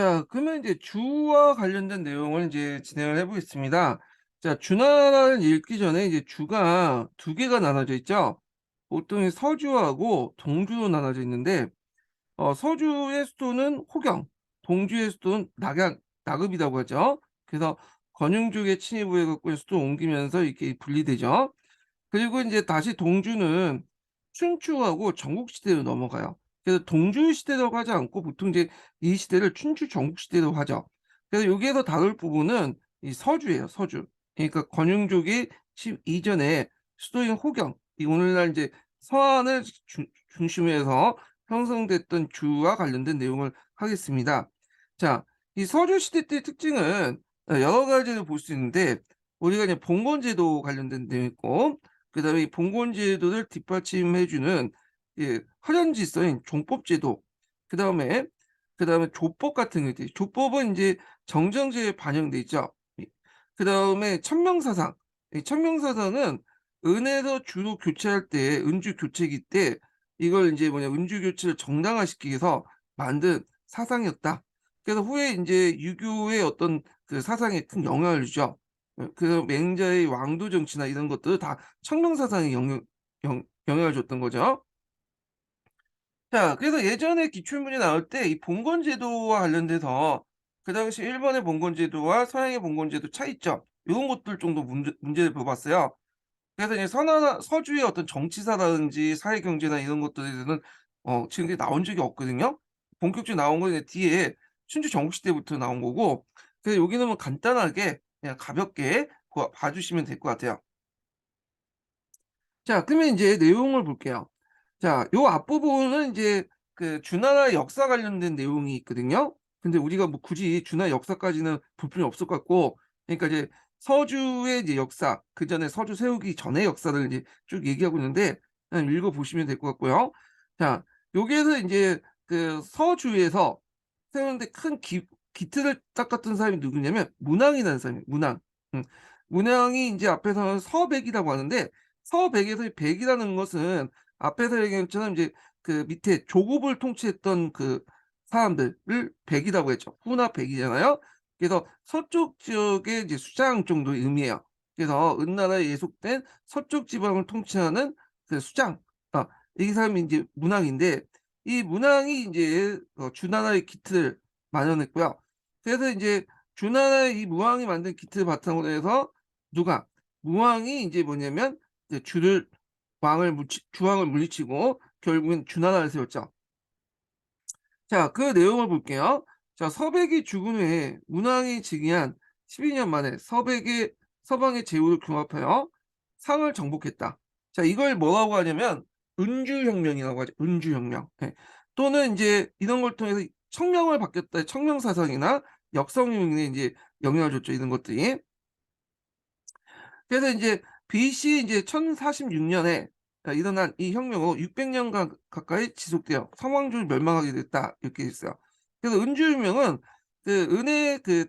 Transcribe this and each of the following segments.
자, 그러면 이제 주와 관련된 내용을 이제 진행을 해 보겠습니다. 자, 주나라를 읽기 전에 이제 주가 두 개가 나눠져 있죠. 보통 이 서주하고 동주로 나눠져 있는데 서주의 수도는 호경, 동주의 수도는 나급이라고 하죠. 그래서 건영족의 침입을 해 갖고 수도를 옮기면서 이렇게 분리되죠. 그리고 인제 다시 동주는 춘추하고 전국시대로 넘어가요. 그래서 동주시대라고 하지 않고 보통 이제 이 시대를 춘추 전국시대로 하죠. 그래서 여기에서 다룰 부분은 이 서주예요, 서주. 그러니까 건영족이 이전에 수도인 호경, 이 오늘날 인제 서안을 중심으로 해서 형성됐던 주와 관련된 내용을 하겠습니다. 자, 이 서주시대 때 특징은 여러 가지를 볼 수 있는데 우리가 이제 봉건제도 관련된 내용이 있고 그다음에 이 봉건제도를 뒷받침해 주는 예 활연질서인 종법제도 그다음에 조법 같은 게 있대요. 조법은 인제 정정제에 반영돼 있죠. 그다음에 천명사상. 이 천명사상은 은에서 주로 교체할 때 은주 교체기 때 이걸 인제 은주 교체를 정당화시키기 위해서 만든 사상이었다. 그래서 후에 인제 유교의 어떤 그 사상에 큰 영향을 주죠. 그래서 맹자의 왕도 정치나 이런 것들을 다 청명사상에 영향을 줬던 거죠. 자, 그래서 예전에 기출문제 나올 때 이 봉건제도와 관련돼서 그 당시 일본의 봉건제도와 서양의 봉건제도 차이점 요런 것들 정도 문제를 봐 봤어요. 그래서 이제 서주의 어떤 정치사라든지 사회 경제나 이런 것들에 대해서는 지금까지 나온 적이 없거든요. 본격적으로 나온 건 이제 뒤에 춘추 전국시대부터 나온 거고 그래서 여기는 뭐 간단하게 그냥 가볍게 봐 주시면 될 것 같아요. 자, 그러면 인제 내용을 볼게요. 자, 요 앞부분은 인제 그 주나라 역사 관련된 내용이 있거든요. 근데 우리가 뭐 굳이 주나라 역사까지는 볼 필요는 없을 것 같고 그러니까 이제 서주의 이제 역사, 그전에 서주 세우기 전의 역사를 이제 쭉 얘기하고 있는데 그냥 읽어 보시면 될 것 같고요. 자, 여기에서 인제 그 서주에서 세우는데 큰 기틀을 닦았던 사람이 누구냐면 문왕이라는 사람이에요, 문왕. 음. 문왕이 인제 앞에서는 서백이라고 하는데 서백에서 이 백이라는 것은 앞에서 얘기한 것처럼 이제 그 밑에 조국을 통치했던 그 사람들을 백이라고 했죠. 후나 백이잖아요. 그래서 서쪽 지역의 이제 수장 정도의 의미예요. 그래서 은나라에 예속된 서쪽 지방을 통치하는 그 수장. 이 사람이 인제 문왕인데 이 문왕이 인제 주나라의 기틀을 마련했고요. 그래서 인제 주나라의 이 문왕이 만든 기틀을 바탕으로 해서 누가 문왕이 인제 뭐냐면 이제 주왕을 물리치고 결국엔 주나라를 세웠죠. 자, 그 내용을 볼게요. 자, 서백이 죽은 후에 문왕이 즉위한 12년 만에 서방의 제후를 규합하여 상을 정복했다. 자, 이걸 뭐라고 하냐면 은주혁명이라고 하죠. 은주혁명. 예. 또는 인제 이런 걸 통해서 청명을 바뀌었다. 청명사상이나 역성혁명에 인제 영향을 줬죠, 이런 것들이. 그래서 인제 BC 인제 1046 년에 일어난 이 혁명은 600 년간 가까이 지속되어 성왕족이 멸망하게 됐다. 이렇게 했어요. 그래서 은주혁명은 그 은의 그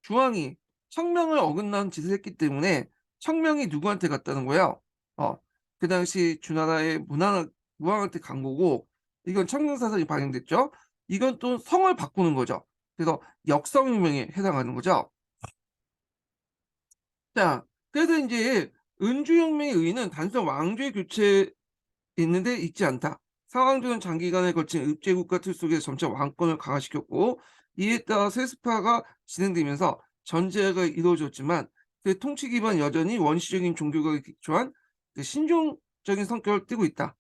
주왕이 청명을 어긋나는 짓을 했기 때문에 청명이 누구한테 갔다는 거예요? 어 그 당시 주나라의 무왕한테 간 거고 이건 청명사상이 발행됐죠. 이건 또 성을 바꾸는 거죠. 그래서 역성혁명에 해당하는 거죠. 자, 그래서 인제 은주혁명의 의의는 단순한 왕조의 교체에 있는데 있지 않다. 상황조는 장기간에 걸친 읍제국가 틀 속에서 점차 왕권을 강화시켰고 이에 따라 세습화가 진행되면서 전제가 이루어졌지만 그 통치 기반은 여전히 원시적인 종교가 기초한 그 신종적인 성격을 띠고 있다.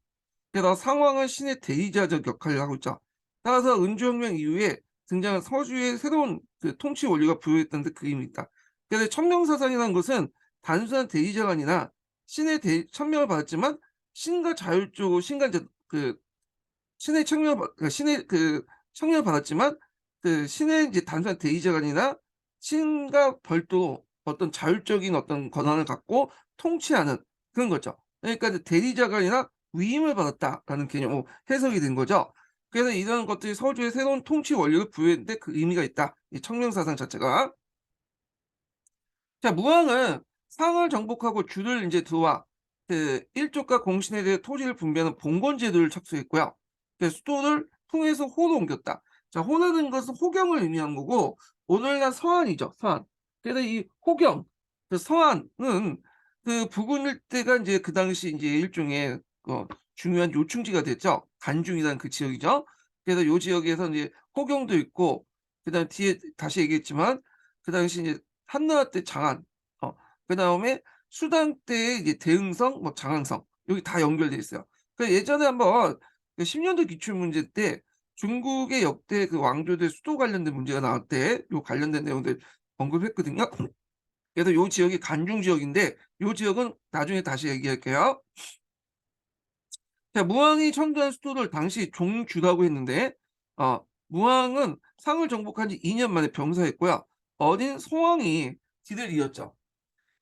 게다가 상황은 신의 대리자적 역할을 하고 있죠. 따라서 은주혁명 이후에 등장한 서주의 새로운 그 통치 원리가 부여했다는 데 그 의미입니다. 그래서 천명사상이라는 것은 단순한 대리자가 아니라 천명을 받았지만 신과 자율적으로 신과 인제 그 신의 청명을 받 그러니까 신의 그 청명을 받았지만 그 신의 인제 단순한 대리자가 아니라 신과 별도로 어떤 자율적인 어떤 권한을 갖고 통치하는 그런 거죠. 그러니까 이제 '대리자가 아니라 위임을 받았다.'라는 개념으로 해석이 된 거죠. 그래서 이런 것들이 서주의 새로운 통치 원리를 부여했는데 그 의미가 있다. 이 청명사상 자체가. 자, 무왕은 상을 정복하고 주를 인제 들어와 그 일족과 공신에 대해 토지를 분배하는 봉건제도를 착수했고요. 그 수도를 풍에서 호로 옮겼다. 자, 호라는 것은 호경을 의미하는 거고, 오늘날 서안이죠, 서안. 그래서 이 호경, 그 서안은 그 부근 일대가 이제 그 당시 이제 일종의 중요한 요충지가 됐죠. 간중이라는 그 지역이죠. 그래서 요 지역에서 이제 호경도 있고, 그다음 뒤에 다시 얘기했지만 그 당시 이제 한나라 때 장안, 그다음에 수당 때 이제 대흥성, 뭐 장안성 여기 다 연결돼 있어요. 그 예전에 한번 그 10년도 기출 문제 때 중국의 역대 그 왕조들 수도 관련된 문제가 나올 때 요 관련된 내용들 언급했거든요. 그래서 요 지역이 간중 지역인데 요 지역은 나중에 다시 얘기할게요. 자, 무왕이 청도한 수도를 당시 종주라고 했는데 무왕은 상을 정복한 지 2년 만에 병사했고요. 어린 송왕이 뒤를 이었죠.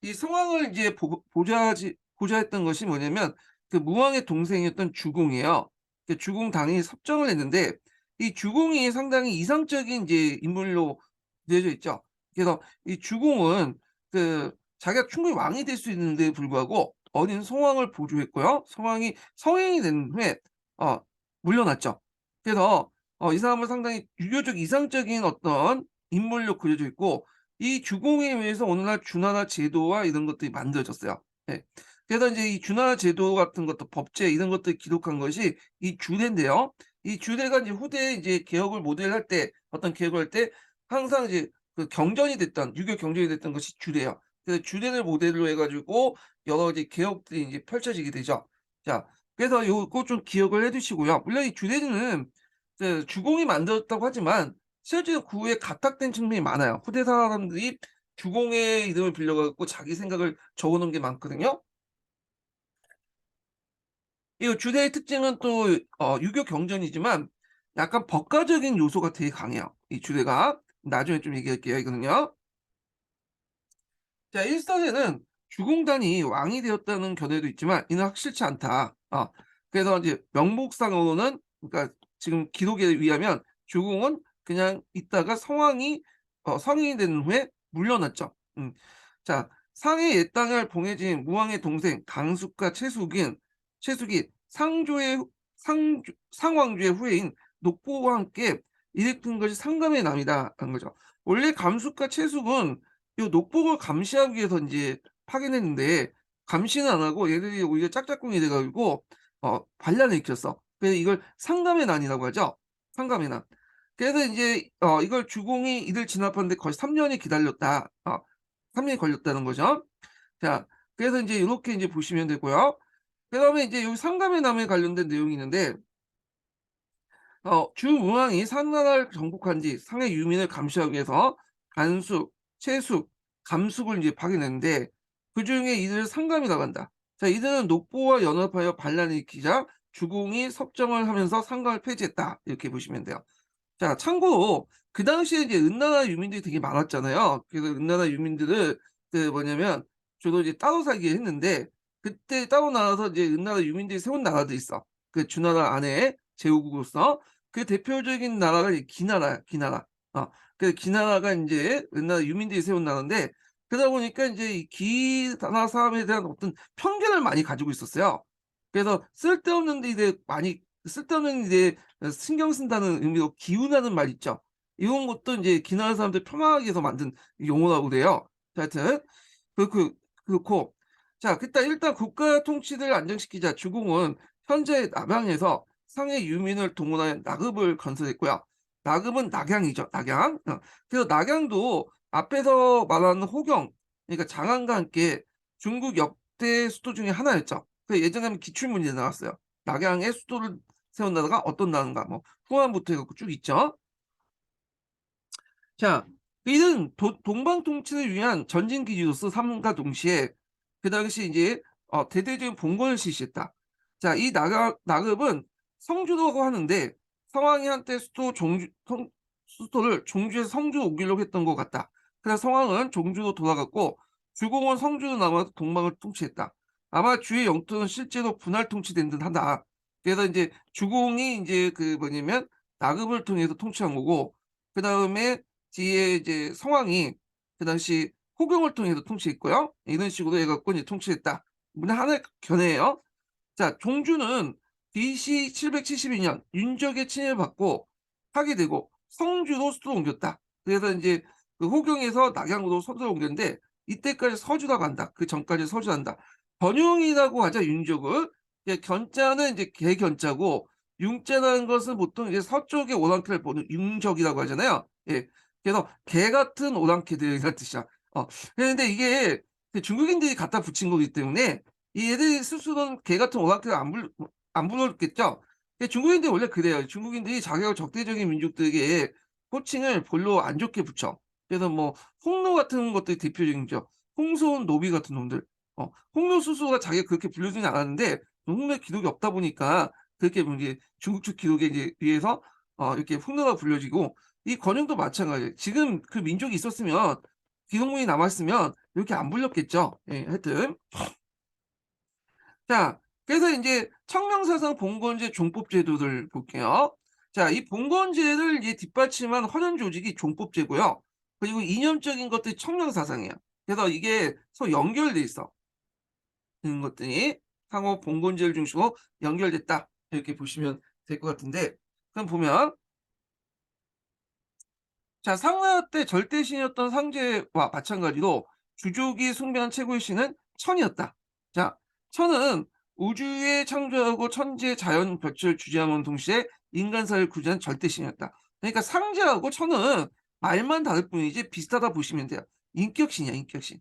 이 성왕을 이제 보좌했던 것이 뭐냐면 그 무왕의 동생이었던 주공이에요. 그 주공당이 섭정을 했는데 이 주공이 상당히 이상적인 이제 인물로 되어져 있죠. 그래서 이 주공은 그 자기가 충분히 왕이 될 수 있는데 불구하고 어린 성왕을 보조했고요. 성왕이 성행이 된 후에 어 물러났죠. 그래서 이 사람은 상당히 유교적 이상적인 어떤 인물로 그려져 있고 이 주공에 의해서 오늘날 주나라 제도와 이런 것들이 만들어졌어요. 예. 그래서 이제 이 주나라 제도 같은 것도 법제 이런 것들을 기록한 것이 이 주례인데요. 이 주례가 이제 후대에 이제 개혁을 모델할 때 어떤 개혁을 할 때 항상 이제 그 경전이 됐던 유교 경전이 됐던 것이 주례예요. 그래서 주례를 모델로 해 가지고 여러 가지 개혁들이 이제 펼쳐지게 되죠. 자, 그래서 요거 좀 기억을 해 두시고요. 물론 이 주례는 그 주공이 만들었다고 하지만 실제로 그 후에 가탁된 측면이 많아요. 후대 사람들이 주공의 이름을 빌려 갖고 자기 생각을 적어 놓은 게 많거든요. 이 주례의 특징은 또 유교 경전이지만 약간 법가적인 요소가 되게 강해요, 이 주례가. 나중에 좀 얘기할게요, 이거는요. 자, 일선에는 주공단이 왕이 되었다는 견해도 있지만 이는 확실치 않다. 그래서 이제 명목상으로는 그러니까 지금 기록에 의하면 주공은 그냥 있다가 성인이 된 후에 물러났죠. 자, 상의 옛 땅을 봉해진 무왕의 동생 강숙과 최숙이 상왕조의 후예인 녹보와 함께 일으킨 것이 상감의 남이다라는 거죠. 원래 감숙과 최숙은 요 녹복을 감시하기 위해서 인제 파견했는데 감시는 안 하고 얘들이 오히려 짝짝꿍이 돼 가지고 반란을 일으켰어. 그래서 이걸 상감의 난이라고 하죠. 상감의 난. 그래서 인제 이걸 주공이 이들 진압하는데 거의 3 년이 기다렸다. 3 년이 걸렸다는 거죠. 자, 그래서 인제 요렇게 인제 보시면 되고요. 그다음에 인제 여기 상감의 난에 관련된 내용이 있는데 주무왕이 상나라를 정복한 뒤 상의 유민을 감시하기 위해서 간숙, 채숙, 감숙을 이제 파견했는데 그중에 이들을 상감이라고 한다. 자, 이들은 녹보와 연합하여 반란을 일으키자 주공이 섭정을 하면서 상감을 폐지했다. 이렇게 보시면 돼요. 자, 참고로 그 당시에 이제 은나라 유민들이 되게 많았잖아요. 그래서 은나라 유민들을 그 뭐냐면 주로 이제 따로 살게 했는데 그때 따로 나와서 이제 은나라 유민들이 세운 나라도 있어. 그 주나라 안에 제후국으로서 그 대표적인 나라가 이제 기나라야, 기나라. 그 기나라가 인제 은나라 유민들이 세운 나라인데 그러다 보니까 인제 이 기나라 사람에 대한 어떤 편견을 많이 가지고 있었어요. 그래서 쓸데없는 일에 많이 쓸데없는 일에 신경 쓴다는 의미로 기운하는 말 있죠. 이런 것도 인제 기나라 사람들 폄하하기 위해서 만든 용어라고 그래요. 하여튼 그렇고 그렇고 자, 일단 국가 통치를 안정시키자 주공은 현재 남양에서 상해 유민을 동원하여 나급을 건설했고요. 나급은 낙양이죠, 낙양. 그래서 낙양도 앞에서 말하는 호경, 그러니까 장안과 함께 중국 역대 수도 중에 하나였죠. 그 예전에 기출 문제 나왔어요. 낙양에 수도를 세운 나라가 어떤 나라인가, 뭐 후한부터 해 갖고 쭉 있죠. 자, 이는 동방 통치를 위한 전진 기지로서 삼음과 동시에 그 당시 이제 대대적인 봉건을 실시했다. 자, 이 나급은 성주라고 하는데 성왕이 한때 수도를 종주에서 성주로 옮기려고 했던 것 같다. 그래서 성왕은 종주로 돌아갔고 주공은 성주로 남아서 동방을 통치했다. 아마 주의 영토는 실제로 분할 통치된 듯하다. 그래서 이제 주공이 이제 그 뭐냐면 나급을 통해서 통치한 거고 그 다음에 뒤에 이제 성왕이 그 당시 호경을 통해서 통치했고요. 이런 식으로 해 갖고 이제 통치했다. 물론 하나의 견해예요. 자, 종주는 BC 772년 윤적의 침해를 받고 파괴되고 성주로 수도를 옮겼다. 그래서 이제 그 호경에서 낙양으로 서도를 옮겼는데 이때까지 서주라고 한다. 그 전까지 서주한다. 번용이라고 하죠, 윤족을. 이제 견자는 이제 개견자고 융자라는 것은 보통 이제 서쪽의 오랑캐를 보는 융적이라고 하잖아요. 예. 그래서 개 같은 오랑캐들이라는 뜻이야. 그런데 이게 그 중국인들이 갖다 붙인 거기 때문에 이 얘들이 스스로는 개 같은 오랑캐를 안 불렀겠죠. 중국인들이 원래 그래요. 중국인들이 자기가 적대적인 민족들에게 호칭을 별로 안 좋게 붙여. 그래서 뭐 홍로 같은 것들이 대표적이죠. 홍소원 노비 같은 놈들. 홍로 스스로가 자기가 그렇게 불러주진 않았는데 홍로의 기록이 없다 보니까 그렇게 이제 중국 측 기록에 이제 의해서 이렇게 홍로가 불려지고 이 건영도 마찬가지예요. 지금 그 민족이 있었으면 기록문이 남았으면 이렇게 안 불렸겠죠. 예, 하여튼 자, 그래서 이제 청명사상 봉건제 종법제도를 볼게요. 자, 이 봉건제를 이제 뒷받침한 헌현 조직이 종법제고요. 그리고 이념적인 것들이 청명사상이에요. 그래서 이게 서로 연결돼 있어. 이런 것들이 상호 봉건제를 중심으로 연결됐다. 이렇게 보시면 될 것 같은데, 그럼 보면 자, 상나라 때 절대신이었던 상제와 마찬가지로 주족이 숭배한 최고의 신은 천이었다. 자, 천은 우주의 창조하고 천지의 자연 볕을 주재하는 동시에 인간사를 구제한 절대신이었다. 그러니까 상제하고 천은 말만 다를 뿐이지 비슷하다 보시면 돼요. 인격신이야, 인격신.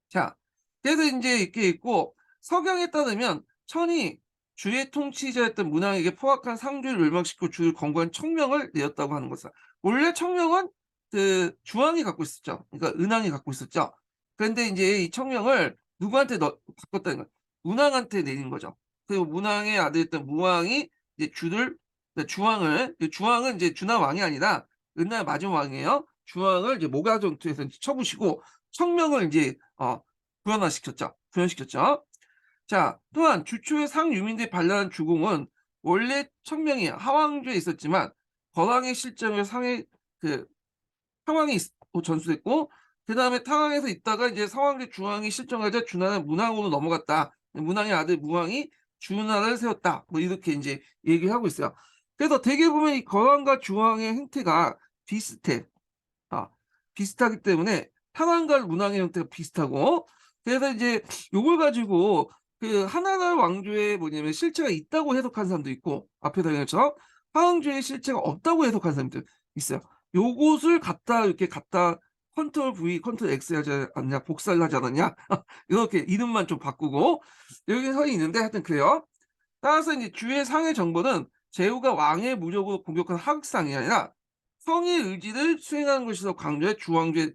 자, 그래서 이제 이렇게 있고 석양에 따르면 천이 주의 통치자였던 문왕에게 포악한 상주를 멸망시키고 주를 권고한 청명을 내었다고 하는 것이다. 원래 청명은 그 주왕이 갖고 있었죠. 그러니까 은왕이 갖고 있었죠. 그런데 이제 이 청명을 누구한테 바꿨다는 거야. 문왕한테 내린 거죠. 그리고 문왕의 아들이었던 무왕이 이제 그러니까 주왕은 이제 준하 왕이 아니라 은나의 마지막 왕이에요. 주왕을 이제 모가 전투에서 쳐부시고 청명을 이제 구현시켰죠. 자, 또한 주초에 상유민들이 반란한 주공은 원래 청명이 하왕조에 있었지만 거왕의 실정을 그 상황이 전수됐고 그 다음에 타왕에서 있다가 이제 상황제 중왕이 실정하자 준하는 문왕으로 넘어갔다. 문왕의 아들 무왕이 준하를 세웠다. 뭐 이렇게 이제 얘기를 하고 있어요. 그래서 대개 보면 이 거왕과 주왕의 형태가 비슷해. 아, 비슷하기 때문에 상황과 문항의 형태가 비슷하고 그래서 이제 요걸 가지고 그 하나나라 왕조에 뭐냐면 실체가 있다고 해석한 사람도 있고 앞에 설명한 것처럼 하왕조에 실체가 없다고 해석한 사람도 있어요. 요것을 이렇게 갖다 컨트롤 V, 컨트롤 X 하지 않냐, 복사를 하지 않았냐 이렇게 이름만 좀 바꾸고 여기 서 있는데 하여튼 그래요. 따라서 이제 주의 상의 정보는 제후가 왕의 무력으로 공격한 하극상이 아니라 성의 의지를 수행하는 것이라고 강조해 주왕조의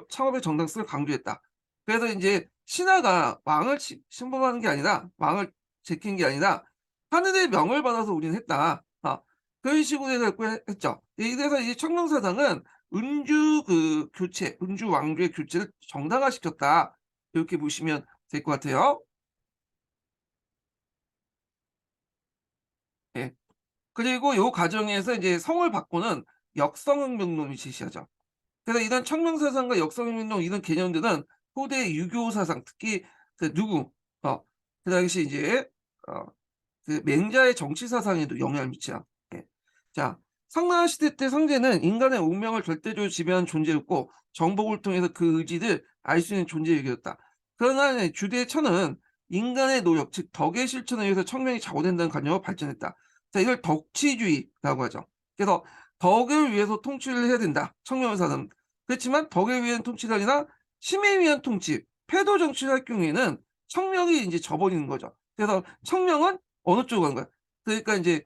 창업의 정당성을 강조했다. 그래서 이제 신하가 왕을 신봉하는 게 아니라 왕을 제킨 게 아니라 하늘의 명을 받아서 우리는 했다. 그런 식으로 했죠. 그래서 이 청명사상은 은주 왕조의 교체를 정당화시켰다. 이렇게 보시면 될 것 같아요. 예. 그리고 요 과정에서 이제 성을 바꾸는 역성혁명론이 제시하죠. 그래서 이런 청명사상과 역성혁명 이런 개념들은 후대 유교 사상 특히 어, 그 당시 이제 어, 그 맹자의 정치 사상에도 영향을 미쳐요. 예. 자, 상나라 시대 때 성제는 인간의 운명을 절대적으로 지배하는 존재였고 정복을 통해서 그 의지를 알 수 있는 존재이었다. 그러나 주대의 천은 인간의 노력, 즉 덕의 실천에 의해서 청명이 좌우된다는 관념으로 발전했다. 자, 이걸 덕치주의라고 하죠. 그래서 덕을 위해서 통치를 해야 된다. 청명사는 그렇지만 덕에 위한 통치가 아니라 힘에 의한 통치, 패도 정치를 할 경우에는 청명이 이제 져버리는 거죠. 그래서 청명은 어느 쪽으로 가는 거야? 그러니까 이제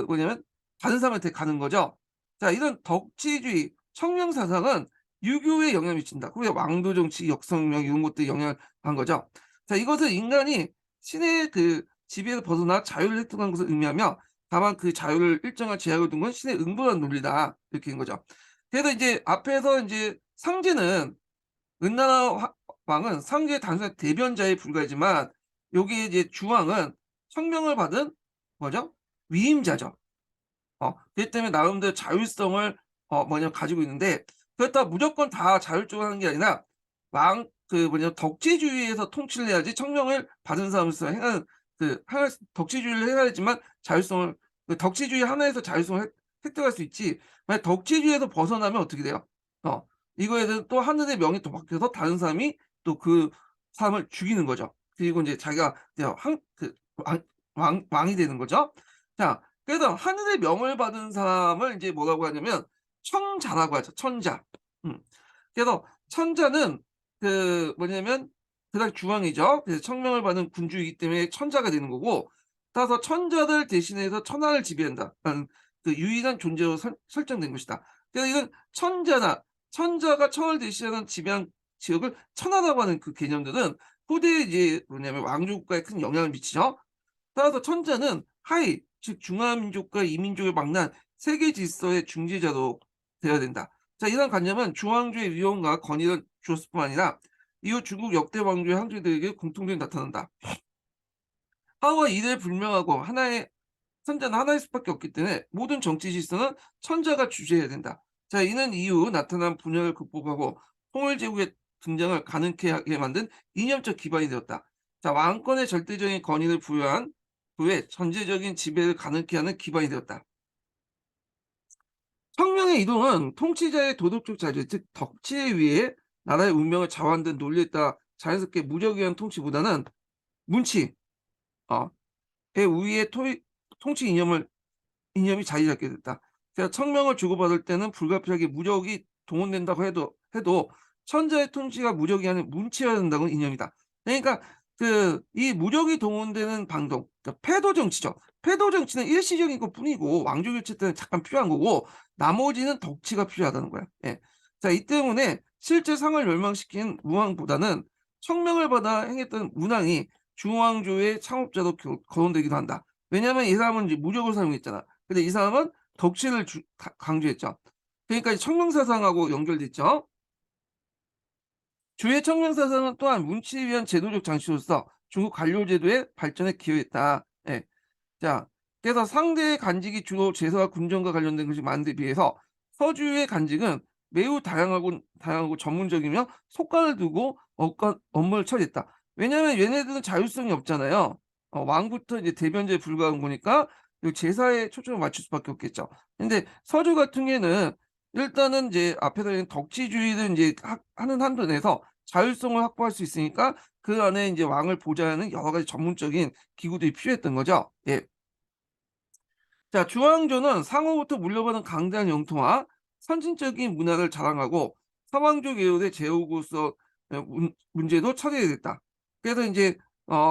뭐냐면 다른 사람한테 가는 거죠. 자, 이런 덕치주의, 청명 사상은 유교에 영향을 미친다. 그게 왕도 정치, 역성명 이런 것들에 영향을 한 거죠. 자, 이것은 인간이 신의 그 지배에서 벗어나 자유를 획득한 것을 의미하며 다만 그 자유를 일정한 제약을 둔 건 신의 응보한 논리다. 이렇게 된 거죠. 그래서 이제 앞에서 이제 상제는 은나라 왕은 상제의 단순한 대변자에 불과하지만 여기 이제 주왕은 청명을 받은 뭐죠? 위임자죠. 그렇기 때문에 나름대로 자율성을 가지고 있는데 그렇다고 무조건 다 자율적으로 하는 게 아니라 덕지주의에서 통치를 해야지 청명을 받은 사람으로서 행하는 덕지주의를 해야지만 자율성을 그 덕치주의 하나에서 자율성을 획득할 수 있지, 만약 덕치주의에서 벗어나면 어떻게 돼요? 어 이거에 대해서 또 하늘의 명이 또 바뀌어서 다른 사람이 또 그 사람을 죽이는 거죠. 그리고 인제 자기가 이제 황 그 왕이 되는 거죠. 자, 그래서 하늘의 명을 받은 사람을 인제 뭐라고 하냐면 청자라고 하죠, 청자. 음. 그래서 천자는 그 뭐냐면 그다음 주왕이죠. 그래서 청명을 받은 군주이기 때문에 천자가 되는 거고, 따라서 천자들 대신해서 천하를 지배한다라는 그 유일한 존재로 설정된 것이다. 그래서 이건 천자가 천을 대신하는 지배한 지역을 천하라고 하는 그 개념들은 후대에 이제 뭐냐면 왕조국가에 큰 영향을 미치죠. 따라서 천자는 하위, 즉 중화민족과 이민족을 막론한 세계 질서의 중재자로 되어야 된다. 자, 이런 관념은 중왕조의 위엄과 권위를 주었을 뿐 아니라 이후 중국 역대 왕조의 황제들에게 공통적으로 나타난다. 하와 이를 불명하고 하나의 천자는 하나일 수밖에 없기 때문에 모든 정치 질서는 천자가 주재해야 된다. 자, 이는 이후 나타난 분열을 극복하고 통일제국의 등장을 가능케 하게 만든 이념적 기반이 되었다. 자, 왕권의 절대적인 권위를 부여한 후에 전제적인 지배를 가능케 하는 기반이 되었다. 혁명의 이동은 통치자의 도덕적 자질, 즉 덕치에 의해 나라의 운명을 좌우하는 논리에 따라 자연스럽게 무력에 의한 통치보다는 문치, 어, 의 우위의 통치 이념이 자리 잡게 됐다. 그래서 청명을 주고받을 때는 불가피하게 무력이 동원된다고 해도 천자의 통치가 무력이 아닌 문치여야 된다는 이념이다. 그러니까 그 이 무력이 동원되는 방동, 그러니까 패도 정치죠. 패도 정치는 일시적인 것뿐이고 왕조 교체 때는 잠깐 필요한 거고 나머지는 덕치가 필요하다는 거야. 예. 자, 이 때문에 실제 상을 멸망시킨 무왕보다는 청명을 받아 행했던 문왕이 중왕조의 창업자로 거론되기도 한다. 왜냐하면 이 사람은 이제 무력을 사용했잖아. 근데 이 사람은 덕치를 강조했죠. 그러니까 청명사상하고 연결됐죠. 주의 청명사상은 또한 문치에 의한 제도적 장치로서 중국 관료제도의 발전에 기여했다. 예. 자, 그래서 상대의 간직이 주로 제사와 군정과 관련된 것이 많은데 비해서 서주의 간직은 매우 다양하고 전문적이며 속관을 두고 업무를 처리했다. 왜냐하면 얘네들은 자율성이 없잖아요. 왕부터 이제 대변자에 불과한 거니까 이 제사에 초점을 맞출 수밖에 없겠죠. 근데 서주 같은 경우에는 일단은 이제 앞에서 얘기한 덕치주의를 이제 하는 한도 내에서 자율성을 확보할 수 있으니까 그 안에 이제 왕을 보좌하는 여러 가지 전문적인 기구들이 필요했던 거죠. 예. 자, 중앙조는 상호부터 물려받은 강대한 영토와 선진적인 문화를 자랑하고 서방조 계열의 제후고서 문제도 처리해야 됐다. 그래서 이제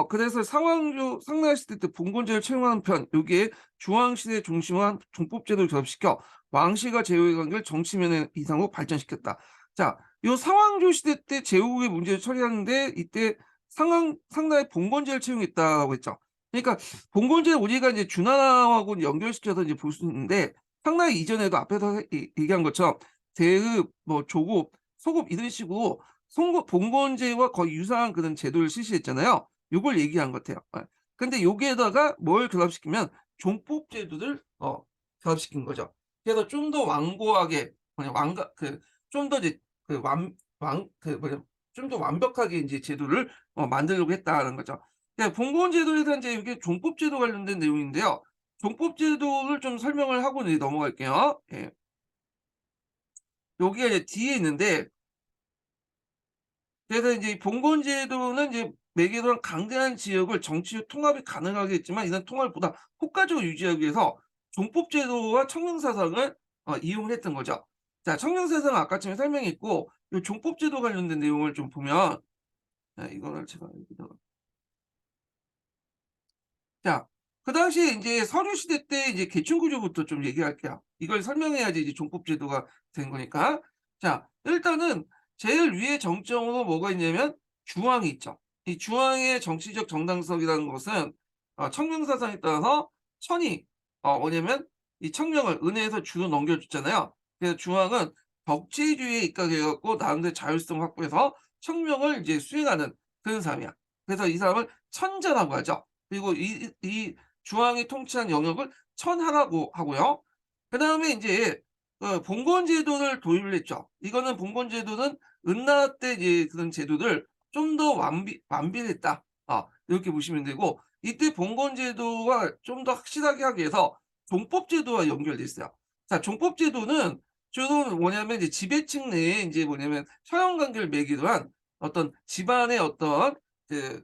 그래서 상나라 시대 때 봉건제를 채용하는 편, 여기에 중앙시대 중심한 종법제도를 결합시켜 왕실과 제후의 관계를 정치면의 이상으로 발전시켰다. 자, 요 상왕조 시대 때 제후의 문제를 처리하는데 이때 상나라의 봉건제를 채용했다고 했죠. 그러니까 봉건제는 우리가 이제 주나라하고 연결시켜서 이제 볼 수 있는데 상나라 이전에도 앞에서 얘기한 것처럼 대읍, 뭐 조급, 소급 이런 식으로 봉건제와 거의 유사한 그런 제도를 실시했잖아요. 요걸 얘기한 것 같아요. 예. 근데 여기에다가 뭘 결합시키면 종법제도를 결합시킨 거죠. 그래서 좀 더 완고하게 뭐냐 완가 좀 더 이제 그 완 완 그 뭐냐 좀 더 완벽하게 인제 제도를 만들려고 했다는 거죠. 네, 봉건제도에 대한 이제 이게 종법제도 관련된 내용인데요. 종법제도를 좀 설명을 하고 이제 넘어갈게요. 예. 여기가 이제 뒤에 있는데, 그래서 이제 봉건제도는 이제 매개도랑 강대한 지역을 정치적 통합이 가능하게 했지만 이런 통합을 보다 효과적으로 유지하기 위해서 종법제도와 청명사상을 이용했던 거죠. 자, 청명사상은 아까 전에 설명했고 요 종법제도 관련된 내용을 좀 보면, 이거를 제가 여기다가 자, 그 당시에 인제 서류 시대 때 이제 계층 구조부터 좀 얘기할게요. 이걸 설명해야지 이제 종법제도가 된 거니까. 자, 일단은 제일 위에 정점으로 뭐가 있냐면 주왕이 있죠. 이 주왕의 정치적 정당성이라는 것은 청명사상에 따라서 천이 뭐냐면 이 청명을 은혜에서 주로 넘겨줬잖아요. 그래서 주왕은 덕치주의에 입각해 갖고 나름대로 자율성을 확보해서 청명을 이제 수행하는 그런 사람이야. 그래서 이 사람을 천자라고 하죠. 그리고 이 주왕이 통치한 영역을 천하라고 하고요. 그다음에 인제 봉건제도를 도입을 했죠. 이거는 봉건제도는 은나라 때 이제 그런 제도를 좀 더 완비를 했다. 이렇게 보시면 되고, 이때 봉건제도가 좀 더 확실하게 하기 위해서 종법제도와 연결돼 있어요. 자, 종법제도는 주로 뭐냐면 이제 지배층 내에 이제 뭐냐면 서양 관계를 매기도 한 어떤 집안의 어떤 그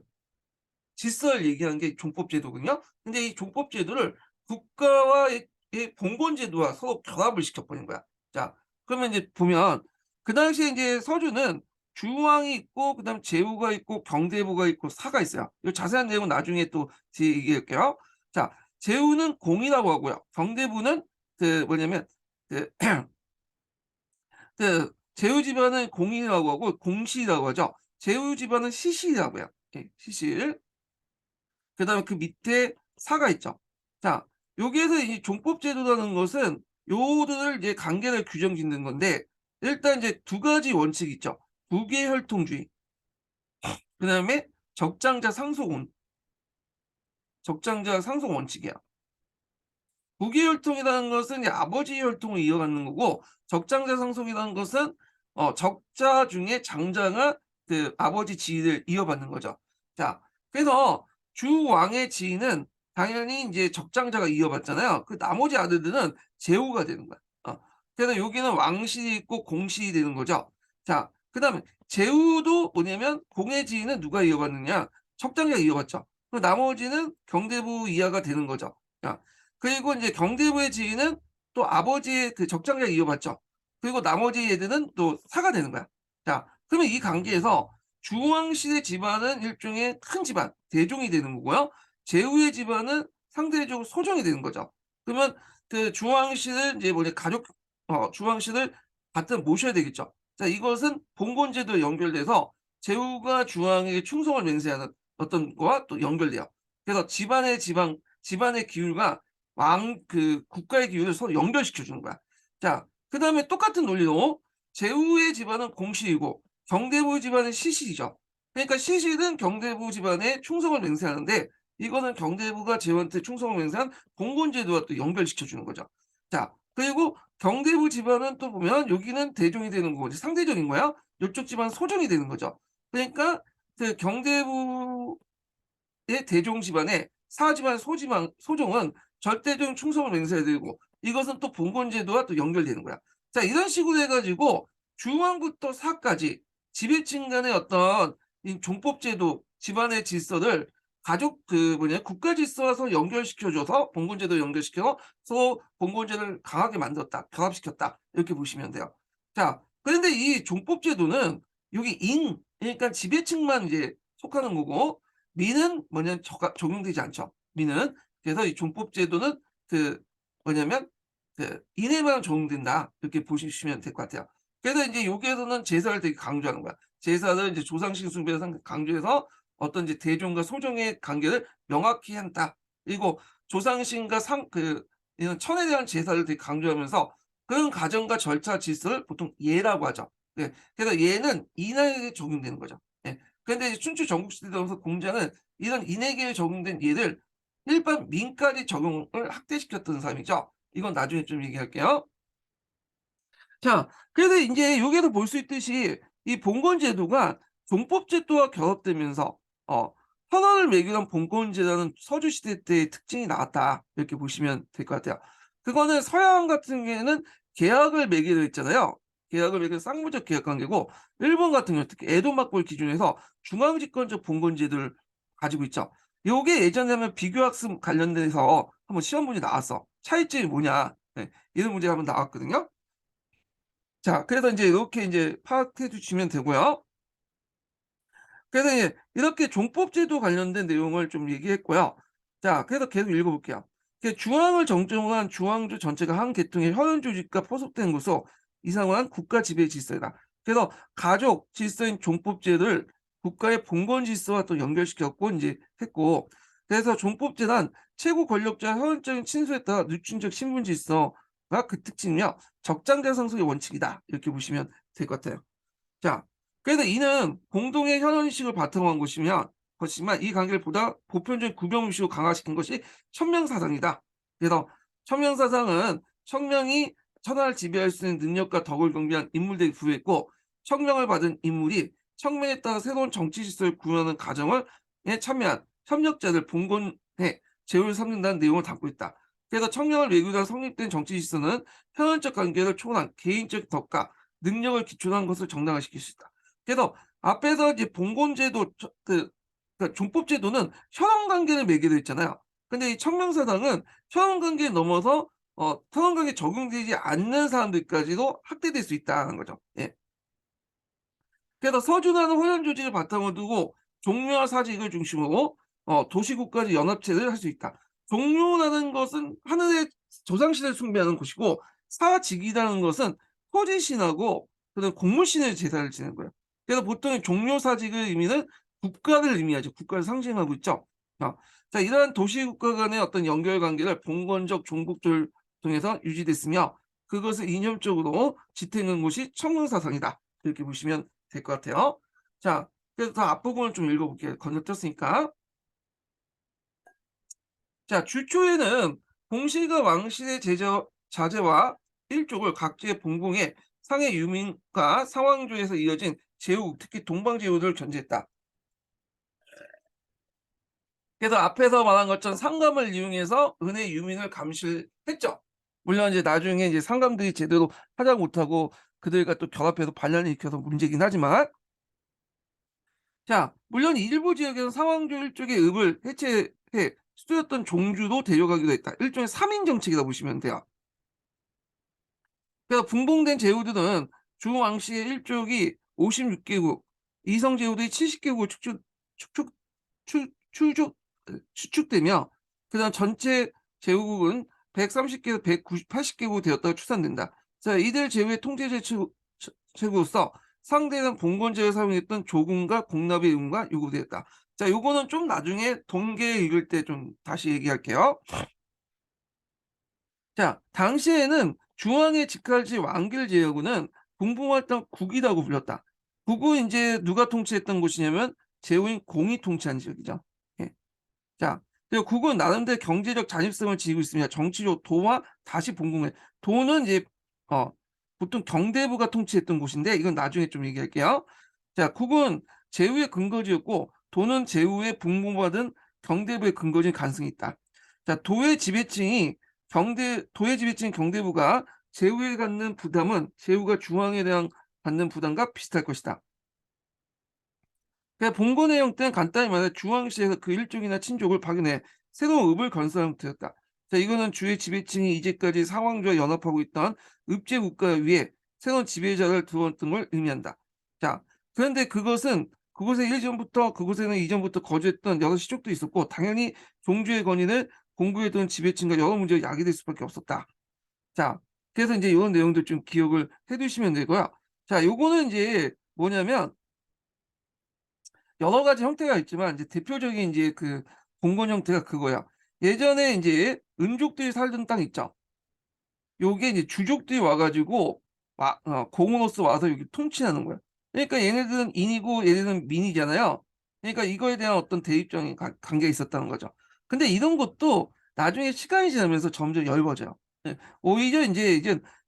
질서를 얘기하는 게 종법제도거든요. 근데 이 종법제도를 국가와의 봉건제도와 서로 결합을 시켜버린 거야. 자, 그러면 이제 보면 그 당시에 이제 서주는 주왕이 있고 그다음에 제후가 있고 경대부가 있고 사가 있어요. 이 자세한 내용은 나중에 또 뒤에 얘기할게요. 자, 제후는 공이라고 하고요. 경대부는 그 뭐냐면 그, 그 제후 집안은 공이라고 하고 공시라고 하죠. 제후 집안은 시실이라고 해요. 시실. 그다음에 그 밑에 사가 있죠. 자, 여기에서 이 종법제도라는 것은 요들을 이제 관계를 규정짓는 건데 일단 이제 두 가지 원칙이 있죠. 부계혈통주의. 그다음에 적장자 상속 원칙이야. 부계혈통이라는 것은 이제 아버지의 혈통을 이어가는 거고 적장자 상속이라는 것은 적자 중에 장자가 그 아버지 지위를 이어받는 거죠. 자, 그래서 주왕의 지위는 당연히 이제 적장자가 이어받잖아요. 그 나머지 아들들은 제후가 되는 거야. 그래서 여기는 왕실이 있고 공실이 되는 거죠. 자, 그다음에 제후도 뭐냐면 공의 지위는 누가 이어받느냐? 적장자가 이어받죠. 그 나머지는 경대부 이하가 되는 거죠. 자, 그리고 이제 경대부의 지위는 또 아버지의 그 적장자가 이어받죠. 그리고 나머지 애들은 또 사가 되는 거야. 자, 그러면 이 관계에서 주왕실의 집안은 일종의 큰 집안, 대종이 되는 거고요. 제후의 집안은 상대적으로 소정이 되는 거죠. 그러면 그 주왕실을 이제 뭐냐 주왕실을 갖다 모셔야 되겠죠. 자, 이것은 봉건제도에 연결돼서 제후가 주왕에게 충성을 맹세하는 어떤 거와 또 연결돼요. 그래서 집안의 기율과 그 국가의 기율을 서로 연결시켜 주는 거야. 자, 그다음에 똑같은 논리로 제후의 집안은 공실이고 경대부의 집안은 시실이죠. 그러니까 시실은 경대부 집안에 충성을 맹세하는데 이거는 경대부가 제후한테 충성을 맹세한 봉건제도와 또 연결시켜 주는 거죠. 자, 그리고 경대부 집안은 또 보면 여기는 대종이 되는 거고 상대적인 거야. 이쪽 집안 소종이 되는 거죠. 그러니까 그 경대부의 대종 집안에 사 집안 소종은 절대적인 충성을 맹세해야 되고 이것은 또 봉건제도와 또 연결되는 거야. 자, 이런 식으로 해가지고 중왕부터 사까지 지배층 간의 어떤 이 종법제도 집안의 질서를 가족 그 뭐냐 국가 질서와 서로 연결시켜줘서 봉건제도 연결시켜서 서로 봉건제를 강하게 만들었다, 결합시켰다 이렇게 보시면 돼요. 자, 그런데 이 종법제도는 여기 그러니까 지배층만 이제 속하는 거고 민은 뭐냐면 적용되지 않죠. 민은 그래서 이 종법제도는 그 뭐냐면 그 인에만 적용된다 이렇게 보시면 될 것 같아요. 그래서 이제 여기에서는 제사를 되게 강조하는 거야. 제사를 이제 조상식 숭배를 강조해서 어떤 이제 대종과 소종의 관계를 명확히 한다. 그리고 조상신과 이런 천에 대한 제사를 되게 강조하면서 그런 가정과 절차 질서를 보통 예라고 하죠. 네. 그래서 예는 인에게 적용되는 거죠. 예. 그런데 춘추 전국시대 들어서 공자는 이런 인에게 적용된 예를 일반 민까지 적용을 확대시켰던 사람이죠. 이건 나중에 좀 얘기할게요. 자, 그래서 인제 여기에서 볼 수 있듯이 이 봉건제도가 종법제도와 결합되면서 어 현안을 매기던 봉건제도는 서주시대 때의 특징이 나왔다. 이렇게 보시면 될 것 같아요. 그거는 서양 같은 경우에는 계약을 맺기로 했잖아요. 계약을 맺은 쌍무적 계약 관계고 일본 같은 경우 특히 에도 막부를 기준으로 해서 중앙집권적 봉건제도를 가지고 있죠. 요게 예전에 하면 비교학습 관련돼서 한번 시험 문제 나왔어. 차이점이 뭐냐. 네, 이런 문제가 한번 나왔거든요. 자, 그래서 인제 요렇게 인제 파악해 주시면 되고요. 그래서 이렇게 종법제도 관련된 내용을 좀 얘기했고요. 자, 그래서 계속 읽어 볼게요. 주왕을 정정한 주왕조 전체가 한 계통의 혈연 조직과 포섭된 것으로 이상한 국가 지배 질서이다. 그래서 가족 질서인 종법제를 국가의 봉건 질서와 또 연결시켰고 인제 했고 그래서 종법제란 최고 권력자의 혈연적인 친소에 따라 누춘적 신분 질서가 그 특징이며 적장자 상속의 원칙이다. 이렇게 보시면 될 것 같아요. 자, 그래서 이는 공동의 현원의식을 바탕으로 한 것이지만 이 관계를 보다 보편적인 구별의식으로 강화시킨 것이 천명사상이다. 그래서 천명사상은 천명이 천하를 지배할 수 있는 능력과 덕을 경비한 인물들에게 부여했고 천명을 받은 인물이 천명에 따라 새로운 정치 질서를 구현하는 과정을 참여한 협력자들 봉건에 제후를 삼는다는 내용을 담고 있다. 그래서 청렴을 외교로 성립된 정치 질서는 현안적 관계를 초월한 개인적 덕과 능력을 기초로 한 것을 정당화시킬 수 있다. 그래서 앞에서 이제 봉건제도 그러니까 종법제도는 혈연 관계를 매개로 했잖아요. 근데 이 청명사당은 혈연 관계를 넘어서 혈연 관계에 적용되지 않는 사람들까지도 학대될 수 있다는 거죠. 예. 그래서 서준하는 호연 조직을 바탕으로 두고 종묘와 사직을 중심으로 도시국가적 연합체를 할 수 있다. 종묘라는 것은 하늘의 조상신을 숭배하는 곳이고 사직이라는 것은 토지신하고 그다음 곡물신의 제사를 지내는 거예요. 그래서 보통 종묘 사직의 의미는 국가를 의미하죠. 국가를 상징하고 있죠. 어, 자, 이러한 도시국가 간의 어떤 연결 관계를 봉건적 종국조를 통해서 유지됐으며 그것을 이념적으로 지탱한 곳이 청명사상이다. 이렇게 보시면 될 것 같아요. 자, 그래서 더 앞부분을 좀 읽어볼게요. 건너뛰었으니까. 자, 주초에는 공실과 왕실의 자제와 일족을 각지에 봉공해 상해 유민과 상왕조에서 이어진 제후, 특히 동방제후를 견제했다. 그래서 앞에서 말한 것처럼 상감을 이용해서 은혜 유민을 감시했죠. 물론 이제 나중에 이제 상감들이 제대로 하지 못하고 그들과 또 결합해서 반란을 일으켜서 문제긴 하지만 자, 물론 일부 지역에서 상황조 일족의 읍을 해체해 수도였던 종주도 데려가기도 했다. 일종의 3인 정책이라고 보시면 돼요. 그래서 분봉된 제후들은 주왕씨의 일족이 56개국, 이성 제후들이 70개국을 추측되며 그다음 전체 제후국은 130개에서 180개국 되었다고 추산된다. 자, 이들 제후의 통제제 체구로서 상대는 봉건제를 사용했던 조군과 공납의 의무가 요구되었다. 자, 요거는 좀 나중에 동계 읽을 때 좀 다시 얘기할게요. 자, 당시에는 중앙의 직할지 왕길 제후는 공부활동 국이라고 불렸다. 국은 이제 누가 통치했던 곳이냐면 제후인 공이 통치한 지역이죠. 예. 자, 그리고 국은 나름대로 경제적 자립성을 지니고 있습니다. 정치적 도와 다시 봉공해. 도는 이제 어, 보통 경대부가 통치했던 곳인데 이건 나중에 좀 얘기할게요. 자, 국은 제후의 근거지였고 도는 제후의 분봉받은 경대부의 근거지인 가능성이 있다. 자, 도의 지배층 경대부가 제후에 갖는 부담은 제후가 중앙에 대한 받는 부담과 비슷할 것이다. 그러니까 봉고 내용 때는 간단히 말해 중앙시에서 그 일족이나 친족을 파견해 새로운 읍을 건설한 형태였다. 자, 이거는 주의 지배층이 이제까지 상황조와 연합하고 있던 읍제 국가 위에 새로운 지배자를 두었던 걸 의미한다. 자, 그런데 그곳에 일전부터 그곳에는 이전부터 거주했던 여러 시족도 있었고 당연히 종주의 권위를 공부해 둔 지배층과 여러 문제가 야기될 수밖에 없었다. 자, 그래서 이제 이런 내용들 좀 기억을 해두시면 되고요. 자, 요거는 이제 뭐냐면 여러 가지 형태가 있지만 이제 대표적인 이제 그 봉건 형태가 그거야. 예전에 이제 은족들이 살던 땅 있죠. 요게 이제 주족들이 와 가지고 공으로서 와서 여기 통치하는 거야. 그러니까 얘네들은 인이고 얘네들은 민이잖아요. 그러니까 이거에 대한 어떤 대립적인 관계가 있었다는 거죠. 근데 이런 것도 나중에 시간이 지나면서 점점 엷어져요. 예. 오히려 이제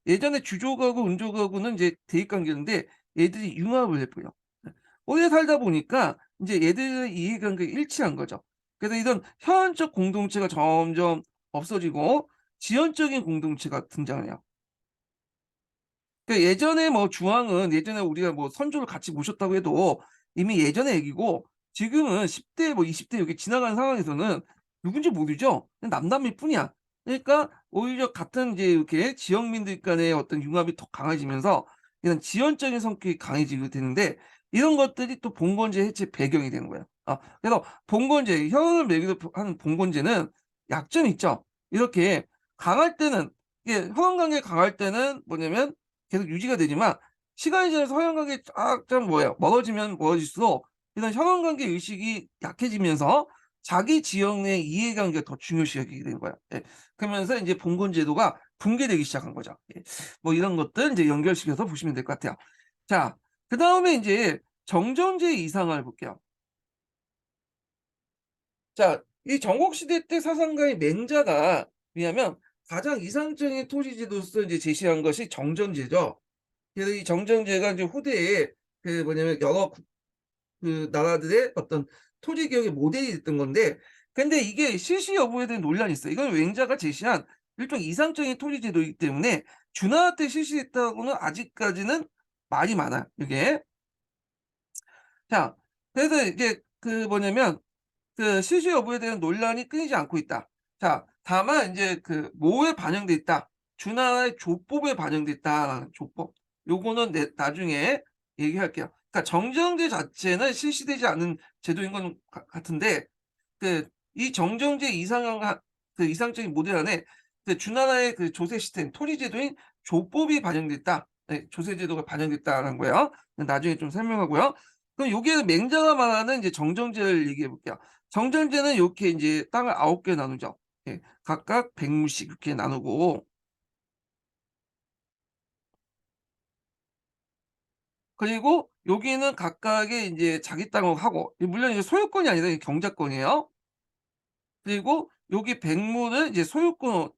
예전에 주족하고 은족하고는 이제 대립 관계인데 얘들이 융합을 해 버려. 예. 오래 살다 보니까 이제 얘들의 이해관계가 일치한 거죠. 그래서 이런 혈연적 공동체가 점점 없어지고 지연적인 공동체가 등장을 해요. 그러니까 예전에 뭐 주황은 예전에 우리가 뭐 선조를 같이 모셨다고 해도 이미 예전의 얘기고 지금은 10대 뭐 20대 이렇게 지나가는 상황에서는 누군지 모르죠. 그냥 남남일 뿐이야. 그러니까 오히려 같은 이제 이렇게 지역민들 간의 어떤 융합이 더 강해지면서 이런 지연적인 성격이 강해지게 되는데 이런 것들이 또 봉건제 해체 배경이 되는 거예요. 그래서 봉건제, 혈연을 매개로 하는 봉건제는 약점이 있죠. 이렇게 강할 때는 이게 혈연 관계가 강할 때는 뭐냐면 계속 유지가 되지만 시간이 지나서 혈연 관계 좀 멀어지면 멀어질수록 이런 혈연 관계 의식이 약해지면서 자기 지역의 이해관계가 더 중요시 여기게 되는 거야. 예. 그러면서 이제 봉건 제도가 붕괴되기 시작한 거죠. 예. 뭐 이런 것들 이제 연결시켜서 보시면 될 것 같아요. 자, 그다음에 이제 정전제 이상을 볼게요. 자, 이 전국시대 때 사상가의 맹자가 왜냐면 가장 이상적인 토지지도서 이제 제시한 것이 정전제죠. 그래서 이 정전제가 이제 후대에 그 뭐냐면 여러 그 나라들의 어떤 토지 개혁의 모델이 됐던 건데 근데 이게 실시 여부에 대한 논란이 있어요. 이건 맹자가 제시한 일종의 이상적인 토지 제도이기 때문에 준하 때 실시했다고는 아직까지는 말이 많아요, 이게. 자, 그래서 이제 그 뭐냐면 그 실시 여부에 대한 논란이 끊이지 않고 있다. 자, 다만 인제 그 뭐에 반영돼 있다. 준하의 조법에 반영돼 있다라는 조법. 요거는 나중에 얘기할게요. 그러니까 정정제 자체는 실시되지 않은 제도인 건 같은데 그 이 정정제 이상한 그 이상적인 모델 안에 그 주나라의 그 조세 시스템, 토지 제도인 조법이 반영돼 있다. 네, 조세 제도가 반영됐다라는 거예요. 나중에 좀 설명하고요. 그럼 여기에서 맹자가 말하는 이제 정정제를 얘기해 볼게요. 정정제는 요렇게 인제 땅을 9개 나누죠. 예. 각각 100 무씩 이렇게 나누고 그리고 여기는 각각의 인제 자기 땅을 하고 물론 이제 소유권이 아니라 이게 경작권이에요. 그리고 여기 백무는 이제 소유권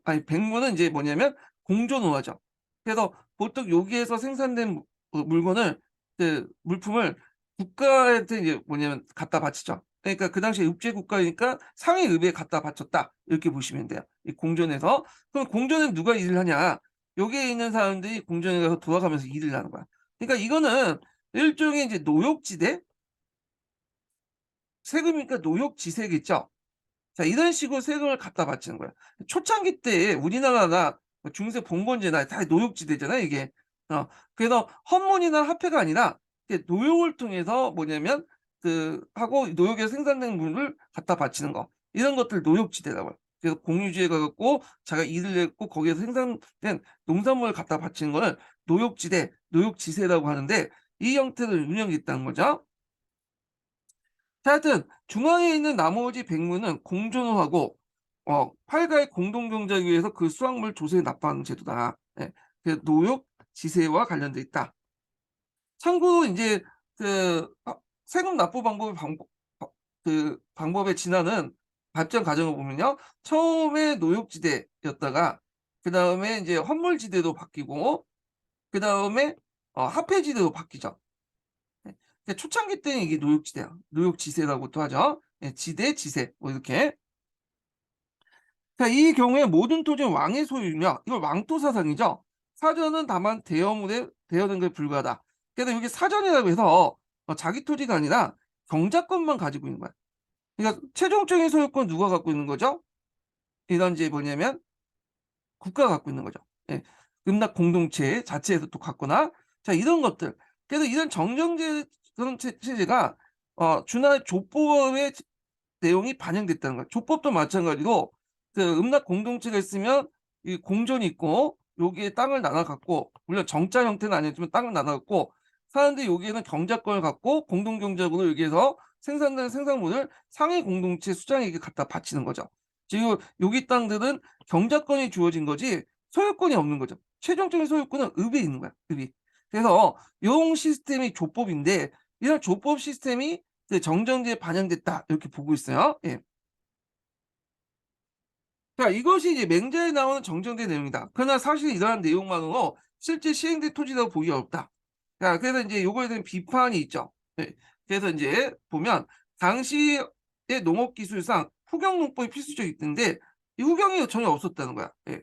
아니 백무는 인제 뭐냐면 공존호화죠. 그래서 보통 여기에서 생산된 물건을 그 물품을 국가한테 이제 뭐냐면 갖다 바치죠. 그러니까 그 당시에 읍제 국가이니까 상위읍에 갖다 바쳤다. 이렇게 보시면 돼요. 이 공존에서. 그럼 공존에는 누가 일을 하냐? 여기에 있는 사람들이 공존에 가서 돌아가면서 일을 하는 거야. 그러니까 이거는 일종의 이제 노역지대? 세금이니까 노역지세겠죠. 자 이런 식으로 세금을 갖다 바치는 거야. 초창기 때 우리나라가 뭐 중세 봉건제나 다 노역지대잖아요 이게. 그래서 헌문이나 화폐가 아니라 이게 노역을 통해서 뭐냐면 그 하고 노역에서 생산된 물을 갖다 바치는 거. 이런 것들 노역지대라고 해요. 그래서 공유지에 가 갖고 자기가 일을 했고 거기에서 생산된 농산물을 갖다 바치는 거를 노역지대, 노역지세라고 하는데 이 형태로 운영이 있다는 거죠. 자 하여튼 중앙에 있는 나머지 백무는 공존호하고 팔가의 공동 경작을 위해서 그 수확물 조세에 납부하는 제도다. 예. 그 노역 지세와 관련돼 있다. 참고로 인제 그 세금 납부 방법의 그 방법의 진화는 발전 과정을 보면요. 처음에 노역지대였다가 그다음에 인제 헌물지대로 바뀌고 그다음에 화폐지대로 바뀌죠. 예. 근데 초창기 때는 이게 노역지대야. 노역지세라고도 하죠. 예 지대, 지세 뭐 이렇게. 자 이 경우에 모든 토지는 왕의 소유이며 이걸 왕토 사상이죠. 사전은 다만 대여물에 대여된 것에 불과하다. 그래서 여기 사전이라고 해서 자기 토지가 아니라 경작권만 가지고 있는 거야. 그러니까 최종적인 소유권 누가 갖고 있는 거죠? 이런 이제 뭐냐면 국가가 갖고 있는 거죠. 예. 음락 공동체 자체에서 또 갖거나 자 이런 것들. 그래서 이런 정정제 그런 체제가 준하의 조법의 내용이 반영됐다는 거예요. 조법도 마찬가지로 그 음락 공동체가 있으면 이 공존이 있고 여기에 땅을 나눠 갖고 물론 정자 형태는 아니지만 땅을 나눠 갖고 사람들이 여기에는 경작권을 갖고 공동 경작으로 여기에서 생산되는 생산물을 상위 공동체 수장에게 갖다 바치는 거죠. 지금 여기 땅들은 경작권이 주어진 거지 소유권이 없는 거죠. 최종적인 소유권은 읍에 있는 거야, 읍이. 그래서 용 시스템이 조법인데 이런 조법 시스템이 그 정정제에 반영됐다 이렇게 보고 있어요. 예. 자 이것이 이제 맹자에 나오는 정정된 내용이다. 그러나 사실 이러한 내용만으로 실제 시행된 토지라고 보기 어렵다. 자 그래서 인제 요거에 대한 비판이 있죠. 예. 그래서 인제 보면 당시의 농업 기술상 후경 농법이 필수적이 있던데 이 후경이 전혀 없었다는 거야. 예.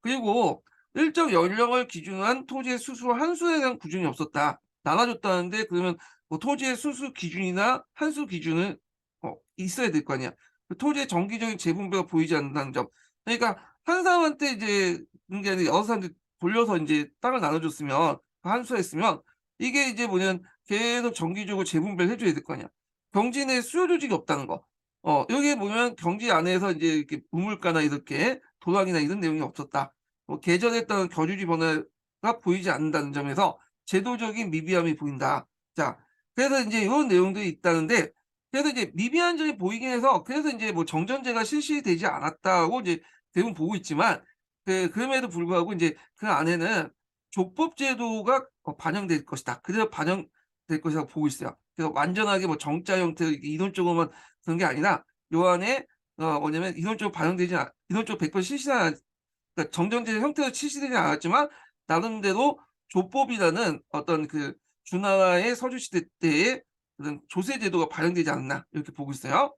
그리고 일정 연령을 기준으로 한 토지의 수수 한수에 대한 구준이 없었다. 나눠줬다는데 그러면 뭐 토지의 수수 기준이나 한수 기준은 있어야 될 거 아니야. 그 토지의 정기적인 재분배가 보이지 않는다는 점. 그러니까 한 사람한테 이제 그런 게 아니라 여러 사람들 돌려서 인제 땅을 나눠줬으면 한수했으면 이게 이제 뭐냐면 계속 정기적으로 재분배를 해 줘야 될 거 아니야. 경지 내 수요 조직이 없다는 거. 여기에 보면 경지 안에서 인제 이렇게 우물가나 이렇게 도랑이나 이런 내용이 없었다. 계절에 따른 겨주지 변화가 보이지 않는다는 점에서 제도적인 미비함이 보인다. 자 그래서 인제 요런 내용들이 있다는데 그래서 이제 미비한 점이 보이긴 해서 그래서 인제 뭐 정전제가 실시되지 않았다고 이제 대부분 보고 있지만 그럼에도 불구하고 인제 그 안에는 족법 제도가 반영될 것이다. 그대로 반영될 것이라고 보고 있어요. 그래서 완전하게 뭐 정자 형태로 이렇게 이론적으로만 그런 게 아니라 요 안에 뭐냐면 이론적으로 반영되지 이론적으로 100% 실시는 그러니까 정정제 형태로 실시되지 않았지만 나름대로 조법이라는 어떤 그 주나라의 서주시대 때의 그런 조세 제도가 발현되지 않았나 이렇게 보고 있어요.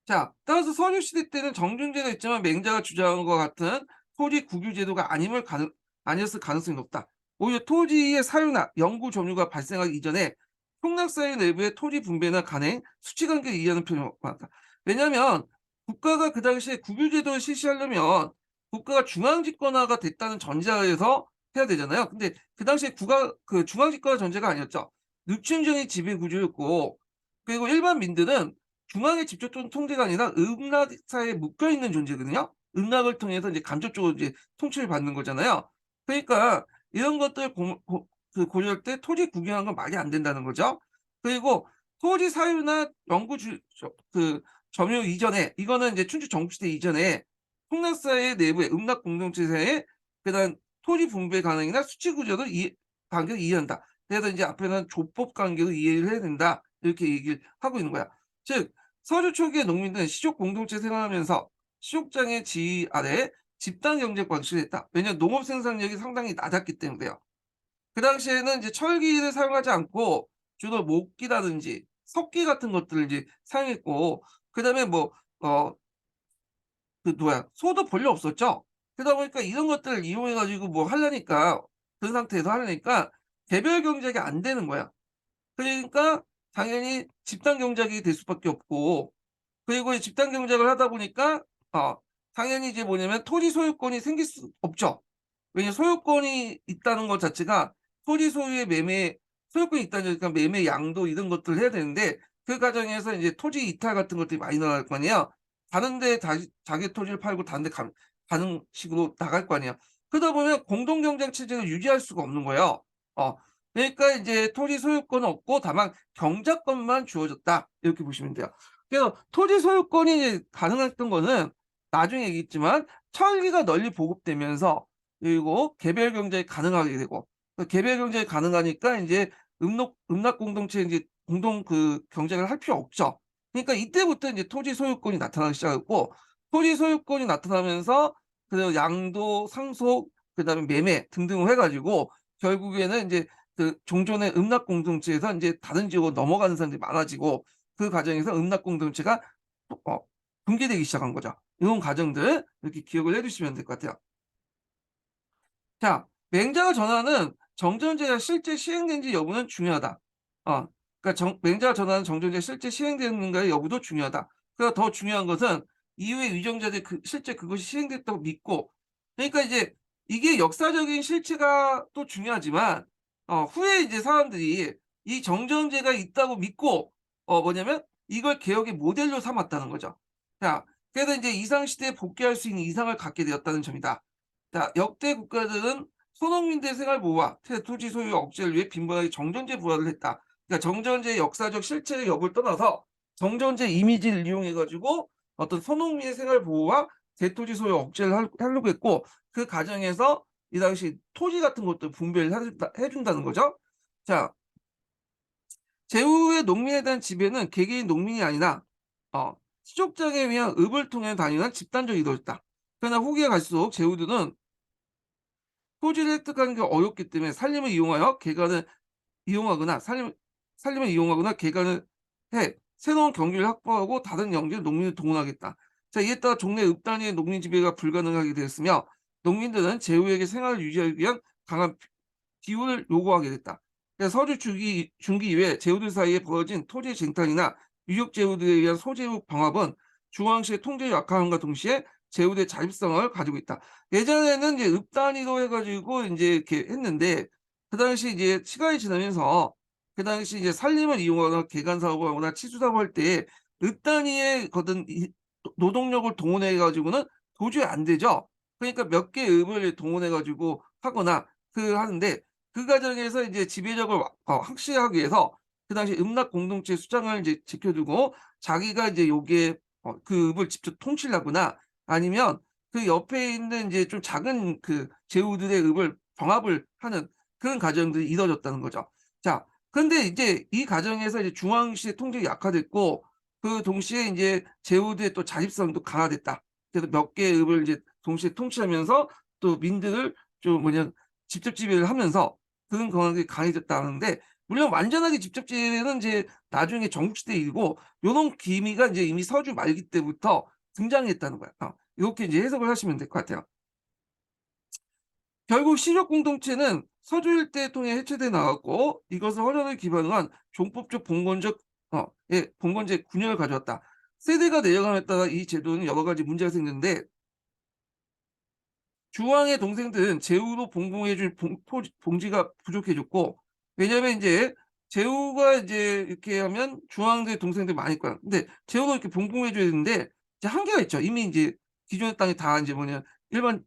자, 따라서 서류 시대 때는 정준제가 있지만 맹자가 주장한 것 같은 토지 국유 제도가 아니었을 가능성이 높다. 오히려 토지의 사유나 영구 점유가 발생하기 이전에 통락사회 내부의 토지 분배나 간행, 수치관계를 이해하는 편이 많다. 왜냐하면 국가가 그 당시에 국유 제도를 실시하려면 국가가 중앙집권화가 됐다는 전제하에서 해야 되잖아요. 근데 그 당시에 중앙집권화 전제가 아니었죠. 늑춘정이 지배 구조였고, 그리고 일반 민들은 중앙의 직접적인 통제가 아니라 음락사에 묶여 있는 존재거든요. 음락을 통해서 이제 간접적으로 이제 통치를 받는 거잖아요. 그러니까 이런 것들 고려할 때 토지 국유화한 건 말이 안 된다는 거죠. 그리고 토지 사유나 점유 이전에, 이거는 이제 춘추 전국시대 이전에 통락사회 내부의 음락 공동체사에 그다음 토지 분배 가능이나 수치 구조도 관계를 이해한다. 그래서 이제 앞에는 조법 관계로 이해를 해야 된다. 이렇게 얘기를 하고 있는 거야. 즉 서주 초기의 농민들은 시족 공동체 생활하면서 시족장의 지휘 아래 집단 경제 방식을 했다. 왜냐하면 농업 생산력이 상당히 낮았기 때문에요. 그 당시에는 이제 철기를 사용하지 않고 주로 목기라든지 석기 같은 것들을 이제 사용했고, 그다음에 소도 별로 없었죠. 그러다 보니까 이런 것들을 이용해 가지고 뭐 하려니까, 그 상태에서 하려니까 개별 경작이 안 되는 거야. 그러니까 당연히 집단 경작이 될 수밖에 없고, 그리고 이 집단 경작을 하다 보니까 어 당연히 이제 뭐냐면 토지 소유권이 생길 수 없죠. 왜냐면 소유권이 있다는 것 자체가 토지 소유의 소유권이 있다는 그러니까 매매 양도 이런 것들을 해야 되는데, 그 과정에서 이제 토지 이탈 같은 것들이 많이 나갈 거 아니에요. 다른 데 다시 자기 토지를 팔고 다른 데 가는 식으로 나갈 거 아니에요. 그러다 보면 공동 경쟁 체제를 유지할 수가 없는 거예요. 어 그러니까 이제 토지 소유권은 없고 다만 경작권만 주어졌다. 이렇게 보시면 돼요. 그래서 토지 소유권이 가능했던 거는 나중에 얘기했지만 철기가 널리 보급되면서, 그리고 개별 경제가 가능하게 되고, 그 개별 경제가 가능하니까 인제 음락 공동체 인제 공동 경쟁을 할 필요 없죠. 그러니까 이때부터 인제 토지 소유권이 나타나기 시작했고, 토지 소유권이 나타나면서 그 양도, 상속, 그다음에 매매 등등을 해 가지고 결국에는 인제 종전의 음락 공동체에서 인제 다른 지역으로 넘어가는 사람들이 많아지고, 그 과정에서 음락 공동체가 어 붕괴되기 시작한 거죠. 이런 과정들 이렇게 기억을 해 두시면 될 것 같아요. 자, 맹자가 전하는 정전제가 실제 시행된지 여부는 중요하다. 그러니까 맹자가 전하는 정전제가 실제 시행되는가의 여부도 중요하다. 그러나 더 중요한 것은 이후의 위정자들이 실제 그것이 시행됐다고 믿고, 그러니까 이제 이게 역사적인 실체가 또 중요하지만 후에 이제 사람들이 이 정전제가 있다고 믿고 뭐냐면 이걸 개혁의 모델로 삼았다는 거죠. 자, 그래서 이제 이상 시대에 복귀할 수 있는 이상을 갖게 되었다는 점이다. 자, 역대 국가들은 소농민들의 생활 보호와 토지 소유 억제를 위해 빈번하게 정전제 부활을 했다. 그러니까 정전제의 역사적 실체의 여부를 떠나서 정전제 이미지를 이용해 가지고 어떤 소농민의 생활 보호와 대토지 소유 억제를 하려고 했고, 그 과정에서 이 당시 토지 같은 것도 분배를 해 준다는 거죠. 자, 제후의 농민에 대한 지배는 개개인 농민이 아니라 시족장에 의한 읍을 통해 다니는 집단적으로 이루어졌다. 그러나 후기에 갈수록 제후들은 토지를 획득하는 게 어렵기 때문에 산림을 이용하여 개간을 이용하거나 산림을 이용하거나 개간을 해 새로운 경기를 확보하고 다른 영지의 농민을 동원하겠다. 자, 이에 따라 종래 읍 단위의 농민 지배가 불가능하게 되었으며, 농민들은 제후에게 생활을 유지하기 위한 강한 기후를 요구하게 됐다. 그래서 서주 중기 이후에 제후들 사이에 벌어진 토지 쟁탈이나 유역 제후들에 의한 소제후 병합은 중앙시의 통제의 약화함과 동시에 제후들의 자립성을 가지고 있다. 예전에는 이제 읍 단위로 해 가지고 인제 이렇게 했는데, 그 당시 이제 시간이 지나면서 그 당시 이제 산림을 이용하거나 개간 사업을 하거나 치수 사업을 할 때 읍 단위의 어떤 이 노동력을 동원해 가지고는 도저히 안 되죠. 그러니까 몇 개의 읍을 동원해 가지고 하거나 하는데, 그 과정에서 이제 지배력을 확실하기 위해서 그 당시 음락 공동체 수장을 이제 지켜두고 자기가 이제 요게 그 읍을 직접 통치를 하거나, 아니면 그 옆에 있는 이제 좀 작은 제후들의 읍을 병합을 하는 그런 과정들이 이뤄졌다는 거죠. 자, 근데 이제 이 과정에서 이제 중앙시의 통제가 약화됐고, 그 동시에 인제 제후들의 또 자립성도 강화됐다. 그래서 몇 개의 읍을 이제 동시에 통치하면서 또 민들을 좀 직접 지배를 하면서 그런 경향이 강해졌다는데, 물론 완전하게 직접제는 이제 나중에 전국시대 일고 요런 기미가 이제 이미 서주 말기 때부터 등장했다는 거야. 요렇게 이제 해석을 하시면 될 것 같아요. 결국 시족 공동체는 서주 일대 통해 해체돼 나갔고 이것을 헌혈을 기반으로 한 종법적 봉건적 봉건제 9년을 가져왔다. 세대가 내려감에 따라 이 제도는 여러 가지 문제가 생기는데 주왕의 동생들은 제후로 봉공해 줄 봉지가 부족해졌고 왜냐면 인제 제후가 이제 이렇게 하면 주왕들 동생들 많을 거야. 근데 제후도 이렇게 봉공해 줘야 되는데 이제 한계가 있죠. 이미 인제 기존의 땅이 다 인제 뭐냐 일반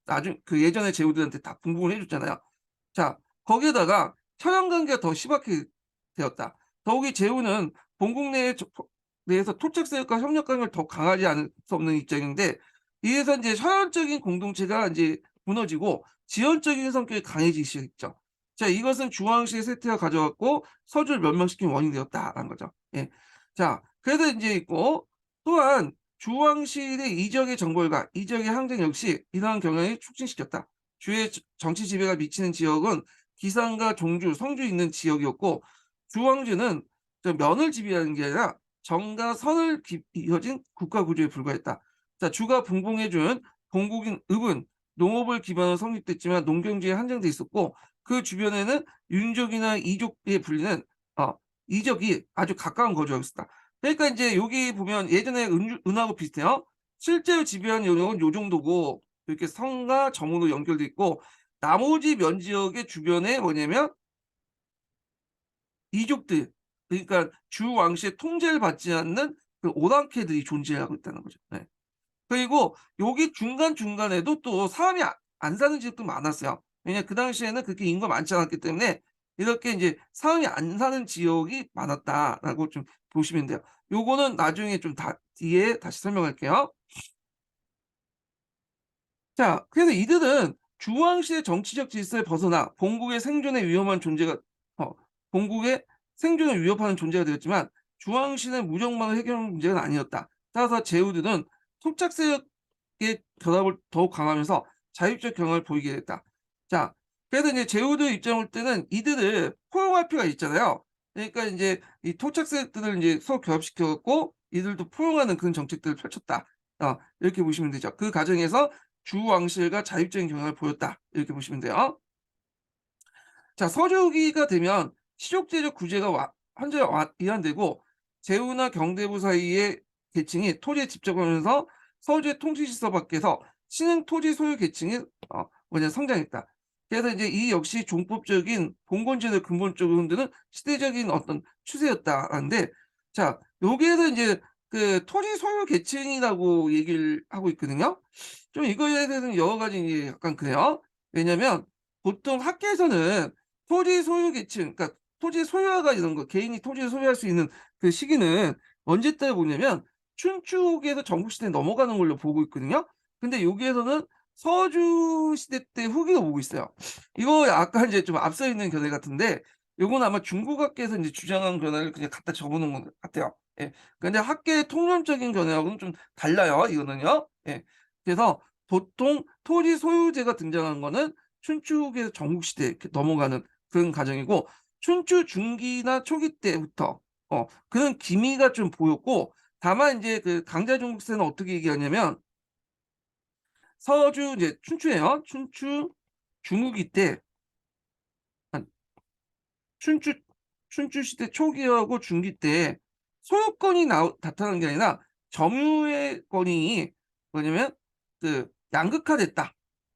나중 그 예전에 제후들한테 다 분봉을 해 줬잖아요. 자 거기에다가 천연 관계가 더 심하게 되었다. 더욱이 제후는 본국 내에 내에서 토착 세력과 협력관을 더 강하지 않을 수 없는 입장인데 이에서 인제 서열적인 공동체가 인제 무너지고 지연적인 성격이 강해지기 시작했죠. 자 이것은 주왕실의 쇠퇴가 가져왔고 서주를 멸망시킨 원인이 되었다라는 거죠. 예. 자 그래서 인제 있고 또한 주왕실의 이적의 정벌과 이적의 항쟁 역시 이러한 경향을 촉진시켰다. 주의 정치 지배가 미치는 지역은 기산과 종주, 성주 있는 지역이었고 주왕제는 면을 지배하는 게 아니라 정과 선을 이어진 국가 구조에 불과했다. 자, 주가 분봉해 준 본국인 읍은 농업을 기반으로 성립됐지만 농경지에 한정돼 있었고 그 주변에는 윤족이나 이족에 불리는 어, 이적이 아주 가까운 거주하고 있었다. 그러니까 이제 여기 보면 예전에 은하고 비슷해요. 실제로 지배한 영역은 요 정도고 이렇게 성과 점으로 연결돼 있고 나머지 면지역의 주변에 뭐냐면 이족들 그러니까 주 왕실의 통제를 받지 않는 그 오랑캐들이 존재하고 있다는 거죠. 네. 그리고 여기 중간중간에도 또 사람이 안 사는 지역도 많았어요. 왜냐면 그 당시에는 그렇게 인구가 많지 않았기 때문에 이렇게 인제 사람이 안 사는 지역이 많았다라고 좀 보시면 돼요. 요거는 나중에 좀 뒤에 다시 설명할게요. 자 그래서 이들은 주왕실의 정치적 질서에 벗어나 본국의 생존에 위험한 존재가 어 본국의 생존을 위협하는 존재가 되었지만 주왕실의 무력만을 해결하는 문제는 아니었다. 따라서 제후들은 토착 세력의 결합을 더욱 강화하면서 자율적 경향을 보이게 됐다. 자 그래서 인제 제후들 입장을 볼 때는 이들을 포용할 필요가 있잖아요. 그러니까 인제 이 토착 세력들을 인제 서로 결합시켜 갖고 이들도 포용하는 그런 정책들을 펼쳤다. 이렇게 보시면 되죠. 그 과정에서 주왕실과 자율적인 경향을 보였다. 이렇게 보시면 돼요. 자 서주기가 되면 시족제적 구제가 완전히 이완되고 제후나 경대부 사이의 계층이 토지에 집적하면서 서주의 통치 질서 밖에서 신흥 토지 소유 계층이 성장했다. 그래서 이제 이 역시 종법적인 봉건제를 근본적으로 흔드는 시대적인 어떤 추세였다라는데 자 여기에서 이제 그 토지 소유 계층이라고 얘기를 하고 있거든요. 좀 이거에 대해서는 여러 가지 이제 약간 그래요. 왜냐면 보통 학계에서는 토지 소유 계층 그러니까 토지 소유화가 이런 거 개인이 토지를 소유할 수 있는 그 시기는 언제때 보냐면 춘추기에서 전국시대에 넘어가는 걸로 보고 있거든요. 근데 여기에서는 서주 시대 때 후기로 보고 있어요. 이거 약간 이제 좀 앞서 있는 견해 같은데 요건 아마 중국학계에서 인제 주장한 견해를 그냥 갖다 적어 놓은 것 같아요. 예. 근데 학계의 통념적인 견해하고는 좀 달라요, 이거는요. 예. 그래서 보통 토지 소유제가 등장한 거는 춘추 후기에서 전국시대 이렇게 넘어가는 그런 과정이고 춘추 중기나 초기 때부터 그런 기미가 좀 보였고 다만 인제 그 강자 중국세는 어떻게 얘기하냐면 서주 이제 춘추예요. 춘추 중후기 때 한 춘추 춘추 시대 초기하고 중기 때 소유권이 나타나는 게 아니라 점유의 권이 뭐냐면 그 양극화됐다.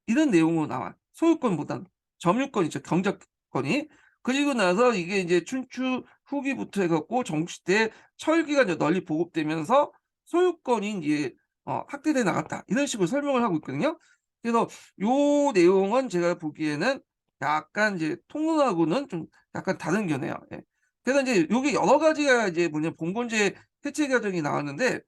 이런 내용으로 나와요. 소유권보다는 점유권이죠. 경작권이. 그리고 나서 이게 이제 춘추 후기부터 해 갖고 전국시대에 철기가 이제 널리 보급되면서 소유권이 인제 확대돼 나갔다. 이런 식으로 설명을 하고 있거든요. 그래서 요 내용은 제가 보기에는 약간 이제 통론하고는 좀 약간 다른 견해예요. 예. 그래서 인제 요게 여러 가지가 이제 뭐냐 봉건제 해체 과정이 나왔는데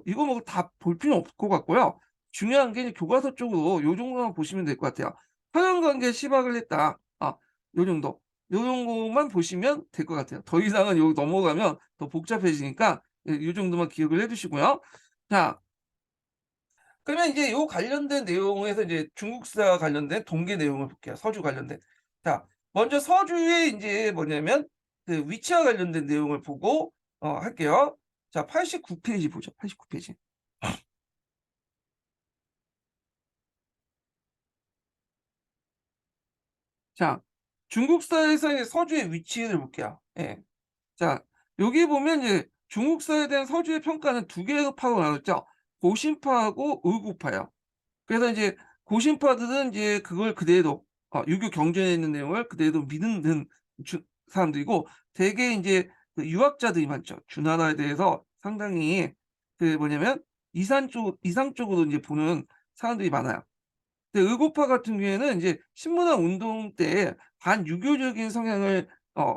이거 뭐 다 볼 필요는 없을 것 같고요. 중요한 게 이제 교과서 쪽으로 요 정도만 보시면 될 것 같아요. "서양관계에 시박을 했다." 요 정도. 요 정도만 보시면 될 것 같아요. 더 이상은 요 넘어가면 더 복잡해지니까 요 정도만 기억을 해 두시고요. 자 그러면 이제 요 관련된 내용에서 이제 중국사 관련된 동계 내용을 볼게요. 서주 관련된. 자 먼저 서주의 이제 뭐냐면 그 위치와 관련된 내용을 보고 할게요. 자, 89페이지 보죠. 89페이지. 자, 중국사에서의 서주의 위치를 볼게요. 예. 자, 여기 보면 이제 중국사에 대한 서주의 평가는 두 개의 파로 나눴죠. 고신파하고 의구파요. 그래서 이제 고신파들은 이제 그걸 그대로 유교 경전에 있는 내용을 그대로 믿는 사람들이고, 대개 이제 그 유학자들이 많죠. 주나라에 대해서 상당히 그 뭐냐면 이상 쪽으로 이제 보는 사람들이 많아요. 근데 의구파 같은 경우에는 이제 신문화 운동 때 반유교적인 성향을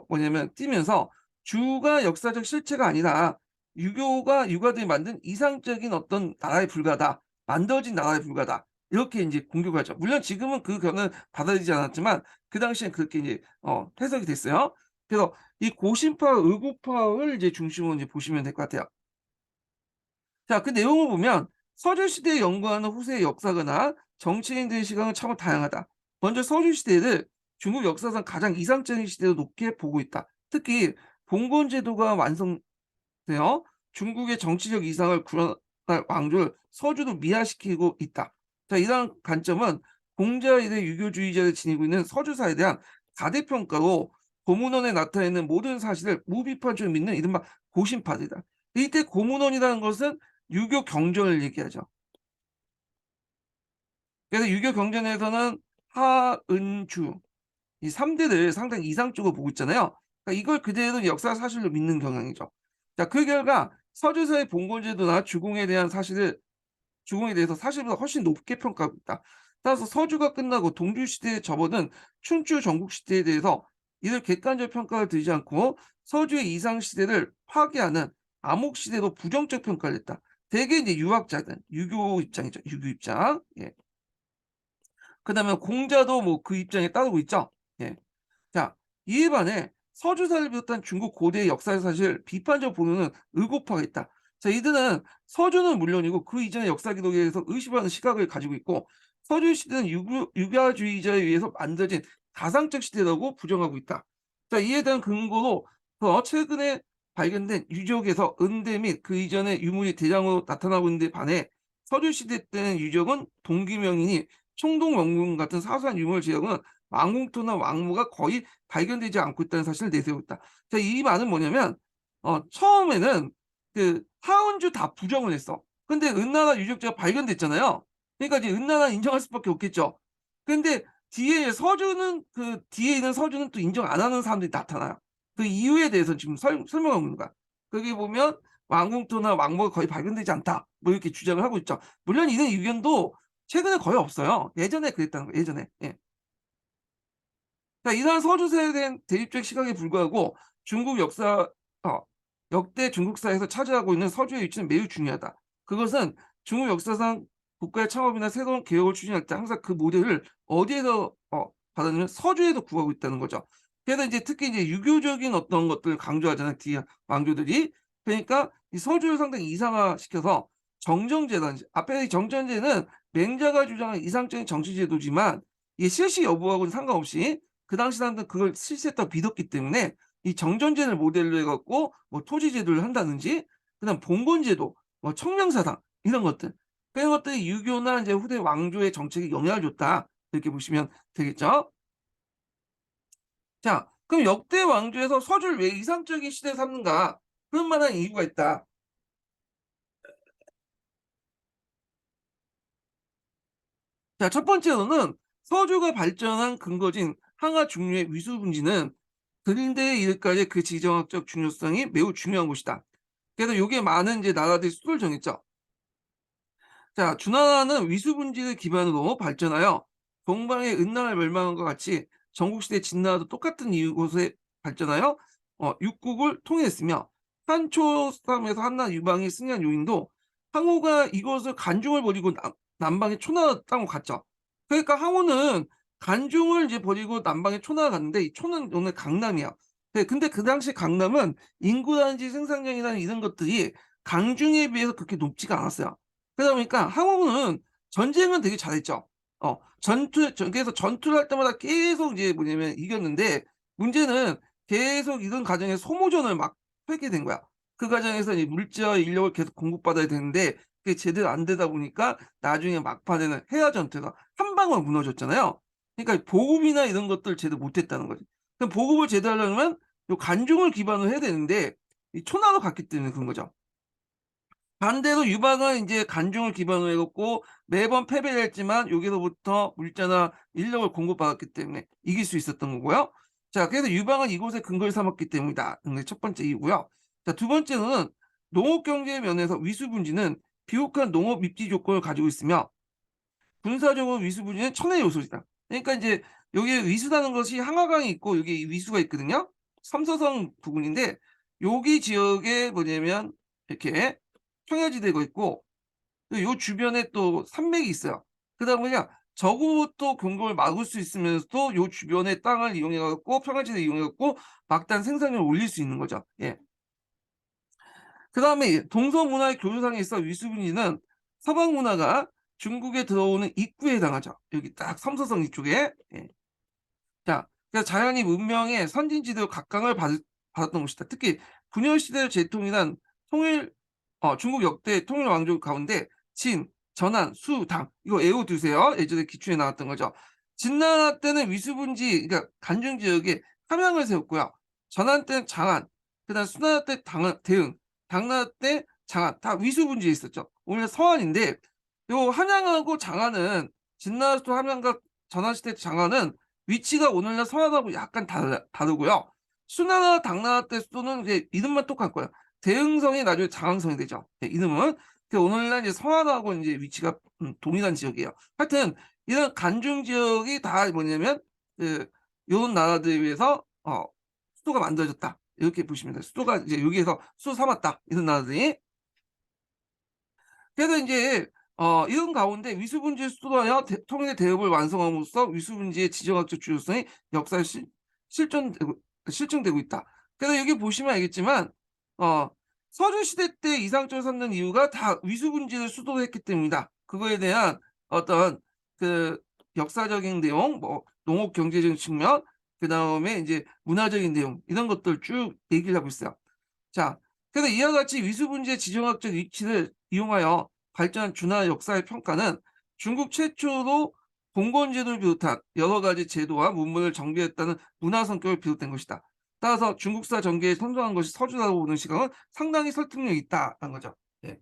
뭐냐면 띠면서 주가 역사적 실체가 아니라 유교가 유가들이 만든 이상적인 어떤 나라에 불과하다. 만들어진 나라에 불과하다. 이렇게 인제 공격하죠. 물론 지금은 그 견해는 받아들이지 않았지만 그 당시엔 그렇게 이제 해석이 됐어요. 그래서 이 고신파, 의구파를 이제 중심으로 이제 보시면 될 것 같아요. 자, 그 내용을 보면 서주시대에 연구하는 후세의 역사가나 정치인들의 시각은 참 다양하다. 먼저 서주시대를 중국 역사상 가장 이상적인 시대로 높게 보고 있다. 특히 봉건제도가 완성되어 중국의 정치적 이상을 구현할 왕조를 서주도 미화시키고 있다. 자, 이러한 관점은 공자일의 유교주의자를 지니고 있는 서주사에 대한 가대평가로 고문원에 나타나 있는 모든 사실을 무비판적으로 믿는 이른바 고신파들이다. 이때 고문원이라는 것은 유교 경전을 얘기하죠. 그래서 유교 경전에서는 하은주 이 3대를 상당히 이상적으로 보고 있잖아요. 그러니까 이걸 그대로 역사 사실로 믿는 경향이죠. 자, 그 결과 서주서의 봉건제도나 주공에 대해서 사실보다 훨씬 높게 평가하고 있다. 따라서 서주가 끝나고 동주시대에 접어든 춘추 전국시대에 대해서 이를 객관적 평가를 드리지 않고 서주의 이상시대를 파괴하는 암흑시대로 부정적 평가를 했다. 대개 이제 유학자들, 유교 입장이죠. 유교 입장. 예. 그다음에 공자도 뭐 그 입장에 따르고 있죠. 예. 자, 이에 반해 서주사를 비롯한 중국 고대의 역사 사실을 비판적으로 보는 의구파가 있다. 자, 이들은 서주는 물론이고 그 이전의 역사 기록에 대해서 의심하는 시각을 가지고 있고, 서주 시대는 유가주의자에 의해서 만들어진 가상적 시대라고 부정하고 있다. 자, 이에 대한 근거로 더 최근에 발견된 유적에서 은대 및 그 이전의 유물이 대량으로 나타나고 있는 데 반해 서주 시대 때는 유적은 동기명이니 총동원군 같은 사소한 유물 지역은 왕궁토나 왕무가 거의 발견되지 않고 있다는 사실을 내세우고 있다. 자, 이 말은 뭐냐면 처음에는 그 하은주 다 부정을 했어. 근데 은나라 유적지가 발견됐잖아요. 그러니까 이제 은나라 인정할 수밖에 없겠죠. 근데 뒤에 있는 서주는 또 인정 안 하는 사람들이 나타나요. 그 이유에 대해서 지금 설명하고 있는 거야. 거기 보면 왕궁토나 왕무가 거의 발견되지 않다. 뭐 이렇게 주장을 하고 있죠. 물론 이런 의견도 최근에 거의 없어요. 예전에 그랬다는 거예요. 예전에. 예. 그러니까 이러한 서주세에 대한 대립적 시각에 불구하고 중국 역사 어 역대 중국사에서 차지하고 있는 서주의 위치는 매우 중요하다. 그것은 중국 역사상 국가의 창업이나 새로운 개혁을 추진할 때 항상 그 모델을 어디에서 받았냐면 서주에서 구하고 있다는 거죠. 그래서 이제 특히 이제 유교적인 어떤 것들을 강조하잖아요, 뒤에 왕조들이. 그러니까 이 서주를 상당히 이상화시켜서 정정제라는, 앞에 이 정정제는 맹자가 주장한 이상적인 정치 제도지만 이게 실시 여부하고는 상관없이 그 당시 사람들은 그걸 실시했다고 믿었기 때문에 이 정전제를 모델로 해 갖고 뭐 토지 제도를 한다든지, 그다음 봉건제도, 뭐 청명사상 이런 것들, 그런 것들이 유교나 이제 후대 왕조의 정책에 영향을 줬다. 이렇게 보시면 되겠죠. 자, 그럼 역대 왕조에서 서주를 왜 이상적인 시대에 삼는가? 그런 만한 이유가 있다. 자, 첫 번째로는 서주가 발전한 근거진 항하 중류의 위수 분지는 근대에 이르기까지 그 지정학적 중요성이 매우 중요한 곳이다. 그래서 요게 많은 이제 나라들이 수를 정했죠. 자, 주나라는 위수분지를 기반으로 발전하여 동방의 은나라 멸망과 같이 전국시대 진나라도 똑같은 이곳에 발전하여 육국을 통일했으며, 한초 싸움에서 한나라 유방이 승리한 요인도 항우가 이것을 간중을 버리고 남방에 초나라 땅으로 갔죠. 그러니까 항우는 간중을 이제 버리고 남방에 초나라 갔는데 이 초는 오늘 강남이야. 네, 근데 그 당시 강남은 인구라든지 생산량이라는 이런 것들이 강중에 비해서 그렇게 높지가 않았어요. 그러다 보니까 항우는 전쟁은 되게 잘했죠. 그래서 전투를 할 때마다 계속 이제 뭐냐면 이겼는데, 문제는 계속 이런 과정에 소모전을 막 하게 된 거야. 그 과정에서 이 물자 인력을 계속 공급받아야 되는데 그게 제대로 안 되다 보니까 나중에 막판에는 해야 전투가 한 방울 무너졌잖아요. 그러니까 보급이나 이런 것들 제대로 못했다는 거지. 그럼 보급을 제대로 하려면 요 관중을 기반으로 해야 되는데 이 초나로 갔기 때문에 그런 거죠. 반대로 유방은 이제 간중을 기반으로 해 갖고 매번 패배를 했지만 여기서부터 물자나 인력을 공급받았기 때문에 이길 수 있었던 거고요. 자, 그래서 유방은 이곳에 근거를 삼았기 때문이다. 게 첫 번째 이유고요. 자, 두 번째는 농업 경제 면에서 위수분지는 비옥한 농업 입지 조건을 가지고 있으며 군사적으로 위수분지는 천의 요소이다. 그러니까 이제 여기에 위수라는 것이 한화강이 있고 여기 위수가 있거든요. 삼서성 부근인데 여기 지역에 뭐냐면 이렇게 평야지대가 있고 요 주변에 또 산맥이 있어요. 그러다 보니까 적으로부터 공격을 막을 수 있으면서도 요 주변의 땅을 이용해 갖고 평야지대 이용해 갖고 막대한 생산량을 올릴 수 있는 거죠. 예. 그다음에 동서 문화의 교류상에 있어 위수분지는 서방 문화가 중국에 들어오는 입구에 해당하죠. 여기 딱 삼서성 이쪽에. 예. 자, 그래서 자연히 문명의 선진지대로 각광을 받았던 곳이다. 특히 분열시대를 재통일한 통일, 중국 역대 통일 왕족 가운데 진, 전한, 수, 당 이거 외워두세요. 예전에 기출에 나왔던 거죠. 진나라 때는 위수분지, 그러니까 간중 지역에 함양을 세웠고요. 전한 때는 장안, 그다음 수나라 때 대응, 당나라 때 장안 다 위수분지에 있었죠. 오히려 서안인데 요 함양하고 장안은 진나라 때 함양과 전한 시대 장안은 위치가 오늘날 서안하고 약간 다르고요. 수나라 당나라 때 수도는 이제 이름만 똑같을 거예요. 대흥성이 나중에 장항성이 되죠. 네, 이름은. 그 오늘날 이제 서안하고 이제 위치가 동일한 지역이에요. 하여튼 이런 간중 지역이 다 뭐냐면 그 요런 나라들에 의해서 수도가 만들어졌다. 이렇게 보시면 돼요. 수도가 이제 여기에서 수도 삼았다. 이런 나라들이. 그래서 이제 이런 가운데 위수분지의 수도하여 통일의 대업을 완성함으로써 위수분지의 지정학적 주요성이 역사에 실증되고 있다. 그래서 여기 보시면 알겠지만 서주시대 때 이상적으로 삼는 이유가 다 위수분지를 수도로 했기 때문이다. 그거에 대한 어떤 그 역사적인 내용, 뭐 농업 경제적인 측면, 그 다음에 이제 문화적인 내용 이런 것들 쭉 얘기를 하고 있어요. 자, 그래서 이와 같이 위수분지의 지정학적 위치를 이용하여 발전한 준하 역사의 평가는 중국 최초로 봉건제도를 비롯한 여러 가지 제도와 문물을 정비했다는 문화 성격을 비롯된 것이다. 따라서 중국사 전개에 선정한 것이 서주라고 보는 시각은 상당히 설득력이 있다는 거죠. 예.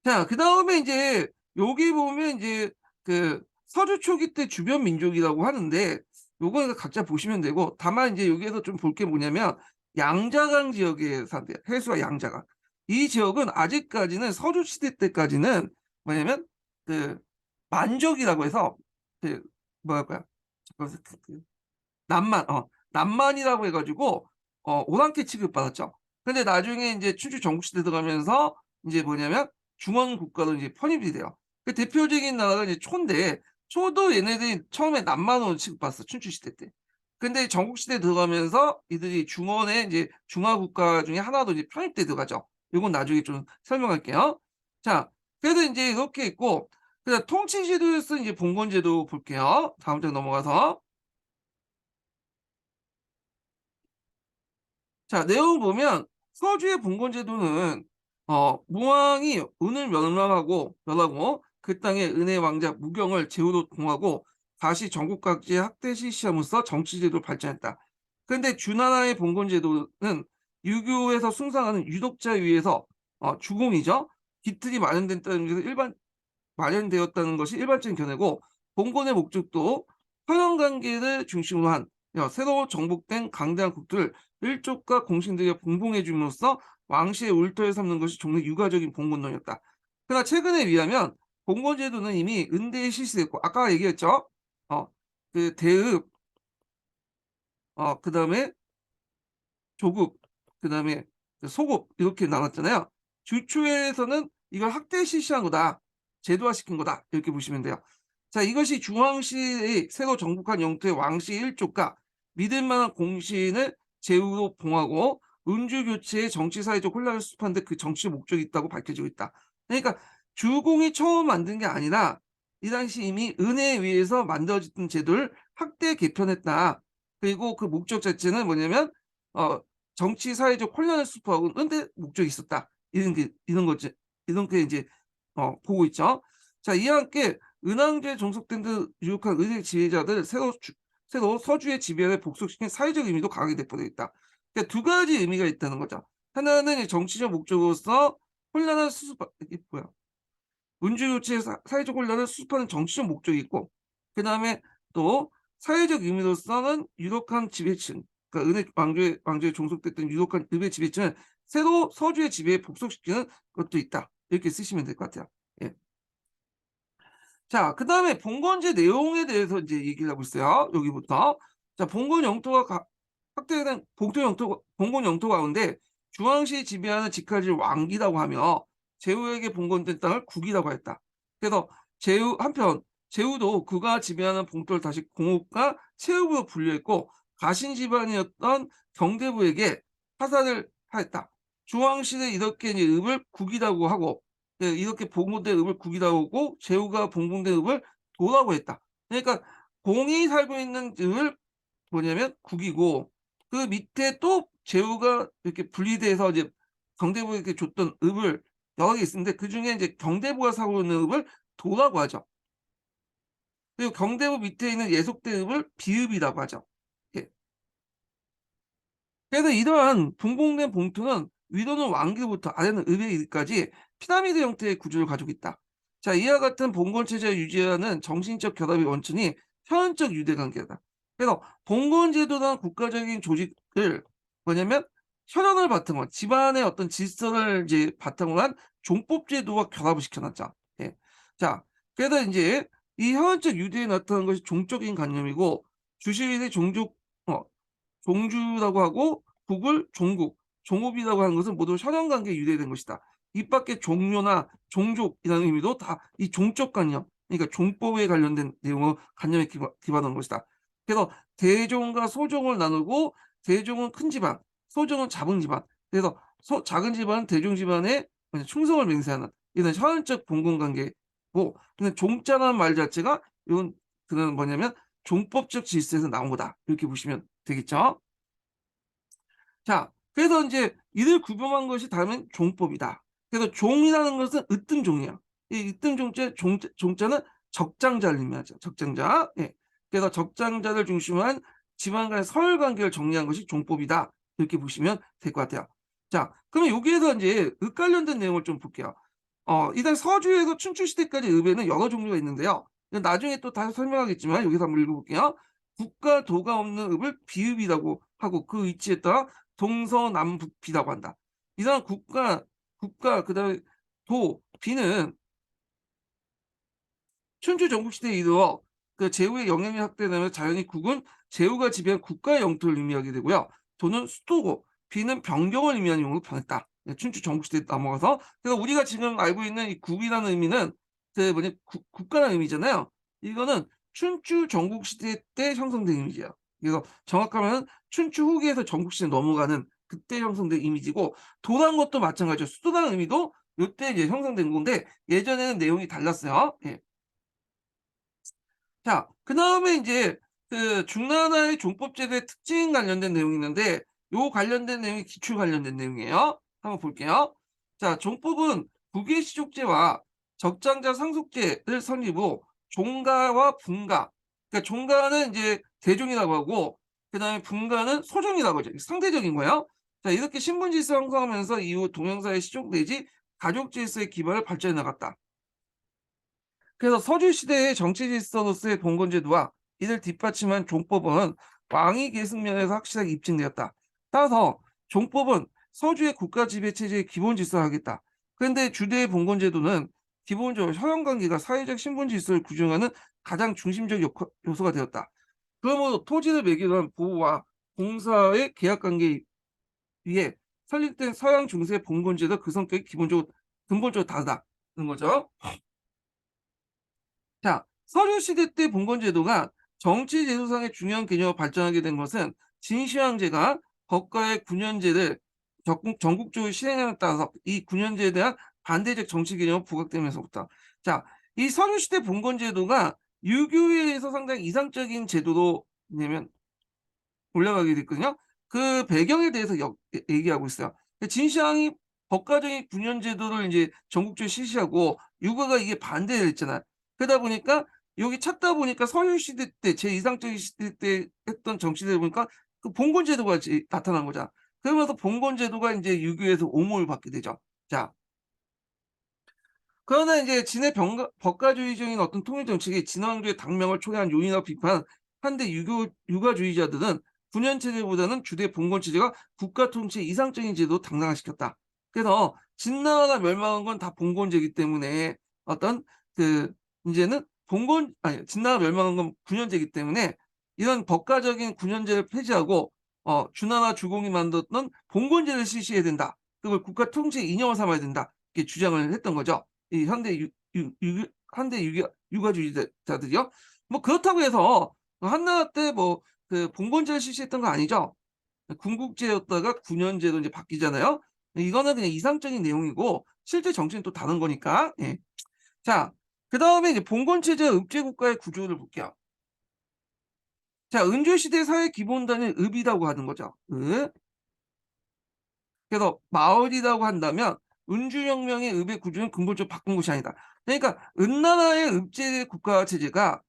자, 그다음에 이제 여기 보면 이제 그 서주 초기 때 주변 민족이라고 하는데 요거는 각자 보시면 되고 다만 이제 여기에서 좀 볼 게 뭐냐면 양자강 지역에 산대요. 해수와 양자강. 이 지역은 아직까지는 서주 시대 때까지는 뭐냐면 그 만족이라고 해서 그 뭐랄까요? 남만, 남만이라고 해가지고 오랑캐 취급받았죠. 근데 나중에 이제 춘추 전국시대 들어가면서 이제 뭐냐면 중원 국가로 이제 편입이 돼요. 그 대표적인 나라가 이제 초인데 초도 얘네들이 처음에 남만으로 취급받았어 춘추 시대 때. 근데 전국시대 들어가면서 이들이 중원의 이제 중화국가 중에 하나로 이제 편입돼 들어가죠. 이건 나중에 좀 설명할게요. 자, 그래도 이제 이렇게 있고, 그다음 통치제도에서 이제 봉건제도 볼게요. 다음 장 넘어가서. 자, 내용을 보면 서주의 봉건제도는 무왕이 은을 멸하고 그 땅의 은의 왕자 무경을 제후로 공하고 다시 전국 각지에 학대 실시함으로써 정치제도를 발전했다. 그런데 주나라의 봉건제도는 유교에서 숭상하는 유독자 위에서 주공이죠. 깃틀이 마련됐다는 것에서 마련되었다는 것이 일반적인 견해고 봉건의 목적도 서양관계를 중심으로 한 새로 정복된 강대한 국들을 일족과 공신들에게 봉봉해 줌으로써 왕실의 울터에 삼는 것이 종래 유가적인 봉건론이었다. 그러나 최근에 비하면 봉건제도는 이미 은대에 실시됐고 아까 얘기했죠. 그 대읍, 그다음에 조국, 그다음에 소국 이렇게 나눴잖아요. 주초에서는 이걸 학대 실시한 거다. 제도화시킨 거다. 이렇게 보시면 돼요. 자, 이것이 중왕실의 새로 정복한 영토의 왕실 일족과 믿을 만한 공신을 제후로 봉하고 은주교체의 정치사회적 혼란을 수습하는 데 그 정치 목적이 있다고 밝혀지고 있다. 그러니까 주공이 처음 만든 게 아니라 이 당시 이미 은혜에 의해서 만들어졌던 제도를 확대 개편했다. 그리고 그 목적 자체는 뭐냐면 어 정치 사회적 혼란을 수습하는 데 목적이 있었다. 이런 거지. 이런 게 이제 보고 있죠. 자, 이와 함께 은왕제에 종속된 듯 유력한 의회 지배자들 새로 서주의 지배를 복속시킨 사회적 의미도 강하게 내포되어 있다. 그러니까 두 가지 의미가 있다는 거죠. 하나는 이 정치적 목적으로서 혼란을 수습 이게 뭐야? 문주유치의 사회적 혼란을 수습하는 정치적 목적이 있고, 그다음에 또 사회적 의미로서는 유력한 지배층, 그러니까 은혜 왕조에 종속됐던 유력한 의회 지배층을 새로 서주의 지배에 복속시키는 것도 있다. 이렇게 쓰시면 될 것 같아요. 예. 자, 그다음에 봉건제 내용에 대해서 이제 얘기를 하고 있어요. 여기부터. 자, 봉건 영토가 확대된 봉건 영토 가운데 중앙시 지배하는 직하를 왕기라고 하며 제후에게 봉건된 땅을 국이라고 했다. 그래서 제후도 그가 지배하는 봉토를 다시 공업과 체육으로 분류했고 가신 집안이었던 경대부에게 하사를 하였다. 중앙시는 이렇게 이제 읍을 국이라고 하고, 네, 이렇게 봉건된 읍을 국이라고 하고 제후가 봉건된 읍을 도라고 했다. 그러니까 공이 살고 있는 읍을 뭐냐면 국이고, 그 밑에 또 제후가 이렇게 분리돼서 이제 경대부에게 줬던 읍을 여러 개 있는데 그중에 이제 경대부가 사고 있는 읍을 도라고 하죠. 그리고 경대부 밑에 있는 예속된 읍을 비읍이라고 하죠. 예. 그래서 이러한 분봉된 봉투는 위로는 왕기부터 아래는 의회에 이르기까지 피라미드 형태의 구조를 가지고 있다. 자, 이와 같은 봉건 체제를 유지하는 정신적 결합의 원천이 현현적 유대 관계다. 그래서 봉건 제도란 국가적인 조직을 뭐냐면 혈연을 바탕으로 집안의 어떤 질서를 이제 바탕으로 한 종법 제도와 결합을 시켜놨죠. 예. 자, 그래서 이제 이 현현적 유대에 나타난 것이 종적인 관념이고 주시일의 어, 종주라고 하고 국을 종국, 종업이라고 하는 것은 모두 혈연관계에 유래된 것이다. 이 밖에 종묘나 종족이라는 의미도 다 이 종적 관념, 그러니까 종법에 관련된 내용을 관념에 기반한 것이다. 그래서 대종과 소종을 나누고 대종은 큰 집안, 소종은 작은 집안. 그래서 작은 집안은 대종 집안에 충성을 맹세하는 이런 혈연적 봉건관계고, 근데 종자라는 말 자체가 이건 그는 뭐냐면 종법적 질서에서 나온 거다. 이렇게 보시면 되겠죠. 자, 그래서 인제 이를 구별한 것이 다음은 종법이다. 그래서 종이라는 것은 으뜸종이야. 이 으뜸종자 종자는 적장자를 의미하죠. 적장자. 예. 그래서 적장자를 중심으로 한 집안 간의 서열 관계를 정리한 것이 종법이다. 이렇게 보시면 될 것 같아요. 자, 그러면 여기에서 인제 읍 관련된 내용을 좀 볼게요. 일단 서주에서 춘추 시대까지 읍에는 여러 종류가 있는데요. 이건 나중에 또 다시 설명하겠지만 여기서 한번 읽어 볼게요. 국과 도가 없는 읍을 비읍이라고 하고 그 위치에 따라 동서남북비라고 한다. 이러한 그다음에 비는 춘추 전국시대에 이르러 그 제후의 영향이 확대되면서 자연히 국은 제후가 지배한 국가의 영토를 의미하게 되고요. 도는 수도고 비는 변경을 의미하는 용어로 변했다. 네, 춘추 전국시대에 넘어가서. 그래서 우리가 지금 알고 있는 이 국이라는 의미는 그 뭐냐 국가라는 의미잖아요. 이거는 춘추 전국시대 때 형성된 이미지예요. 그래서 정확하면 춘추 후기에서 전국시대 넘어가는 그때 형성된 이미지고, 도란 것도 마찬가지죠. 수도라는 의미도 요때 이제 형성된 건데 예전에는 내용이 달랐어요. 예. 자, 그다음에 인제 그 중나라의 종법제도의 특징 관련된 내용이 있는데 요 관련된 내용이 기출 관련된 내용이에요. 한번 볼게요. 자, 종법은 국외시족제와 적장자 상속제를 설립 후 종가와 분가, 그러니까 종가는 인제 대종이라고 하고 그다음에 분가는 소종이라고 하죠. 상대적인 거예요. 자, 이렇게 신분 질서 형성하면서 이후 동양사의 시족 내지 가족 질서의 기반을 발전해 나갔다. 그래서 서주 시대의 정치 질서로서의 봉건제도와 이를 뒷받침한 종법은 왕위 계승면에서 확실하게 입증되었다. 따라서 종법은 서주의 국가 지배 체제의 기본 질서를 하겠다. 그런데 주대의 봉건제도는 기본적으로 혈연관계가 사회적 신분 질서를 규정하는 가장 중심적 요소가 되었다. 그러므로 토지를 매개로 한 보호와 공사의 계약관계 위에 설립된 서양 중세 봉건제도 그 성격이 근본적으로 다르다는 거죠. 자, 서류 시대 때 봉건 제도가 정치 제도상의 중요한 개념으로 발전하게 된 것은 진시황제가 법과의 군현제를 전국적으로 시행함에 따라서 이 군현제에 대한 반대적 정치 개념을 부각되면서부터. 자, 이 서류시대 봉건제도가 유교에서 상당히 이상적인 제도로 왜냐면 올라가게 됐거든요. 그 배경에 대해서 얘기하고 있어요. 진시황이 법가정의 군현제도를 이제 전국적으로 실시하고 유가가 이게 반대를 했잖아요. 그러다 보니까 여기 찾다 보니까 서유시대 때 제2상적인 시대 때 했던 정치제도 보니까 그 봉건제도가 나타난 거잖아. 그러면서 봉건제도가 이제 유교에서 옹호를 받게 되죠. 자, 그러나 이제 진의 법가주의적인 어떤 통일 정책이 진왕조의 당명을 초래한 요인이라고 비판한 한대 유가주의자들은 군현체제보다는 주대 봉건체제가 국가 통치의 이상적인 제도 당당화시켰다. 그래서 진나라가 멸망한 건 다 봉건제이기 때문에 어떤 그 이제는 진나라 멸망한 건 군현제이기 때문에 이런 법가적인 군현제를 폐지하고 주나라 주공이 만들었던 봉건제를 실시해야 된다. 그걸 국가 통치의 이념을 삼아야 된다. 이렇게 주장을 했던 거죠. 이 현대 유가주의자들이요. 뭐 그렇다고 해서 한나라 때 뭐 그 봉건제를 실시했던 거 아니죠. 군국제였다가 군현제로 이제 바뀌잖아요. 이거는 그냥 이상적인 내용이고 실제 정치는 또 다른 거니까. 예. 자, 그다음에 이제 봉건체제 읍제국가의 구조를 볼게요. 자, 은조시대 사회 기본단위 읍이라고 하는 거죠. 읍. 그래서 마을이라고 한다면 은주혁명의 읍의 구조는 근본적으로 바꾼 것이 아니다. 그러니까 은나라의 읍제 국가 체제가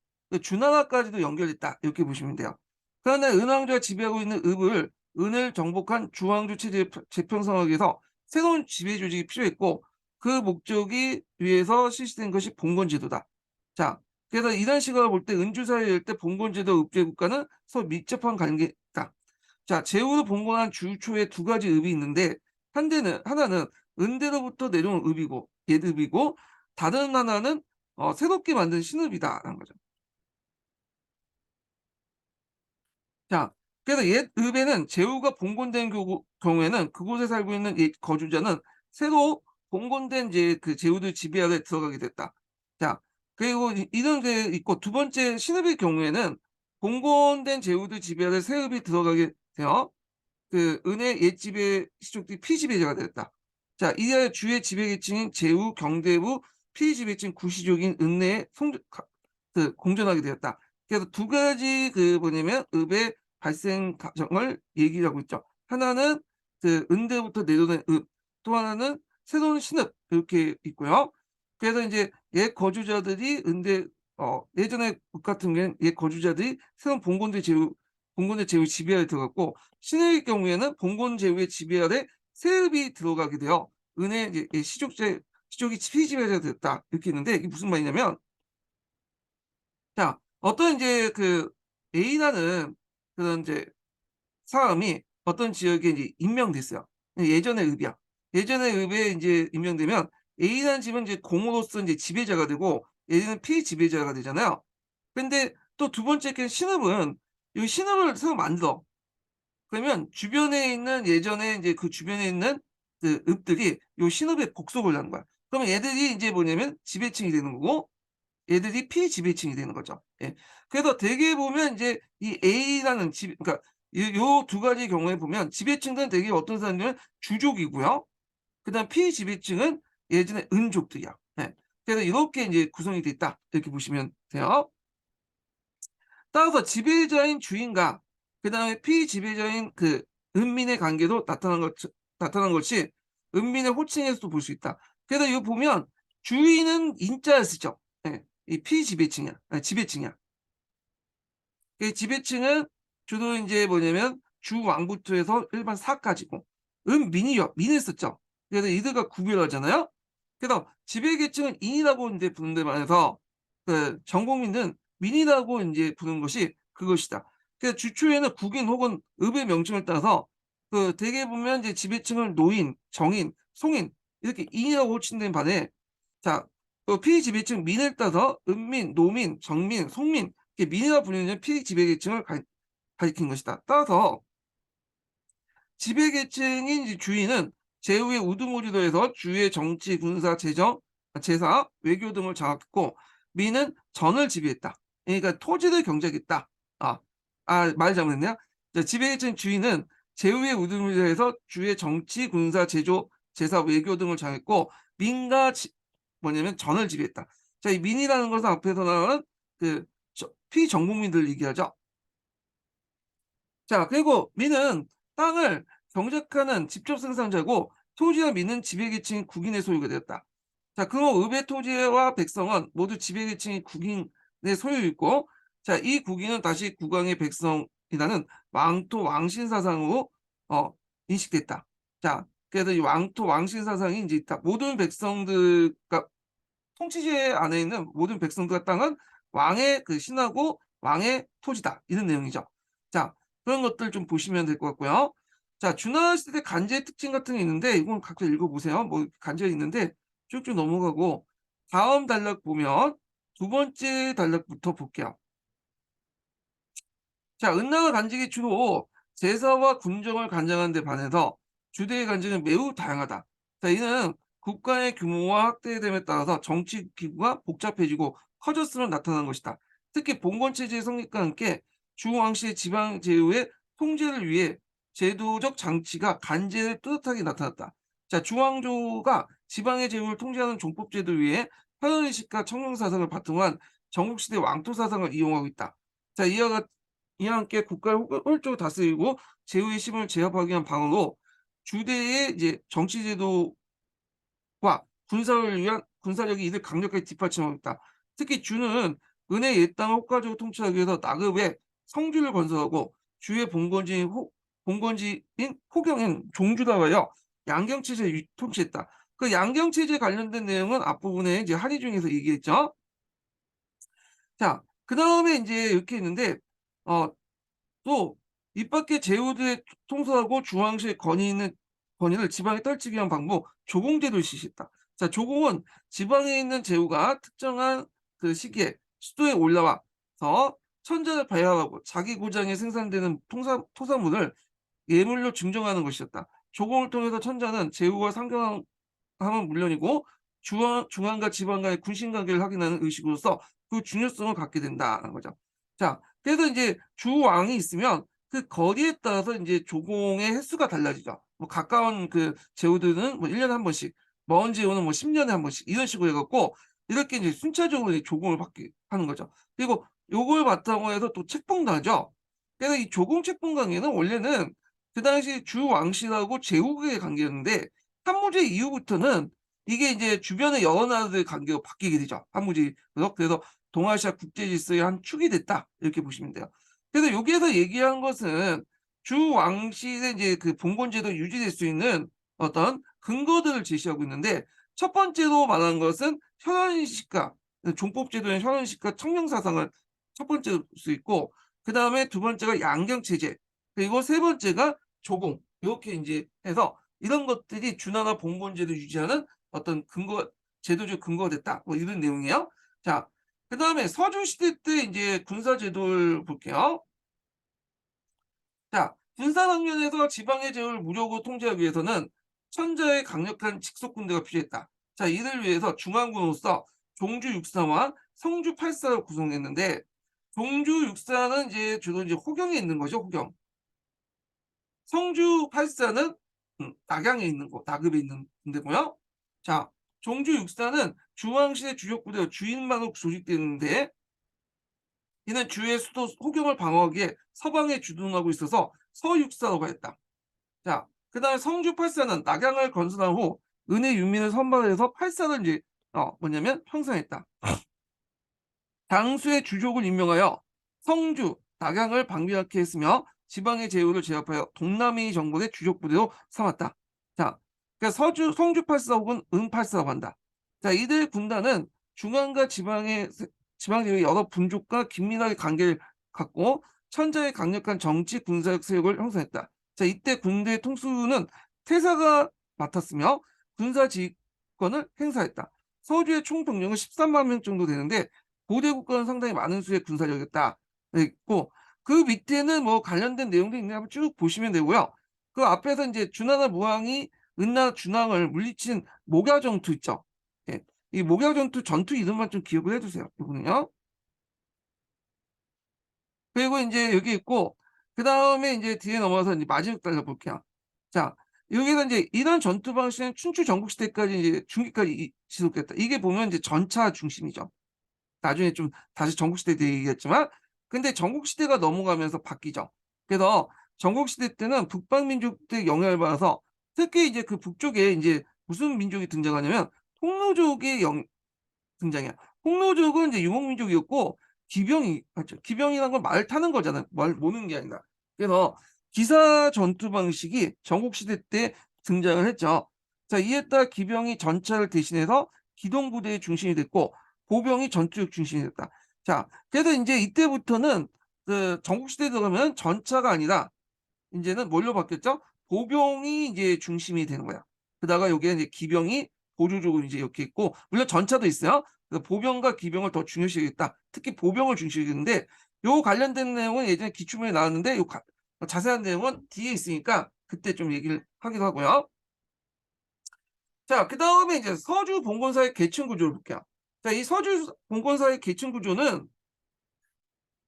주나라까지도 연결됐다. 이렇게 보시면 돼요. 그러나 은왕조가 지배하고 있는 읍을 은을 정복한 주왕조 체제에 재편성하기 위해서 새로운 지배 조직이 필요했고 그 목적이 위해서 실시된 것이 봉건제도다. 자, 그래서 이런 시각을 볼 때 은주사회일 때 봉건제도 읍제 국가는 서로 밀접한 관계다. 자, 제후로 봉건한 주초에 두 가지 읍이 있는데 하나는 은대로부터 내려온 읍이고 옛읍이고 다른 하나는 새롭게 만든 신읍이다라는 거죠. 자, 그래서 옛 읍에는 제후가 봉건된 경우에는 그곳에 살고 있는 옛 거주자는 새로 봉건된 이제 그 제후들 지배 아래 들어가게 됐다. 자, 그리고 이런 게 있고 두 번째 신읍의 경우에는 봉건된 제후들 지배 아래 새 읍이 들어가게 되어 그 은의 옛 지배 시족들이 피지배자가 됐다. 자, 이에 주의 지배계층인 제후, 경대부, 피지배층 구시족인 은내에 공존하게 되었다. 그래서 두 가지 그 뭐냐면 읍의 발생 과정을 얘기하고 있죠. 하나는 그 은대부터 내려오는 읍, 또 하나는 새로운 신읍 이렇게 있고요. 그래서 이제 옛 거주자들이 예전에 읍 같은 경우에는 옛 거주자들이 새로운 봉건대 제후 지배하에 들어갔고 신의 경우에는 봉건 제후의 지배 아래 세읍이 들어가게 되어 은의 이제 시족이 피지배자가 됐다 이렇게 있는데 이게 무슨 말이냐면 자 어떤 이제 그 A라는 그런 이제 사람이 어떤 지역에 이제 임명됐어요. 예전의 읍이야. 예전의 읍에 이제 임명되면 A라는 집은 이제 공으로서 이제 지배자가 되고 얘는 피지배자가 되잖아요. 근데 또 두 번째 게 신읍은 이 신읍을 새로 만들어. 그러면 주변에 있는 예전에 이제 그 주변에 있는 그 읍들이 요 신업에 복속을 하는 거야. 그러면 얘들이 이제 뭐냐면 지배층이 되는 거고 얘들이 피지배층이 되는 거죠. 예. 그래서 대개 보면 이제 이 A라는 그러니까 요 두 가지 경우에 보면 지배층들은 대개 어떤 사람들은 주족이고요. 그다음 피지배층은 예전에 은족들이야. 예. 그래서 이렇게 이제 구성이 돼 있다. 이렇게 보시면 돼요. 따라서 지배자인 주인과 그다음에 피지배자인 그 은민의 관계도 나타난 것이 은민의 호칭에서도 볼 수 있다. 그래서 이거 보면 주인은 인자를 쓰죠. 예. 이 피지배층이야. 아니, 지배층이야. 그 지배층은 주로 이제 뭐냐면 주왕부터 해서 일반 사까지고 은민이요. 민을 썼죠. 그래서 이들과 구별하잖아요. 그래서 지배계층은 인이라고 이제 부르는 데 반해서 그 전국민은 민이라고 이제 부르는 것이 그것이다. 그래서 주초에는 국인 혹은 읍의 명칭을 따서 그 대개 보면 이제 지배층을 노인, 정인, 송인 이렇게 인이라고 호칭된 반에 자, 그 피지배층 민을 따서 은민, 노민, 정민, 송민 이렇게 민이라 불리는 피지배계층을 가리킨 것이다. 따라서 지배계층인 이제 주인은 제후의 우두머리로 해서 주의 정치, 군사, 제사, 외교 등을 장악했고 민은 전을 지배했다. 그러니까 토지를 경작했다. 말 잘못했네요. 지배계층 주인은 제후의 우두머리로 해서 주의 정치, 군사, 제사, 외교 등을 장악했고 민과 뭐냐면 전을 지배했다. 자, 이 민이라는 것은 앞에서 나오는 그 피정복민들 얘기하죠. 자, 그리고 민은 땅을 경작하는 직접 생산자고 토지와 민은 지배계층인 국인의 소유가 되었다. 자, 그럼 읍의 토지와 백성은 모두 지배계층인 국인의 소유이고, 자, 이 국인은 다시 국왕의 백성이라는 왕토 왕신 사상으로 인식됐다. 자, 그래서 이 왕토 왕신 사상이 이제 있다. 모든 백성들, 그러니까 통치제 안에 있는 모든 백성들과 땅은 왕의 그 신하고 왕의 토지다. 이런 내용이죠. 자, 그런 것들 좀 보시면 될 것 같고요. 자, 준하 시대 간제의 특징 같은 게 있는데 이건 각자 읽어보세요. 뭐 간제가 있는데 쭉쭉 넘어가고 다음 단락 보면 두 번째 단락부터 볼게요. 자, 은나가 간직이 주로 제사와 군정을 간장하는 데 반해서 주대의 간직은 매우 다양하다. 자, 이는 국가의 규모와 확대됨에 따라서 정치 기구가 복잡해지고 커졌으면 나타난 것이다. 특히 봉건 체제의 성립과 함께 주왕씨의 지방 제후의 통제를 위해 제도적 장치가 간제를 뚜렷하게 나타났다. 자, 주왕조가 지방의 제후를 통제하는 종법 제도를 위해 화연의식과 청룡사상을 바탕으로 한 전국시대 왕토사상을 이용하고 있다. 자, 이와 함께 국가를 홀쭉으로 다스리고 제후의 힘을 제압하기 위한 방어로 주대의 이제 정치 제도와 군사를 위한 군사력이 이를 강력하게 뒷받침하고 있다. 특히 주는 은의 옛 땅을 효과적으로 통치하기 위해서 나급에 성주를 건설하고 주의 본건지인 호경인 종주다와여 양경체제를 통치했다. 그 양경체제 관련된 내용은 앞부분에 이제 한의 중에서 얘기했죠. 자, 그 다음에 이제 이렇게 있는데 또 입밖의 제후들의 통솔하고 주왕실 권위를 지방에 떨치기 위한 방법 조공제도를 실시했다. 자, 조공은 지방에 있는 제후가 특정한 그 시기에 수도에 올라와서 천자를 발현하고 자기 고장에 생산되는 토사물을 예물로 증정하는 것이었다. 조공을 통해서 천자는 제후와 상경함은 물론이고 중앙과 지방 간의 군신 관계를 확인하는 의식으로서 그 중요성을 갖게 된다는 거죠. 자, 그래서 이제 주왕이 있으면 그 거리에 따라서 이제 조공의 횟수가 달라지죠. 뭐 가까운 그 제후들은 뭐 1년에 한 번씩, 먼 제후는 뭐 10년에 한 번씩 이런 식으로 해갖고 이렇게 이제 순차적으로 조공을 받게 하는 거죠. 그리고 요걸 바탕으로 해서 또 책봉도 하죠. 그래서 이 조공 책봉 관계는 원래는 그 당시 주왕실하고 제후의 관계였는데 한무제 이후부터는 이게 이제 주변의 여러 나라들의 관계가 바뀌게 되죠. 한무제. 그래서 동아시아 국제 질서의 한 축이 됐다. 이렇게 보시면 돼요. 그래서 여기에서 얘기한 것은 주왕실의 이제 그 봉건제도 유지될 수 있는 어떤 근거들을 제시하고 있는데 첫 번째로 말한 것은 현원식과 종법제도의 현원식과 청명사상을 첫 번째로 볼 수 있고 그 다음에 두 번째가 양경체제 그리고 세 번째가 조공 이렇게 이제 해서 이런 것들이 준하나 봉건제도 유지하는 어떤 근거 제도적 근거가 됐다. 뭐 이런 내용이에요. 자, 그 다음에 서주시대 때 이제 군사제도를 볼게요. 자, 군사방면에서 지방의 제후를 무력으로 통제하기 위해서는 천자의 강력한 직속군대가 필요했다. 자, 이를 위해서 중앙군으로서 종주 육사와 성주 팔사를 구성했는데 종주 육사는 이제 주로 이제 호경에 있는 거죠, 호경. 성주 팔사는 낙양에 있는 곳, 나급에 있는 군대고요. 자, 종주 육사는 중앙시대 주력 부대와 주인만으로 조직되는데 이는 주의 수도 호경을 방어하기에 서방에 주둔하고 있어서 서육사라고 했다. 자, 그 다음에 성주 팔사는 낙양을 건설한 후 은혜 유민을 선발해서 팔사를 이제 뭐냐면 형성했다. 당수의 주족을 임명하여 성주, 낙양을 방비하게 했으며 지방의 제후를 제압하여 동남이 정권의 주족 부대로 삼았다. 자, 그러니까 성주 팔사 혹은 은팔사라고 한다. 자, 이들 군단은 중앙과 지방의 여러 분족과 긴밀하게 관계를 갖고 천자의 강력한 정치 군사력 세력을 형성했다. 자, 이때 군대 통수는 태사가 맡았으며 군사 지휘권을 행사했다. 서주의 총 병력은 13만 명 정도 되는데 고대 국가는 상당히 많은 수의 군사력이었다. 있고 그 밑에는 뭐 관련된 내용도 있는데 한번 쭉 보시면 되고요. 그 앞에서 이제 준하나 무왕이 은나 준왕을 물리친 목야전투 있죠. 예. 이 목야전투 전투 이름만 좀 기억을 해두세요. 이거는요. 그리고 이제 여기 있고 그 다음에 이제 뒤에 넘어서 이제 마지막 달려 볼게요. 자, 여기서 이제 이런 전투 방식은 춘추 전국시대까지 이제 중기까지 지속됐다. 이게 보면 이제 전차 중심이죠. 나중에 좀 다시 전국시대 때 얘기했지만, 근데 전국시대가 넘어가면서 바뀌죠. 그래서 전국시대 때는 북방민족들 영향을 받아서 특히 이제 그 북쪽에 이제 무슨 민족이 등장하냐면 통로족의 등장이야. 홍노족은 이제 유목민족이었고 기병이 맞죠. 기병이란 건 말 타는 거잖아요. 말 모는 게 아니라. 그래서 기사 전투 방식이 전국시대 때 등장을 했죠. 자, 이에 따라 기병이 전차를 대신해서 기동부대의 중심이 됐고 보병이 전투력 중심이 됐다. 자, 그래서 이제 이때부터는 그 전국시대에 들어가면 전차가 아니라 이제는 뭘로 바뀌었죠? 보병이 이제 중심이 되는 거야. 그다가 여기에 이제 기병이 보조적으로 이제 이렇게 있고, 물론 전차도 있어요. 그래서 보병과 기병을 더 중요시하겠다. 특히 보병을 중시하겠는데, 요 관련된 내용은 예전에 기출문에 나왔는데, 자세한 내용은 뒤에 있으니까 그때 좀 얘기를 하기도 하고요. 자, 그 다음에 이제 서주 봉건사의 계층 구조를 볼게요. 자, 이 서주 봉건사의 계층 구조는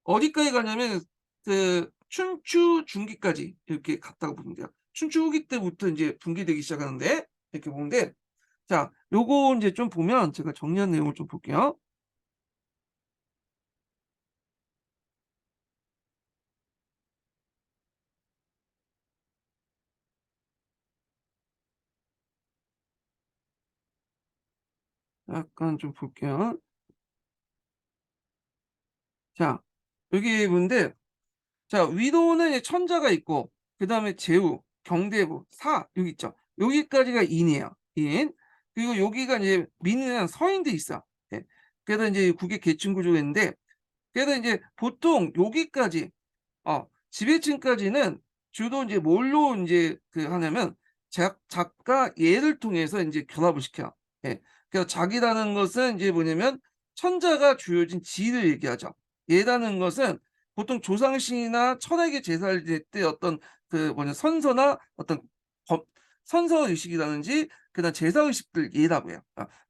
어디까지 가냐면 그 춘추 중기까지 이렇게 갔다고 보면 돼요. 춘추 후기 때부터 이제 분기되기 시작하는데 이렇게 보는데, 자, 요거 이제 좀 보면 제가 정리한 내용을 좀 볼게요. 약간 좀 볼게요. 자, 여기 보는데, 자, 위도는 이제 천자가 있고, 그 다음에 제우, 경대부, 사, 여기 있죠. 여기까지가 인이에요. 인. 그리고 여기가 이제 민이랑 서인도 있어. 예. 그래서 이제 국의 계층 구조가 있는데, 그래서 이제 보통 여기까지 지배층까지는 주로 이제 뭘로 이제 그 하냐면 작가 예를 통해서 이제 결합을 시켜. 예. 그래서 작이라는 것은 이제 뭐냐면 천자가 주어진 지를 얘기하죠. 예라는 것은 보통 조상신이나 천에게 제사를 드릴 때 어떤 그 뭐냐 선서나 어떤 법, 선서 의식이라든지 그다음 제사 의식들 예라고 해요.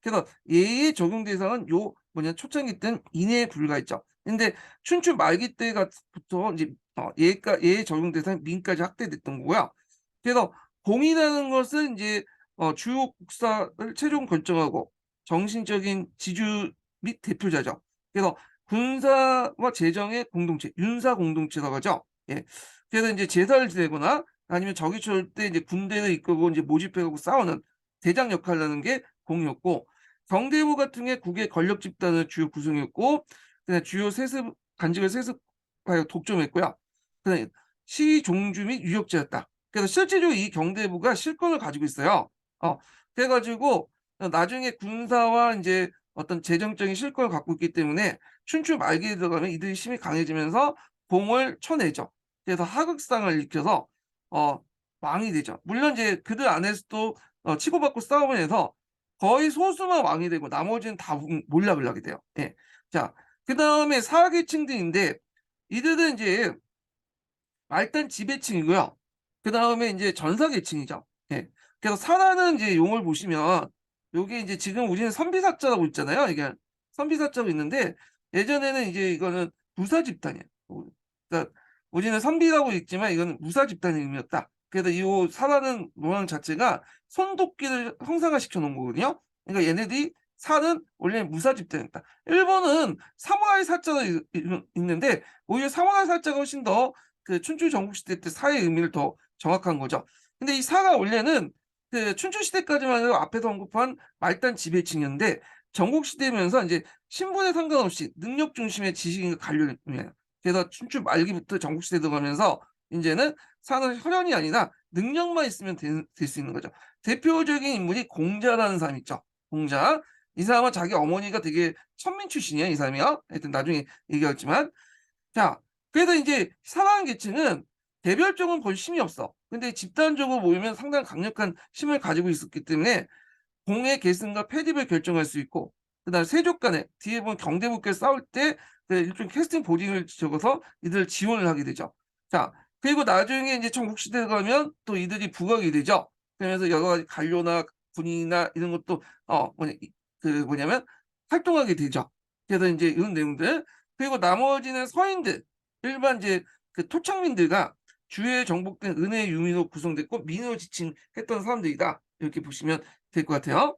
그래서 예의 적용 대상은 요 뭐냐 초창기 때는 인해에 불과했죠. 근데 춘추 말기 때부터 이제 예의 적용 대상 민까지 확대됐던 거고요. 그래서 공이라는 것은 이제 주요 국사를 최종 결정하고 정신적인 지주 및 대표자죠. 그래서 군사와 재정의 공동체, 윤사 공동체라고 하죠. 예. 그래서 이제 제사를 지내거나 아니면 적이 쳐올 때 이제 군대를 이끌고 이제 모집해가고 싸우는 대장 역할을 하는 게 공이었고, 경대부 같은 게 국의 권력 집단의 주요 구성이었고, 그다음에 주요 세습 간직을 세습하여 독점했고요. 그다음에 시종주 및 유역제였다. 그래서 실질적으로 이 경대부가 실권을 가지고 있어요. 그래가지고 나중에 군사와 이제 어떤 재정적인 실권을 갖고 있기 때문에 춘추 말기에 들어가면 이들이 힘이 강해지면서 공을 쳐내죠. 그래서 하극상을 일으켜서 어, 왕이 되죠. 물론 이제 그들 안에서도 치고받고 싸움을 해서 거의 소수만 왕이 되고 나머지는 다 몰락을 하게 돼요. 예. 자, 그 다음에 사계층들인데 이들은 이제 말단 지배층이고요. 그 다음에 이제 전사계층이죠. 예. 그래서 사라는 이제 용어를 보시면 요게 이제 지금 우리는 선비사자라고 있잖아요. 이게 선비사자고 있는데 예전에는 이제 이거는 무사 집단이에요. 그러니까 우리는 선비라고 있지만 이거는 무사 집단의 의미였다. 그래서 이 사라는 모양 자체가 손도끼를 형상화시켜 놓은 거거든요. 그러니까 얘네들이 사는 원래 무사 집단이었다. 일본은 사무라이 사자가 있는데 오히려 사무라이 사자가 훨씬 더 그 춘추 전국시대 때 사의 의미를 더 정확한 거죠. 근데 이 사가 원래는 그 춘추 시대까지만 해도 앞에서 언급한 말단 지배층이었는데 전국시대면서 이제 신분에 상관없이 능력 중심의 지식인과 관료예요. 그래서 춘추 말기부터 전국시대 들어가면서 이제는 사는 혈연이 아니라 능력만 있으면 될 수 있는 거죠. 대표적인 인물이 공자라는 사람 있죠. 공자. 이 사람은 자기 어머니가 되게 천민 출신이에요. 이 사람이요. 하여튼 나중에 얘기하겠지만 자, 그래서 이제 살아가는 계층은 개별적으로 볼 힘이 없어. 근데 집단적으로 모이면 상당히 강력한 힘을 가지고 있었기 때문에 공의 계승과 패립을 결정할 수 있고, 그다음 세족 간에 뒤에 보면 경대국끼리 싸울 때 그 일종 캐스팅 보딩을 적어서 이들을 지원을 하게 되죠. 자, 그리고 나중에 이제 청국시대에 가면 또 이들이 부각이 되죠. 그러면서 여러 가지 관료나 군인이나 이런 것도 뭐냐면 활동하게 되죠. 그래서 이제 이런 내용들 그리고 나머지는 서인들 일반 이제 그 토착민들과 주에 정복된 은혜 유민으로 구성됐고 민으로 지칭했던 사람들이다 이렇게 보시면 될 것 같아요.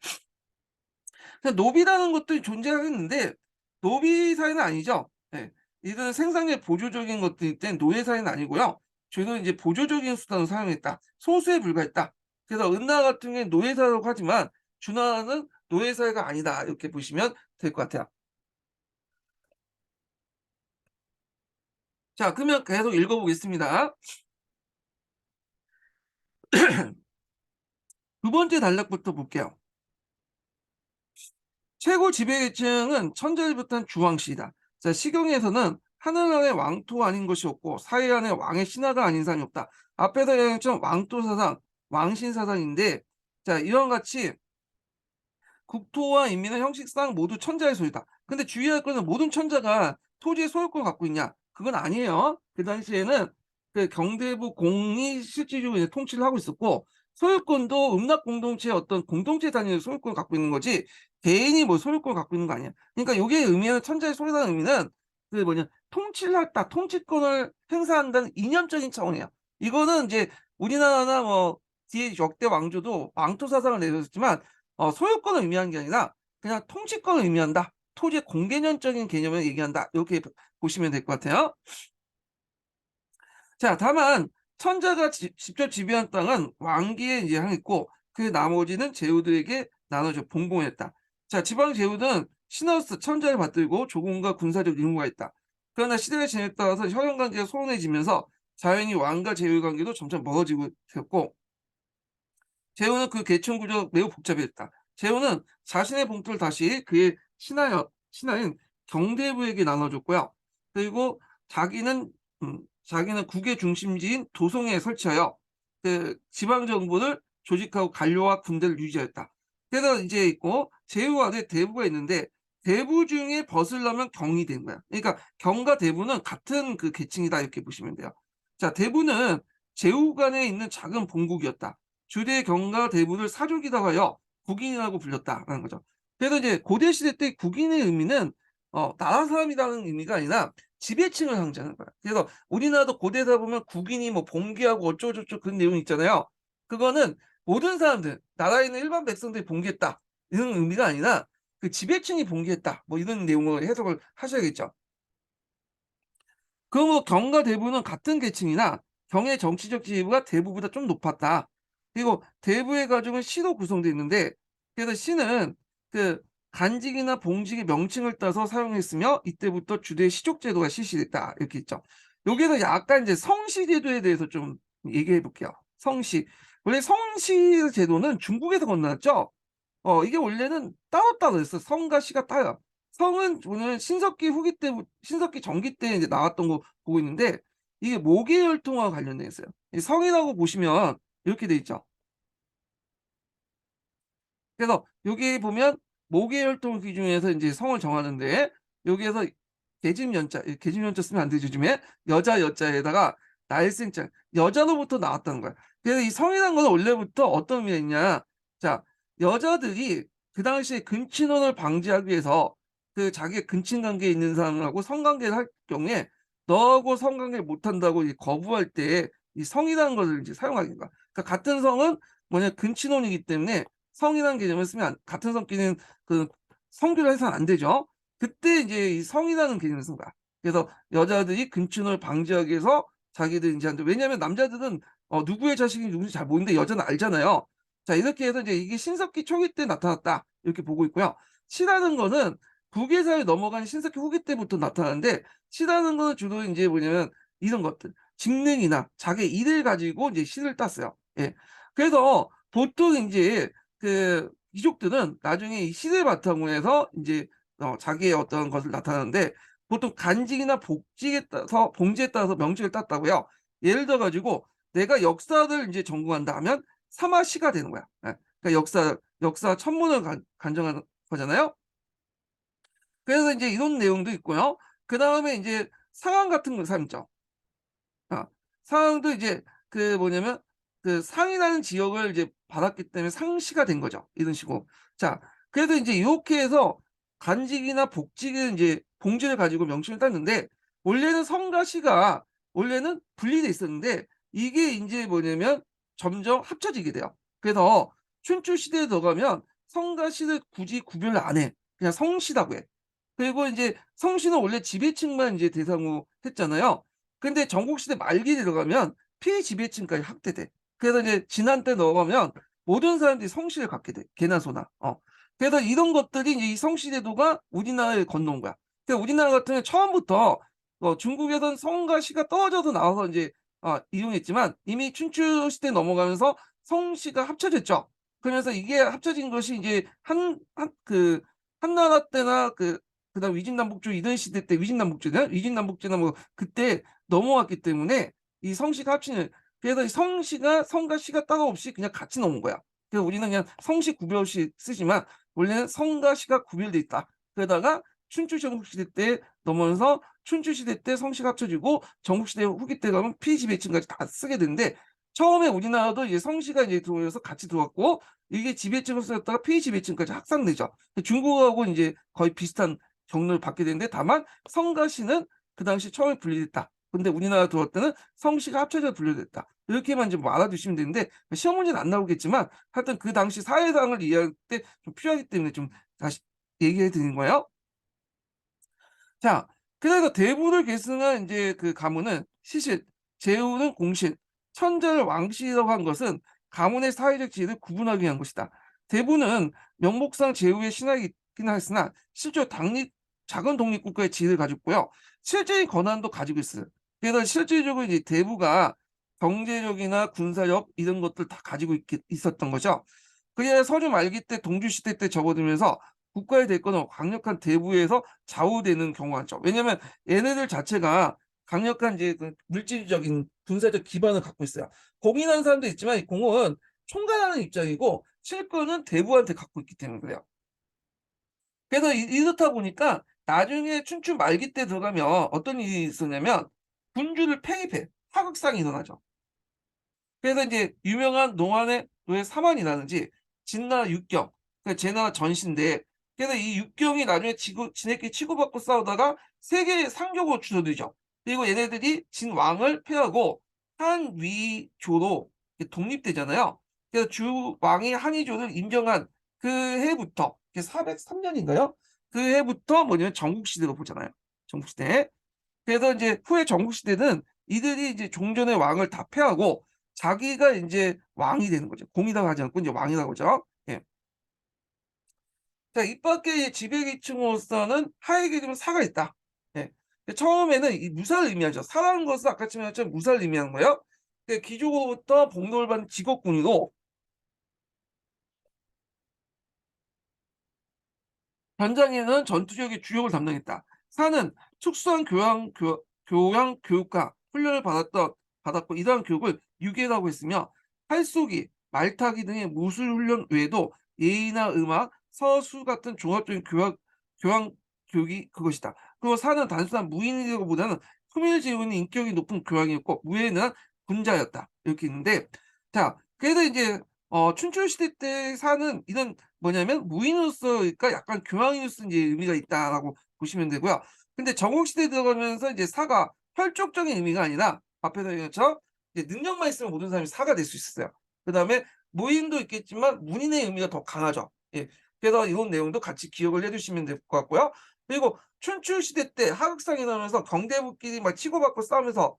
그래서 노비라는 것도 존재하겠는데 노비 사회는 아니죠. 예. 이들은 생산력 보조적인 것들일 땐 노예 사회는 아니고요. 주로 이제 보조적인 수단을 사용했다. 소수에 불과했다. 그래서 은나 같은 경우에는 노예 사회라고 하지만 주나라는 노예 사회가 아니다. 이렇게 보시면 될 것 같아요. 자, 그러면 계속 읽어 보겠습니다. 두 번째 단락부터 볼게요. 최고 지배계층은 천자를 비롯한 주왕씨이다. 자, 시경에서는 하늘 아래 왕토 아닌 것이 없고 사회 안에 왕의 신하가 아닌 사람이 없다. 앞에서 얘기한 것처럼 왕토 사상, 왕신 사상인데, 자, 이와 같이 국토와 인민의 형식상 모두 천자의 소유다. 근데 주의할 것은 모든 천자가 토지의 소유권을 갖고 있냐? 그건 아니에요. 그 당시에는 그 경대부 공이 실질적으로 이제 통치를 하고 있었고, 소유권도 음락 공동체의 어떤 공동체 단위의 소유권을 갖고 있는 거지, 개인이 뭐 소유권을 갖고 있는 거 아니야. 그러니까 요게 의미하는 천자의 소유라는 의미는 그 뭐냐, 통치를 했다, 통치권을 행사한다는 이념적인 차원이에요. 이거는 이제 우리나라나 뭐 뒤에 역대 왕조도 왕토 사상을 내세웠지만 소유권을 의미하는 게 아니라 그냥 통치권을 의미한다. 토지의 공개념적인 개념을 얘기한다. 이렇게 보시면 될 것 같아요. 자, 다만 천자가 직접 지배한 땅은 왕기에 이제 향했고 그 나머지는 제후들에게 나눠져 봉봉했다. 자, 지방 제후는 시너스 천자를 받들고 조공과 군사적 의무가 있다. 그러나 시대가 진행에 따라서 혈연 관계가 소원해지면서 자연히 왕과 제후 관계도 점점 멀어지고 되었고, 재훈은 그 계층 구조가 매우 복잡했다. 재훈은 자신의 봉투를 다시 그의 신하인 경대부에게 나눠줬고요. 그리고 자기는 국의 중심지인 도성에 설치하여 그 지방 정부를 조직하고 관료와 군대를 유지하였다. 그래서 이제 있고 제후 안에 대부가 있는데 대부 중에 벗으려면 경이 된 거야. 그러니까 경과 대부는 같은 그 계층이다 이렇게 보시면 돼요. 자, 대부는 제후 간에 있는 작은 본국이었다. 주대 경과 대부를 사족이라고 하여 국인이라고 불렸다라는 거죠. 그래서 이제 고대 시대 때 국인의 의미는 나라 사람이라는 의미가 아니라 지배층을 상징하는 거야. 그래서 우리나라도 고대다 보면 국인이 뭐 봉기하고 어쩌고저쩌고 그런 내용이 있잖아요. 그거는 모든 사람들, 나라에 있는 일반 백성들이 봉기했다, 이런 의미가 아니라 그 지배층이 봉기했다, 뭐 이런 내용으로 해석을 하셔야겠죠. 그럼 뭐 경과 대부는 같은 계층이나 경의 정치적 지위가 대부보다 좀 높았다. 그리고 대부의 가족은 시로 구성되어 있는데, 그래서 시는 그 간직이나 봉직의 명칭을 따서 사용했으며 이때부터 주대 시족 제도가 실시됐다 이렇게 있죠. 여기서 약간 이제 성시 제도에 대해서 좀 얘기해 볼게요. 성시. 원래 성시 제도는 중국에서 건너왔죠. 이게 원래는 따로따로 있어. 성과 시가 따로. 성은 뭐냐면 신석기 전기 때 이제 나왔던 거 보고 있는데, 이게 모계혈통과 관련돼 있어요. 이 성이라고 보시면 이렇게 돼 있죠. 그래서 여기 보면 모계혈통 기준에서 이제 성을 정하는데, 여기에서 계집연자 쓰면 안 되죠. 요즘에 여자에다가 날생자, 여자로부터 나왔다는 거야. 그래서 이 성이라는 건 원래부터 어떤 의미가 있냐. 자, 여자들이 그 당시에 근친혼을 방지하기 위해서 그 자기의 근친 관계에 있는 사람하고 성관계를 할 경우에 너하고 성관계를 못 한다고 거부할 때 이 성이라는 것을 이제 사용하는 거야. 그러니까 같은 성은 뭐냐, 근친혼이기 때문에 성이라는 개념을 쓰면 같은 성끼리는 그 성교를 해서는 안 되죠. 그때 이제 이 성이라는 개념을 쓴 거야. 그래서 여자들이 근친혼을 방지하기 위해서 자기들 이제 한다. 왜냐하면 남자들은 누구의 자식이 누군지 잘 모르는데 여자는 알잖아요. 자, 이렇게 해서 이제 이게 신석기 초기 때 나타났다 이렇게 보고 있고요. 시라는 거는 국외사회 넘어간 신석기 후기 때부터 나타나는데, 시라는 거는 주로 이제 뭐냐면 이런 것들, 직능이나 자기 일을 가지고 이제 시를 땄어요. 예. 그래서 보통 이제 그 귀족들은 나중에 이 시를 바탕으로 해서 이제 자기의 어떤 것을 나타내는데, 보통 간직이나 봉지에 따라서 명칭을 땄다고요. 예를 들어 가지고 내가 역사를 이제 전공한다 하면 사마시가 되는 거야. 예. 그러니까 역사 천문을 간정하는 거잖아요. 그래서 이제 이런 내용도 있고요. 그다음에 이제 상황 같은 거 삼죠. 아, 상황도 이제 그 뭐냐면 그 상이라는 지역을 이제 받았기 때문에 상시가 된 거죠. 이런 식으로. 자, 그래서 이제 이렇게 해서 간직이나 복직을 이제 봉지를 가지고 명칭을 땄는데, 원래는 성과 시가 원래는 분리돼 있었는데 이게 이제 뭐냐면 점점 합쳐지게 돼요. 그래서 춘추 시대에 들어가면 성과 시를 굳이 구별을 안 해. 그냥 성시라고 해. 그리고 이제 성씨는 원래 지배층만 이제 대상으로 했잖아요. 근데 전국시대 말기 들어가면 피지배층까지 확대돼. 그래서 이제 진한 때 넘어가면 모든 사람들이 성씨를 갖게 돼. 개나 소나. 그래서 이런 것들이 이제 이 성씨 제도가 우리나라에 건너온 거야. 그러니까 우리나라 같은 경우는 처음부터 중국에선 성과 시가 떨어져서 나와서 이제 이용했지만 이미 춘추 시대 넘어가면서 성씨가 합쳐졌죠. 그러면서 이게 합쳐진 것이 이제 한나라 때나 그다음 위진남북조 이런 시대 때 위진남북조나 뭐 그때 넘어왔기 때문에 이 성씨가 합치는, 그래서 이 성씨가 성과 시가 따로 없이 그냥 같이 넘은 거야. 그래서 우리는 그냥 성씨 구별 없이 쓰지만 원래는 성과 시가 구별돼 있다. 그러다가 춘추 전국시대 때 넘어서 춘추시대 때 성씨가 합쳐지고 전국시대 후기 때 가면 피지배층까지 다 쓰게 되는데, 처음에 우리나라도 이제 성씨가 이제 들어오면서 같이 들어왔고 이게 지배층을 쓰였다가 피지배층까지 확산되죠. 중국하고 이제 거의 비슷한 경로를 받게 되는데, 다만 성과 시는 그 당시 처음에 분리됐다. 근데 우리나라 들어올 때는 성씨가 합쳐져 분류됐다. 이렇게만 좀 알아두시면 되는데, 시험 문제는 안 나오겠지만 하여튼 그 당시 사회상을 이해할 때 좀 필요하기 때문에 좀 다시 얘기해 드리는 거예요. 자, 그래서 대부를 계승한 이제 그 가문은 시실, 제후는 공실, 천자를 왕실이라고 한 것은 가문의 사회적 지위를 구분하기 위한 것이다. 대부는 명목상 제후의 신하이긴 했으나 실제로 작은 독립국가의 지위를 가지고 있고요. 실제의 권한도 가지고 있어요. 그래서 실질적으로 이제 대부가 경제력이나 군사력 이런 것들 다 가지고 있었던 거죠. 그게 서주 말기 때 동주 시대 때 접어들면서 국가의 대권은 강력한 대부에서 좌우되는 경우가 많죠. 왜냐하면 얘네들 자체가 강력한 이제 그 물질적인 군사적 기반을 갖고 있어요. 공인하는 사람도 있지만 이 공은 총괄하는 입장이고 실권은 대부한테 갖고 있기 때문에 그래요. 그래서 이렇다 보니까 나중에 춘추 말기 때 들어가면 어떤 일이 있었냐면 군주를 폐입해 하극상이 일어나죠. 그래서 이제 유명한 농안의 노예 사만이라든지 진나 육경, 그러니까 제나 전신데, 그래서 이 육경이 나중에 지네끼리 치고받고 싸우다가 세계 상격으로 줄어들죠. 그리고 얘네들이 진 왕을 패하고 한위조로 독립되잖아요. 그래서 주 왕이 한위조를 인정한 그 해부터 403년인가요? 그 해부터 뭐냐면 전국시대로 보잖아요. 전국시대. 그래서 이제 후에 전국시대는 이들이 이제 종전의 왕을 다 패하고 자기가 이제 왕이 되는 거죠. 공이라고 하지 않고 이제 왕이라고 하죠. 예. 자, 이 밖에 지배계층으로서는 하에 계시면 사가 있다. 예. 처음에는 이 무사를 의미하죠. 사라는 것은 아까 말했지만 무사를 의미하는 거예요. 기족으로부터 복록을 받은 직업군이고, 전장에는 전투력의 주역을 담당했다. 사는 특수한 교양 교육과 훈련을 받았고 이러한 교육을 유계라고 했으며 활쏘기, 말타기 등의 무술 훈련 외에도 예의나 음악, 서술 같은 종합적인 교양 교육이 그것이다. 그리고 사는 단순한 무인이라기보다는 품위를 지우는 인격이 높은 교양이었고 무예는 군자였다. 이렇게 있는데, 자, 그래서 이제 춘추 시대 때 사는 이런 뭐냐면 무인으로서니까 약간 교황으로서 이제 의미가 있다라고 보시면 되고요. 근데 전국시대에 들어가면서 이제 사가 혈족적인 의미가 아니라 앞에서 얘기한 것처럼 이제 능력만 있으면 모든 사람이 사가 될 수 있었어요. 그다음에 무인도 있겠지만 문인의 의미가 더 강하죠. 예. 그래서 이런 내용도 같이 기억을 해두시면 될 것 같고요. 그리고 춘추 시대 때 하극상이 나면서 경대부끼리 막 치고받고 싸우면서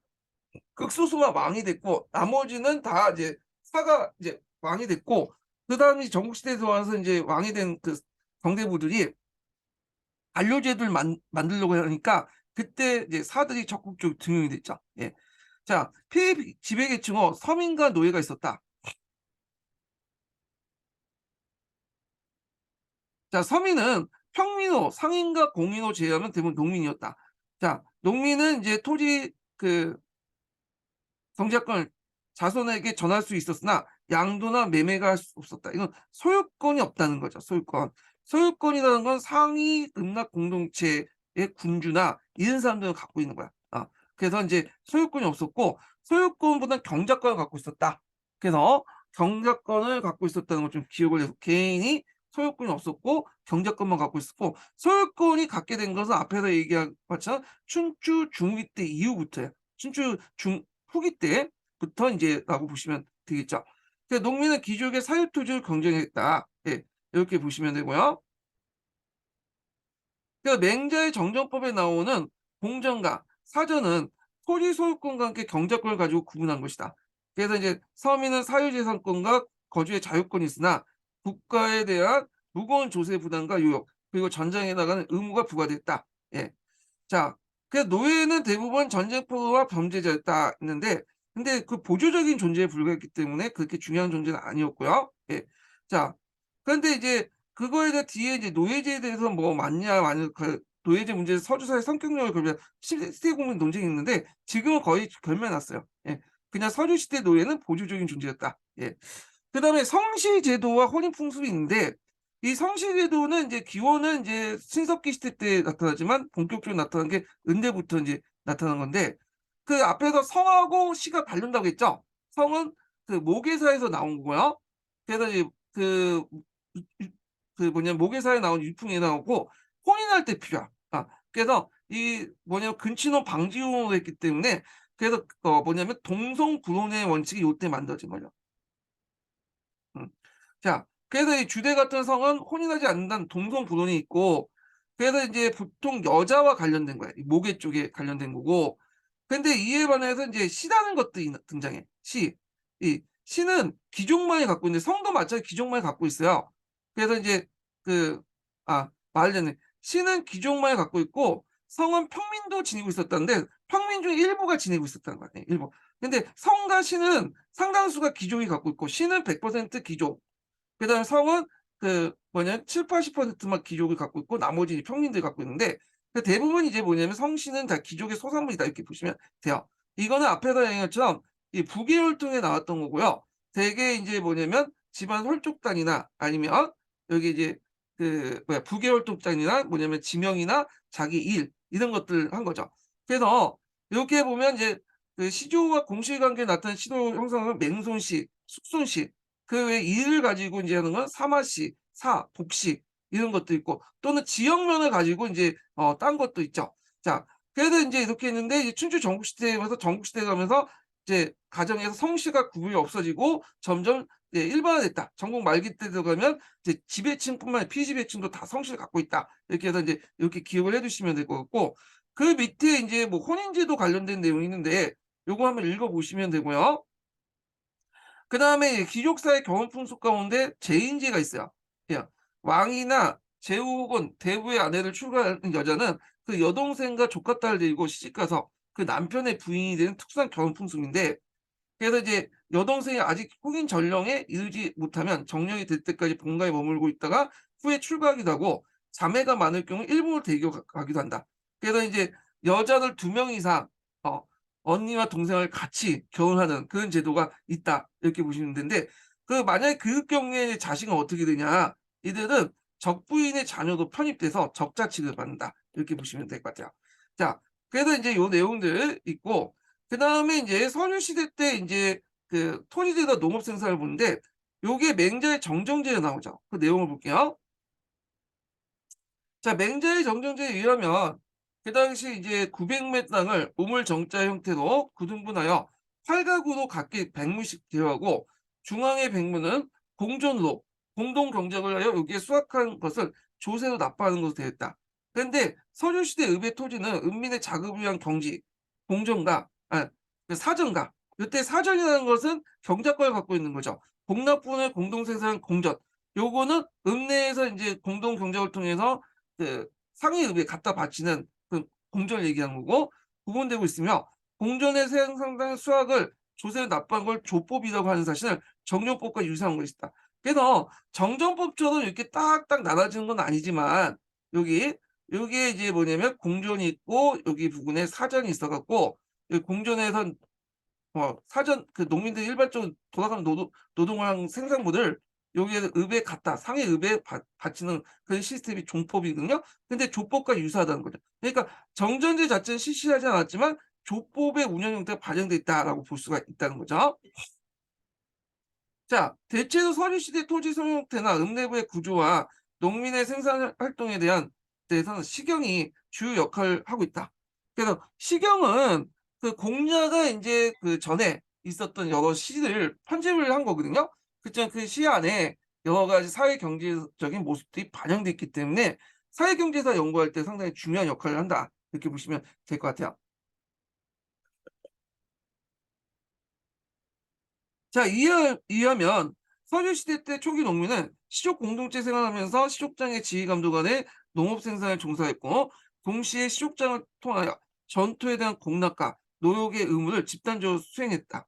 극소수만 왕이 됐고 나머지는 다 이제 사가 이제 왕이 됐고, 그다음에 전국시대에 들어와서 이제 왕이 된 그 경대부들이 반려제도를 만들려고 하니까 그때 이제 사들이 적극적으로 등용이 됐죠. 예. 자, 피해 지배계층 서민과 노예가 있었다. 자, 서민은 평민호, 상인과 공인호 제외하면 대부분 농민이었다. 자, 농민은 이제 토지 경제권을 자손에게 전할 수 있었으나 양도나 매매가 할 수 없었다. 이건 소유권이 없다는 거죠. 소유권. 소유권이라는 건 상위 음락 공동체의 군주나 이런 사람들은 갖고 있는 거야. 그래서 이제 소유권이 없었고 소유권보다 경작권을 갖고 있었다. 그래서 경작권을 갖고 있었다는 걸 좀 기억을 해서 개인이 소유권이 없었고 경작권만 갖고 있었고, 소유권이 갖게 된 것은 앞에서 얘기한 것처럼 춘추 중위 때 이후부터예요. 춘추 중 후기 때부터 이제라고 보시면 되겠죠. 농민은 귀족의 사유토지를 경쟁했다. 예, 이렇게 보시면 되고요. 그 맹자의 정전법에 나오는 공전과 사전은 토지 소유권과 함께 경작권을 가지고 구분한 것이다. 그래서 이제 서민은 사유재산권과 거주의 자유권이 있으나 국가에 대한 무거운 조세 부담과 유역 그리고 전장에 나가는 의무가 부과됐다. 예. 자, 그 노예는 대부분 전쟁포로와 범죄자였다 했는데 근데 그 보조적인 존재에 불과했기 때문에 그렇게 중요한 존재는 아니었고요. 예. 자, 그런데 이제 그거에 대해 뒤에 이제 노예제에 대해서 뭐 맞냐 아니면 그 노예제 문제에서 서주사의 성격론을 그러면 시대 국민 논쟁이 있는데 지금은 거의 결면났어요. 예. 그냥 서주시대 노예는 보조적인 존재였다. 예. 그다음에 성시제도와 혼인풍습이 있는데 이 성시제도는 이제 기원은 이제 신석기 시대 때 나타나지만 본격적으로 나타난 게 은대부터 이제 나타난 건데 그 앞에서 성하고 시가 다른다고 했죠. 성은 그 모계사에서 나온 거고요. 그래서 이제 그 뭐냐면 모계사에 나온 유풍에 나오고 혼인할 때 필요한. 그래서 이 뭐냐면 근친혼 방지용으로 했기 때문에 그래서 뭐냐면 동성불혼의 원칙이 요때 만들어진 거죠. 음. 자, 그래서 이 주대 같은 성은 혼인하지 않는다는 동성불혼이 있고 그래서 이제 보통 여자와 관련된 거야. 이 모계 쪽에 관련된 거고. 근데 이에 반해서 이제 시라는 것들이 등장해. 시. 이 시는 귀족만이 갖고 있는데 성도 마찬가지로 귀족만이 갖고 있어요. 그래서 이제 그 말을 했네. 시는 귀족만이 갖고 있고 성은 평민도 지니고 있었다는데 평민 중에 일부가 지니고 있었다는 거야. 일부. 근데 성과 시는 상당수가 귀족이 갖고 있고 시는 100% 귀족. 그다음에 성은 그 뭐냐 70-80%만 귀족이 갖고 있고 나머지 평민들이 갖고 있는데 그 대부분 이제 뭐냐면 성씨는 다 귀족의 소산물이다 이렇게 보시면 돼요. 이거는 앞에서 얘기한 것처럼 이 부계혈통에 나왔던 거고요. 대개 이제 뭐냐면 집안 홀족단이나 아니면 여기 이제 그 뭐야 부계혈통단이나 뭐냐면 지명이나 자기 일 이런 것들 한 거죠. 그래서 이렇게 보면 이제 그 시조와 공실관계에 나타나는 시도 형성은 맹손씨, 숙손씨 그 외에 일을 가지고 인제 하는 건 사마씨, 복씨 이런 것도 있고 또는 지역면을 가지고 인제 딴 것도 있죠. 자 그래서 인제 이렇게 했는데 이제 춘추 전국시대에 와서 전국시대에 가면서 이제 가정에서 성씨가 구분이 없어지고 점점 이제 일반화됐다. 전국 말기 때 들어가면 이제 지배층뿐만 아니라 피지배층도 다 성씨를 갖고 있다. 이렇게 해서 인제 이렇게 기억을 해 두시면 될 것 같고 그 밑에 인제 뭐 혼인제도 관련된 내용이 있는데 요거 한번 읽어 보시면 되고요. 그다음에 귀족사의 경험 풍습 가운데 제인제가 있어요. 예. 왕이나 제후 혹은 대부의 아내를 출가하는 여자는 그 여동생과 조카딸을 데리고 시집가서 그 남편의 부인이 되는 특수한 결혼 풍습인데 그래서 이제 여동생이 아직婚姻 전령에 이르지 못하면 정령이 될 때까지 본가에 머물고 있다가 후에 출가하기도 하고 자매가 많을 경우 일본으로 대교 가기도 한다. 그래서 이제 여자들 2명 이상 어 언니와 동생을 같이 결혼하는 그런 제도가 있다. 이렇게 보시면 되는데 그 만약에 그 경우에 자식은 어떻게 되냐. 이들은 적부인의 자녀도 편입돼서 적자 취급을 받는다. 이렇게 보시면 될 것 같아요. 자, 그래서 인제 요 내용들 있고 그다음에 인제 선유시대 때 인제 그 토지제도와 농업 생산을 보는데 요게 맹자의 정정제가 나오죠. 그 내용을 볼게요. 자 맹자의 정정제에 의하면 그 당시 이제 900매 땅을 우물 정자 형태로 구등분하여 8가구로 각기 100무씩 대여하고 중앙의 100무는 공존으로 공동 경작을 하여 여기에 수확한 것을 조세로 납부하는 것으로 되어 있다. 그런데 서류시대 읍의 토지는 은민의 자급을 위한 경지, 공정가, 그 사정가. 이때 사전이라는 것은 경작권을 갖고 있는 거죠. 공납분을 공동생산 공전. 요거는 읍 내에서 인제 공동 경작을 통해서 그 상위읍에 갖다 바치는 그 공전을 얘기하는 거고 구분되고 있으며 공전의 생산된 수확을 조세를 납부한 걸 조법이라고 하는 사실을 정전법과 유사한 것이다. 그래서 정전법처럼 이렇게 딱딱 나눠지는 건 아니지만 여기 여기에 이제 뭐냐면 공전이 있고 여기 부분에 사전이 있어 갖고 이 공전에선 사전 그 농민들이 일반적으로 돌아가는 노동을 한 생산물을 여기에 읍에 갖다 상해 읍에 바치는 그런 시스템이 종법이거든요. 근데 조법과 유사하다는 거죠. 그러니까 정전제 자체는 실시하지 않았지만 조법의 운영 형태가 반영돼 있다라고 볼 수가 있다는 거죠. 자, 대체로 서류시대 토지 소유 형태나 읍 내부의 구조와 농민의 생산 활동에 대한 데서는 시경이 주요 역할을 하고 있다. 그래서 시경은 그 공자가 인제 그 전에 있었던 여러 시를 편집을 한 거거든요. 그쵸. 그 시 안에 여러 가지 사회 경제적인 모습들이 반영돼 있기 때문에 사회경제사 연구할 때 상당히 중요한 역할을 한다. 이렇게 보시면 될 것 같아요. 자, 이해하면 선유시대 때 초기 농민은 시족 공동체 생활하면서 시족장의 지휘 감독관에 농업 생산에 종사했고, 동시에 시족장을 통하여 전토에 대한 공락과 노역의 의무를 집단적으로 수행했다.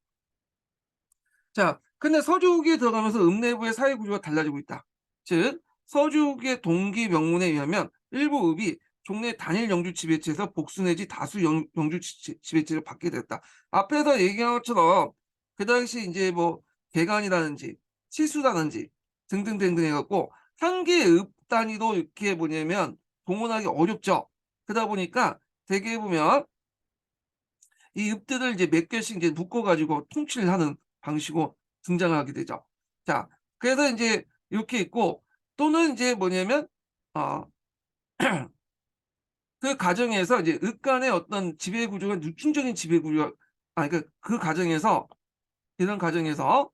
자, 근데 서주기에 들어가면서 읍내부의 사회 구조가 달라지고 있다. 즉, 서주기의 동기 명문에 의하면 일부 읍이 종래 단일 영주 지배체에서 복수 내지 다수 영주 지배체를 받게 됐다. 앞에서 얘기한 것처럼 그 당시 이제 뭐 개간이라든지 치수라든지 등등등등 해갖고 한 개의 읍 단위도 이렇게 뭐냐면 동원하기 어렵죠. 그러다 보니까 대개 보면 이 읍들을 이제 몇 개씩 이제 묶어 가지고 통치를 하는 방식으로 등장을 하게 되죠. 자, 그래서 인제 요렇게 있고, 또는 인제 뭐냐면 어 그 가정에서 이제 읍 간의 어떤 지배 구조가 누층적인 지배 구조가, 그러니까 그 가정에서, 이런 가정에서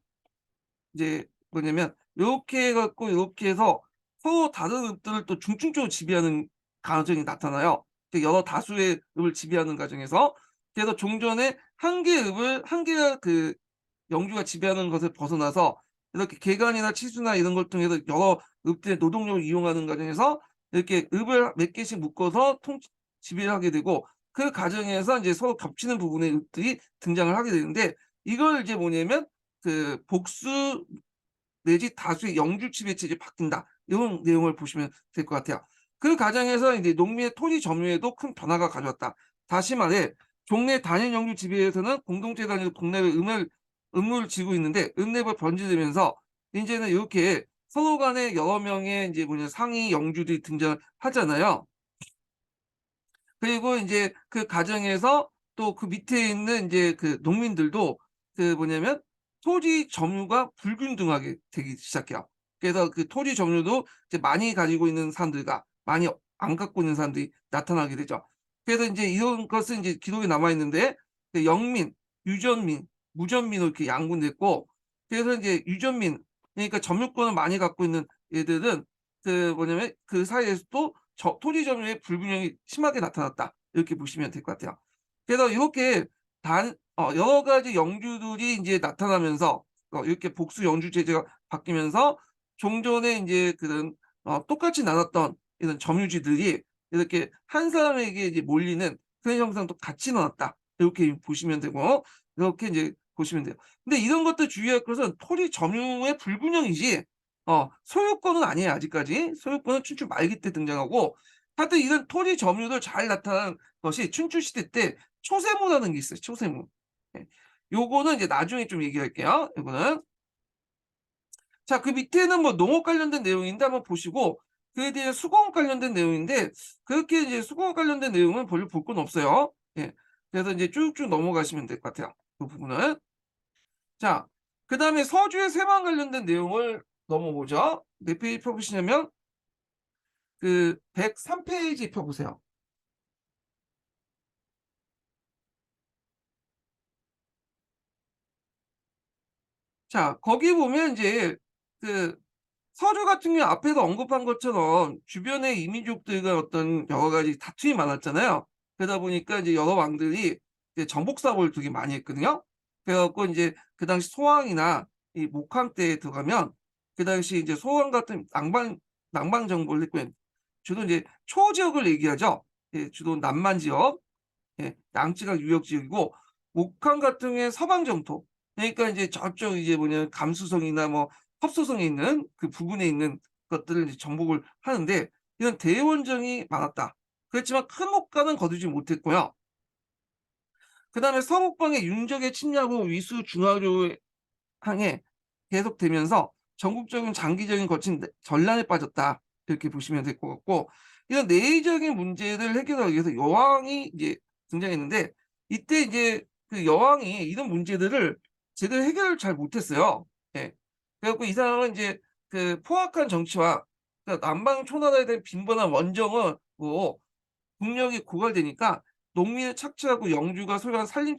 이제 뭐냐면 요렇게 해 갖고 요렇게 해서 서로 다른 읍들을 또 중층적으로 지배하는 가정이 나타나요. 그 여러 다수의 읍을 지배하는 과정에서. 그래서 종전에 한 개의 읍을 한 개의 그 영주가 지배하는 것을 벗어나서 이렇게 개간이나 치수나 이런 걸 통해서 여러 읍들의 노동력을 이용하는 과정에서 이렇게 읍을 몇 개씩 묶어서 지배를 하게 되고, 그 과정에서 인제 서로 겹치는 부분의 읍들이 등장을 하게 되는데, 이걸 이제 뭐냐면 그 복수 내지 다수의 영주 지배 체제로 바뀐다. 이런 내용을 보시면 될 것 같아요. 그 과정에서 이제 농민의 토지 점유에도 큰 변화가 가져왔다. 다시 말해 종래 단일 영주 지배에서는 공동체 단위로 국내외 의무를 지고 있는데, 읍내부가 번지되면서 인제는 요렇게 서로 간에 여러 명의 인제 뭐냐 상위 영주들이 등장을 하잖아요. 그리고 인제 그 과정에서 또 그 밑에 있는 인제 그 농민들도 그 뭐냐면 토지 점유가 불균등하게 되기 시작해요. 그래서 그 토지 점유도 이제 많이 가지고 있는 사람들과 많이 안 갖고 있는 사람들이 나타나게 되죠. 그래서 인제 이런 것은 인제 기록에 남아 있는데, 그 영민, 유전민, 무전민으로 이렇게 양분됐고, 그래서 인제 유전민, 그러니까 점유권을 많이 갖고 있는 애들은 그 뭐냐면 그 사이에서도 토지 점유의 불균형이 심하게 나타났다. 이렇게 보시면 될 것 같아요. 그래서 이렇게 여러 가지 영주들이 인제 나타나면서 이렇게 복수 영주 제도가 바뀌면서 종전에 인제 그런 똑같이 나눴던 이런 점유지들이 이렇게 한 사람에게 이제 몰리는 그런 현상도 같이 나왔다. 이렇게 보시면 되고, 이렇게 인제 보시면 돼요. 근데 이런 것들 주의할 것은 토지 점유의 불균형이지 소유권은 아니에요 아직까지. 소유권은 춘추 말기 때 등장하고, 하여튼 이런 토지 점유도 잘 나타난 것이 춘추 시대 때 초세무라는 게 있어요, 초세무. 예. 요거는 이제 나중에 좀 얘기할게요, 요거는. 자, 그 밑에는 뭐 농업 관련된 내용인데 한번 보시고, 그에 대해 수공업 관련된 내용인데 그렇게 이제 수공업 관련된 내용은 별로 볼 건 없어요. 예. 그래서 이제 쭉쭉 넘어가시면 될 것 같아요, 그 부분은. 자, 그다음에 서주의 세만 관련된 내용을 넘어보죠. 몇 페이지 펴 보시냐면 그 103 페이지 펴 보세요. 자, 거기 보면 인제 그 서주 같은 경우 앞에서 언급한 것처럼 주변의 이민족들과 어떤 여러 가지 다툼이 많았잖아요. 그러다 보니까 이제 여러 왕들이 이제 정복 사고를 되게 많이 했거든요. 그래 갖고 인제 그 당시 소왕이나 이 목항 때에 들어가면, 그 당시 이제 소왕 같은 남방 정복을 했고요. 주로 인제 초지역을 얘기하죠. 예, 주로 남만 지역. 예. 양지각 유역 지역이고, 목항 같은 경우에 서방 정토. 그러니까 인제 저쪽 이제 뭐냐 감수성이나 뭐 섭소성에 있는 그 부근에 있는 것들을 이제 정복을 하는데, 이런 대원정이 많았다. 그렇지만 큰 목가는 거두지 못했고요. 그다음에 서북방의 윤적의 침략 후 위수 중하로 항해 계속되면서 전국적인 장기적인 거친 전란에 빠졌다. 이렇게 보시면 될 것 같고, 이런 내의적인 문제를 해결하기 위해서 여왕이 이제 등장했는데, 이때 이제 그 여왕이 이런 문제들을 제대로 해결을 잘 못했어요. 예. 그래 갖고 이 사람은 이제 그 포악한 정치와 그 남방 초나라에 대한 빈번한 원정을 뭐 국력이 고갈되니까 농민을 착취하고 영주가 소유한 산림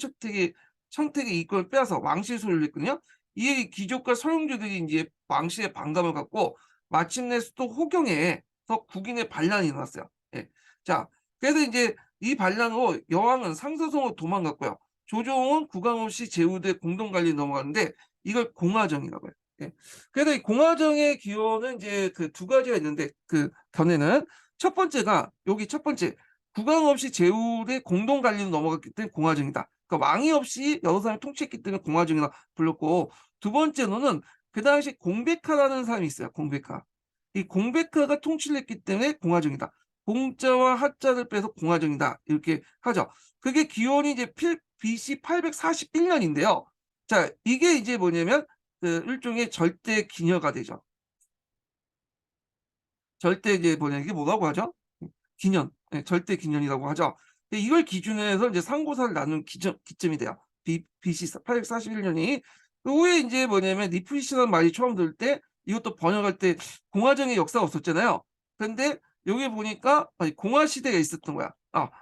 청택의 이권을 빼앗아 왕실 소유를 했거든요. 이에 이 귀족과 서용주들이 인제 왕실의 반감을 갖고 마침내 수도 호경에 국인의 반란이 일어났어요. 예. 자, 그래서 이제 이 반란으로 여왕은 상서성으로 도망갔고요. 조종은 국왕 없이 제후대 공동 관리에 넘어갔는데 이걸 공화정이라고 해요. 예. 그래서 이 공화정의 기원은 이제 그 두 가지가 있는데 그 견해는 첫 번째가 여기 첫 번째 국왕 없이 제후대 공동 관리로 넘어갔기 때문에 공화정이다. 그러니까 왕이 없이 여러 사람이 통치했기 때문에 공화정이라 불렀고 두 번째로는 그 당시 공백하라는 사람이 있어요. 공백하. 이 공백하가 통치를 했기 때문에 공화정이다. 공자와 하자를 빼서 공화정이다. 이렇게 하죠. 그게 기원이 이제 BC 841년인데요. 자, 이게 이제 뭐냐면 그 일종의 절대 기녀가 되죠. 절대 이제 뭐냐 이게 뭐라고 하죠? 기년, 예, 절대 기년이라고 하죠. 이걸 기준으로 해서 이제 상고사를 나눈 기점이 돼요. BC 841년이. 그 후에 이제 뭐냐면 리프시라는 말이 처음 들을 때 이것도 번역할 때 공화정의 역사가 없었잖아요. 근데 여기 보니까 공화 시대가 있었던 거야.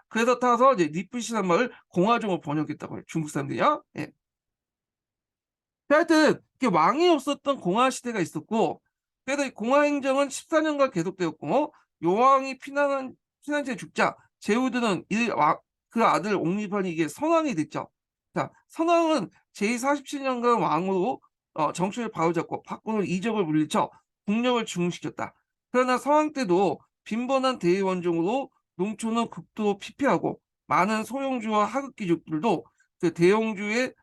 그래서 타서 이제 리프시라는 말을 공화정으로 번역했다고 해요. 중국 사람들이요. 예. 하여튼 왕이 없었던 공화 시대가 있었고 그래서 이 공화 행정은 14년간 계속되었고 여왕이 피난처에 죽자 제후드는 그 아들 옹립한이 이게 선왕이 됐죠. 자, 선왕은 제47년간 왕으로 정치를 바로잡고 박군을 이적을 물리쳐 국력을 중흥시켰다. 그러나 선왕 때도 빈번한 대의원종으로 농촌은 극도로 피폐하고 많은 소용주와 하급귀족들도 그 대용주의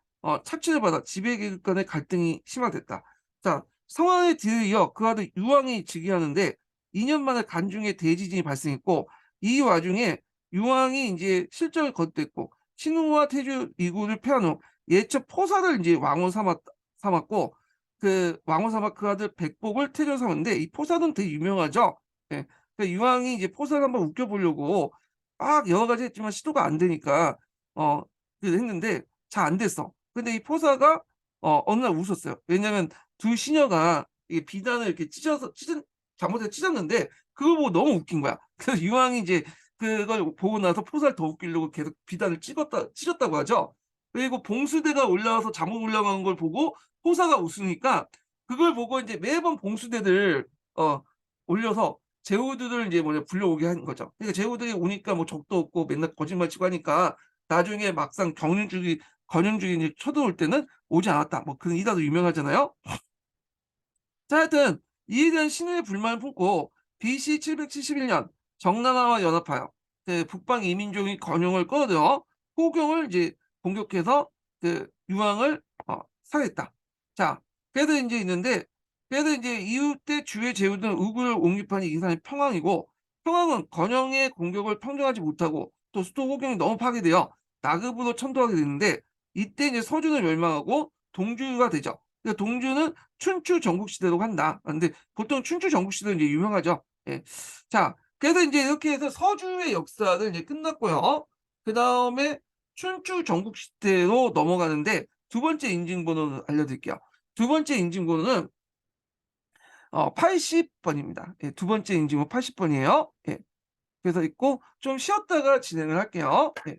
착취를 받아 지배계급 간의 갈등이 심화됐다. 자, 성왕의 뒤에 이어 그 아들 유왕이 즉위하는데 2년 만에 간중에 대지진이 발생했고 이 와중에 유왕이 이제 실정을 거듭했고 신우와 태주 이구를 패한 후 예처 포사를 이제 왕으로 삼았고 그 왕으로 삼아 그 아들 백복을 태조 삼았는데 이 포사는 되게 유명하죠. 예. 그 유왕이 이제 포사를 한번 웃겨보려고 막 여러 가지 했지만 시도가 안 되니까 했는데 잘 안 됐어. 근데 이 포사가 어느 날 웃었어요. 왜냐면 두 시녀가 이 비단을 이렇게 잘못해서 찢었는데 그걸 보고 너무 웃긴 거야. 그래서 유황이 이제 그걸 보고 나서 포사를 더 웃기려고 계속 비단을 찢었다고 하죠. 그리고 봉수대가 올라와서 잘못 올라간 걸 보고 포사가 웃으니까 그걸 보고 이제 매번 봉수대들 올려서 제후들을 이제 불려오게 한 거죠. 그러니까 제후들이 오니까 뭐 적도 없고 맨날 거짓말 치고 하니까 나중에 막상 건윤주기 이제 쳐들어올 때는 오지 않았다. 뭐 그런 이다도 유명하잖아요. 자, 하여튼 이에 대한 신우의 불만을 품고 BC 771년 정나라와 연합하여 그 북방 이민족이 건용을 끌어들여 호경을 이제 공격해서 그 유황을 살해했다. 자, 그래서 이제 있는데 그래서 이제 이후 때 주의 제후는 우구를 옹립하니 이 사람이 평왕이고 평왕은 건영의 공격을 평정하지 못하고 또 수도 호경이 너무 파괴되어 나급으로 천도하게 되는데 이때 이제 서준을 멸망하고 동주가 되죠. 그러니까 동주는 춘추 전국시대로 한다. 근데 보통 춘추 전국시대는 이제 유명하죠. 예. 자, 그래서 이제 이렇게 해서 서주의 역사는 이제 끝났고요. 그 다음에 춘추 전국시대로 넘어가는데 두 번째 인증번호를 알려드릴게요. 두 번째 인증번호는 80번입니다. 예, 두 번째 인증번호 80번이에요. 예. 그래서 있고 좀 쉬었다가 진행을 할게요. 예.